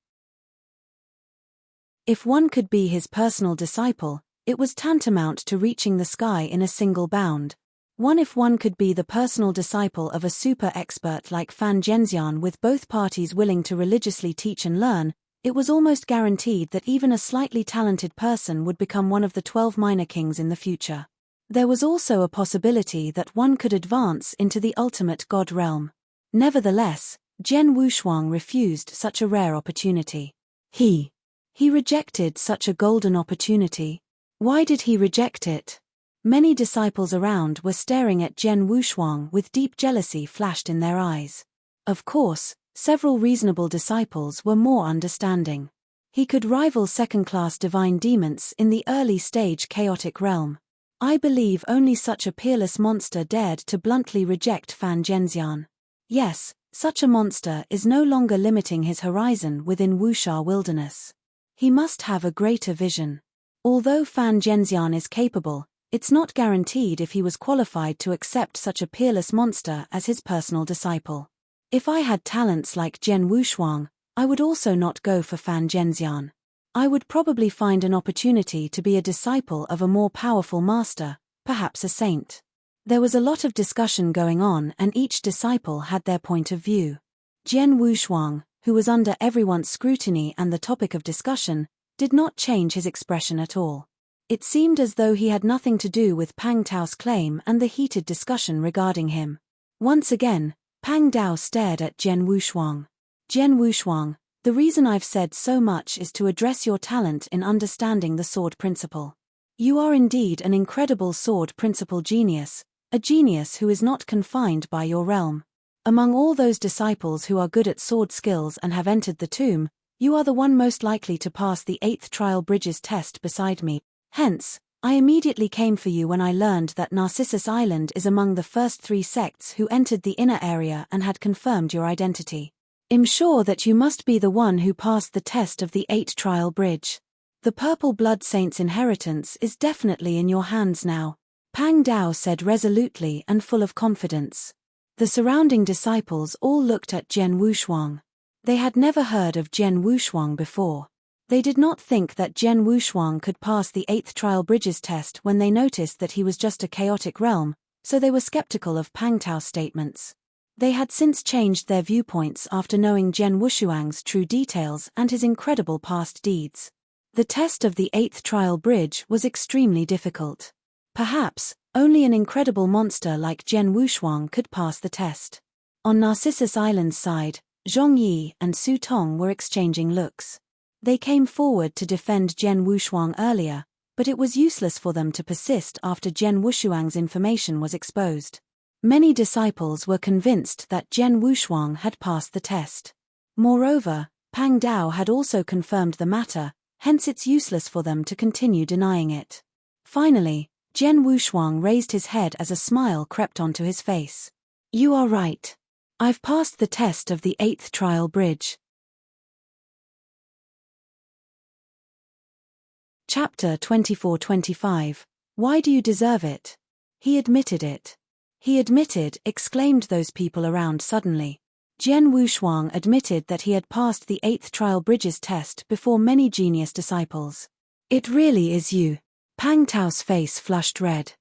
If one could be his personal disciple, it was tantamount to reaching the sky in a single bound. If one could be the personal disciple of a super expert like Fan Zhenxian with both parties willing to religiously teach and learn, it was almost guaranteed that even a slightly talented person would become one of the 12 minor kings in the future. There was also a possibility that one could advance into the ultimate god realm. Nevertheless, Jian Wushuang refused such a rare opportunity. He rejected such a golden opportunity. Why did he reject it? Many disciples around were staring at Jian Wushuang with deep jealousy flashed in their eyes. Of course, several reasonable disciples were more understanding. He could rival second-class divine demons in the early-stage chaotic realm. I believe only such a peerless monster dared to bluntly reject Fan Zhenxian. Yes, such a monster is no longer limiting his horizon within Wuxia wilderness. He must have a greater vision. Although Fan Zhenxian is capable, it's not guaranteed if he was qualified to accept such a peerless monster as his personal disciple. If I had talents like Jian Wushuang, I would also not go for Fan Zhenxian. I would probably find an opportunity to be a disciple of a more powerful master, perhaps a saint. There was a lot of discussion going on and each disciple had their point of view. Jian Wushuang, who was under everyone's scrutiny and the topic of discussion, did not change his expression at all. It seemed as though he had nothing to do with Pang Tao's claim and the heated discussion regarding him. Once again, Pang Dao stared at Jian Wushuang. Jian Wushuang, the reason I've said so much is to address your talent in understanding the sword principle. You are indeed an incredible sword principle genius, a genius who is not confined by your realm. Among all those disciples who are good at sword skills and have entered the tomb, you are the one most likely to pass the 8th trial bridges test beside me. Hence, I immediately came for you when I learned that Narcissus Island is among the first 3 sects who entered the inner area and had confirmed your identity. I'm sure that you must be the one who passed the test of the 8 trial bridge. The Purple Blood Saint's inheritance is definitely in your hands now, Pang Dao said resolutely and full of confidence. The surrounding disciples all looked at Jian Wushuang. They had never heard of Jian Wushuang before. They did not think that Jian Wushuang could pass the 8th trial bridges test when they noticed that he was just a chaotic realm, so they were skeptical of Pang Tao's statements. They had since changed their viewpoints after knowing Jian Wushuang's true details and his incredible past deeds. The test of the 8th trial bridge was extremely difficult. Perhaps, only an incredible monster like Jian Wushuang could pass the test. On Narcissus Island's side, Zhong Yi and Su Tong were exchanging looks. They came forward to defend Jian Wushuang earlier, but it was useless for them to persist after Jian Wushuang's information was exposed. Many disciples were convinced that Jian Wushuang had passed the test. Moreover, Pang Dao had also confirmed the matter, hence it's useless for them to continue denying it. Finally, Jian Wushuang raised his head as a smile crept onto his face. You are right. I've passed the test of the 8th trial bridge. Chapter 24-25. Why do you deserve it? He admitted it. He admitted, exclaimed those people around suddenly. Jian Wushuang admitted that he had passed the 8th trial bridges test before many genius disciples. It really is you. Pang Tao's face flushed red.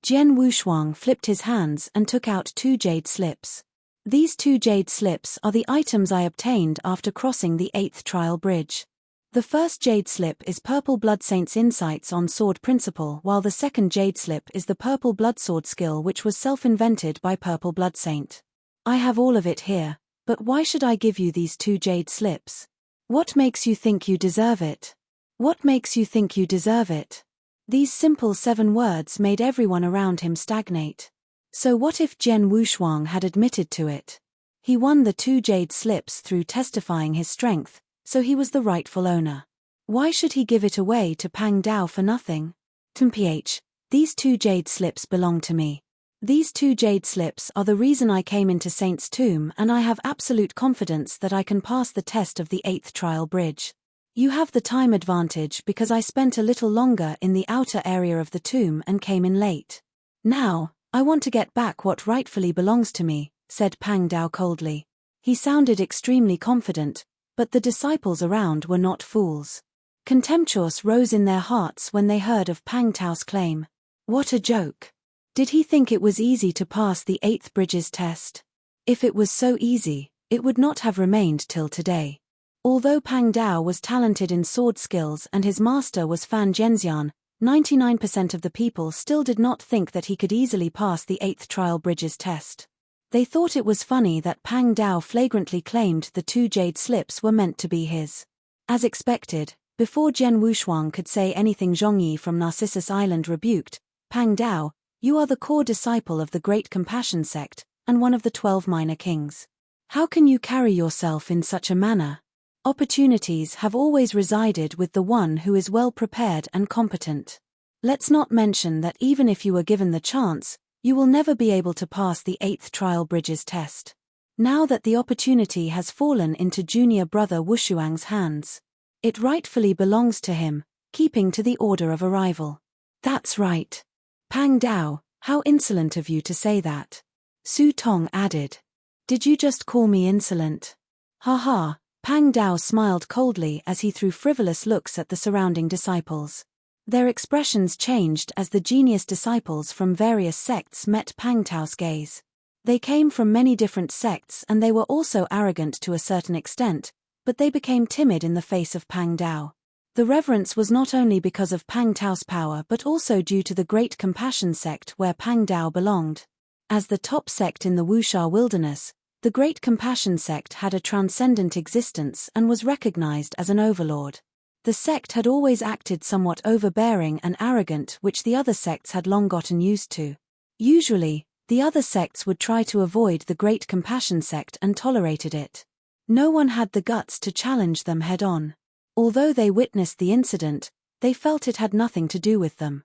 Jian Wushuang flipped his hands and took out 2 jade slips. These 2 jade slips are the items I obtained after crossing the 8th trial bridge. The first jade slip is Purple Blood Saint's insights on sword principle, while the second jade slip is the Purple Blood Sword skill which was self-invented by Purple Blood Saint. I have all of it here, but why should I give you these 2 jade slips? What makes you think you deserve it? What makes you think you deserve it? These simple 7 words made everyone around him stagnate. So what if Jian Wushuang had admitted to it? He won the 2 jade slips through testifying his strength, so he was the rightful owner. Why should he give it away to Pang Dao for nothing? Mph, these 2 jade slips belong to me. These 2 jade slips are the reason I came into Saint's tomb, and I have absolute confidence that I can pass the test of the 8th trial bridge. You have the time advantage because I spent a little longer in the outer area of the tomb and came in late. Now, I want to get back what rightfully belongs to me, said Pang Dao coldly. He sounded extremely confident, but the disciples around were not fools. Contemptuous rose in their hearts when they heard of Pang Tao's claim. What a joke! Did he think it was easy to pass the 8th bridges test? If it was so easy, it would not have remained till today. Although Pang Dao was talented in sword skills and his master was Fan Zhenxian, 99% of the people still did not think that he could easily pass the 8th trial bridges test. They thought it was funny that Pang Dao flagrantly claimed the 2 jade slips were meant to be his. As expected, before Jian Wushuang could say anything, Zhongyi from Narcissus Island rebuked, "Pang Dao, you are the core disciple of the Great Compassion sect, and one of the 12 minor kings. How can you carry yourself in such a manner? Opportunities have always resided with the one who is well prepared and competent. Let's not mention that even if you were given the chance, you will never be able to pass the 8th trial bridges test. Now that the opportunity has fallen into junior brother Wushuang's hands, it rightfully belongs to him, keeping to the order of arrival." "That's right. Pang Dao, how insolent of you to say that," Su Tong added. "Did you just call me insolent?" "Ha ha." Pang Dao smiled coldly as he threw frivolous looks at the surrounding disciples. Their expressions changed as the genius disciples from various sects met Pang Dao's gaze. They came from many different sects and they were also arrogant to a certain extent, but they became timid in the face of Pang Dao. The reverence was not only because of Pang Dao's power but also due to the Great Compassion sect where Pang Dao belonged. As the top sect in the Wuxia wilderness, the Great Compassion sect had a transcendent existence and was recognized as an overlord. The sect had always acted somewhat overbearing and arrogant, which the other sects had long gotten used to. Usually, the other sects would try to avoid the Great Compassion sect and tolerated it. No one had the guts to challenge them head-on. Although they witnessed the incident, they felt it had nothing to do with them.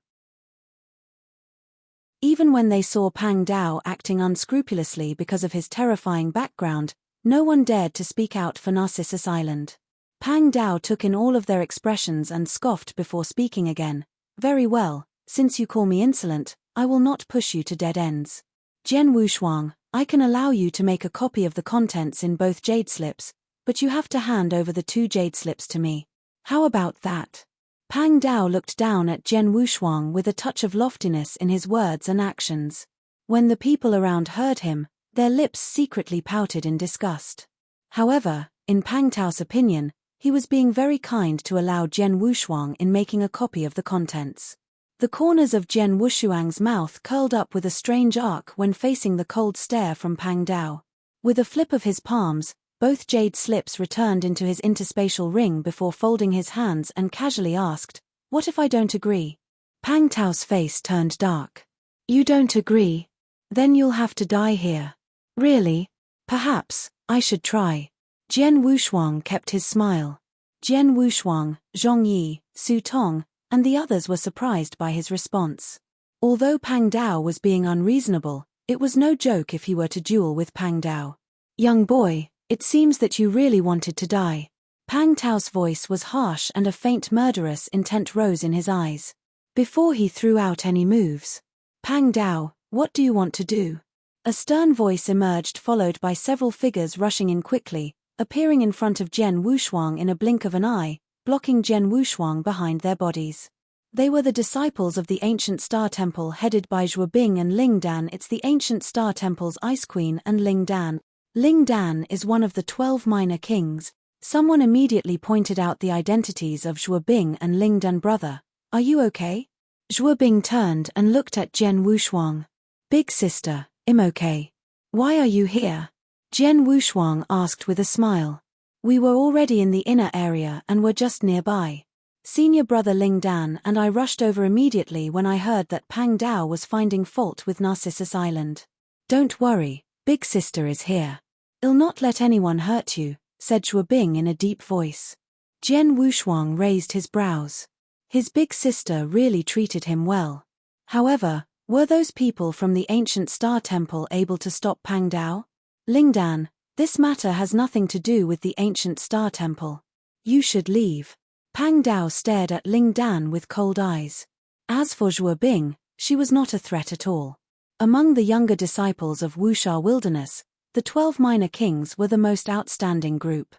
Even when they saw Pang Dao acting unscrupulously because of his terrifying background, no one dared to speak out for Narcissus Island. Pang Dao took in all of their expressions and scoffed before speaking again. "Very well, since you call me insolent, I will not push you to dead ends. Jian Wushuang, I can allow you to make a copy of the contents in both jade slips, but you have to hand over the 2 jade slips to me. How about that?" Pang Dao looked down at Jian Wushuang with a touch of loftiness in his words and actions. When the people around heard him, their lips secretly pouted in disgust. However, in Pang Dao's opinion, he was being very kind to allow Jian Wushuang in making a copy of the contents. The corners of Jian Wushuang's mouth curled up with a strange arc when facing the cold stare from Pang Dao. With a flip of his palms, both jade slips returned into his interspatial ring before folding his hands and casually asked, "What if I don't agree?" Pang Dao's face turned dark. "You don't agree? Then you'll have to die here." "Really? Perhaps I should try." Jian Wushuang kept his smile. Jian Wushuang, Zhongyi, Su Tong, and the others were surprised by his response. Although Pang Dao was being unreasonable, it was no joke if he were to duel with Pang Dao. "Young boy, it seems that you really wanted to die." Pang Dao's voice was harsh and a faint murderous intent rose in his eyes. Before he threw out any moves, "Pang Dao, what do you want to do?" A stern voice emerged, followed by several figures rushing in quickly, appearing in front of Jian Wushuang in a blink of an eye, blocking Jian Wushuang behind their bodies. They were the disciples of the Ancient Star Temple headed by Zhuo Bing and Ling Dan. It's the Ancient Star Temple's Ice Queen and Ling Dan. Ling Dan is one of the 12 minor kings. Someone immediately pointed out the identities of Zhuo Bing and Ling Dan. "Brother, are you okay?" Zhuo Bing turned and looked at Jian Wushuang. "Big sister, I'm okay. Why are you here?" Jian Wushuang asked with a smile. "We were already in the inner area and were just nearby. Senior brother Ling Dan and I rushed over immediately when I heard that Pang Dao was finding fault with Narcissus Island. Don't worry, big sister is here. I'll not let anyone hurt you," said Zhuo Bing in a deep voice. Jian Wushuang raised his brows. His big sister really treated him well. However, were those people from the Ancient Star Temple able to stop Pang Dao? "Ling Dan, this matter has nothing to do with the Ancient Star Temple. You should leave." Pang Dao stared at Ling Dan with cold eyes. As for Zhuo Bing, she was not a threat at all. Among the younger disciples of Wuxia Wilderness, the 12 minor kings were the most outstanding group.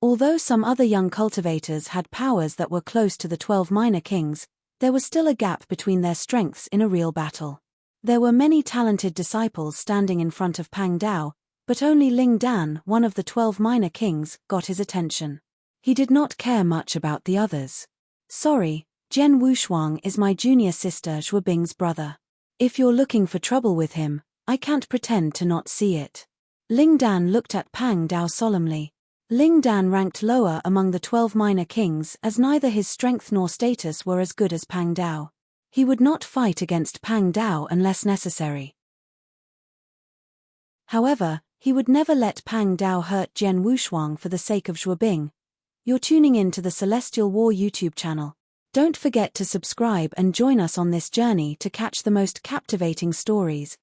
Although some other young cultivators had powers that were close to the 12 minor kings, there was still a gap between their strengths in a real battle. There were many talented disciples standing in front of Pang Dao, but only Ling Dan, one of the 12 minor kings, got his attention. He did not care much about the others. "Sorry, Jian Wushuang is my junior sister Zhuobing's brother. If you're looking for trouble with him, I can't pretend to not see it. Ling Dan looked at Pang Dao solemnly. Ling Dan ranked lower among the 12 minor kings as neither his strength nor status were as good as Pang Dao. He would not fight against Pang Dao unless necessary. However, he would never let Pang Dao hurt Jian Wushuang for the sake of Zhuobing. You're tuning in to the Celestial War YouTube channel. Don't forget to subscribe and join us on this journey to catch the most captivating stories.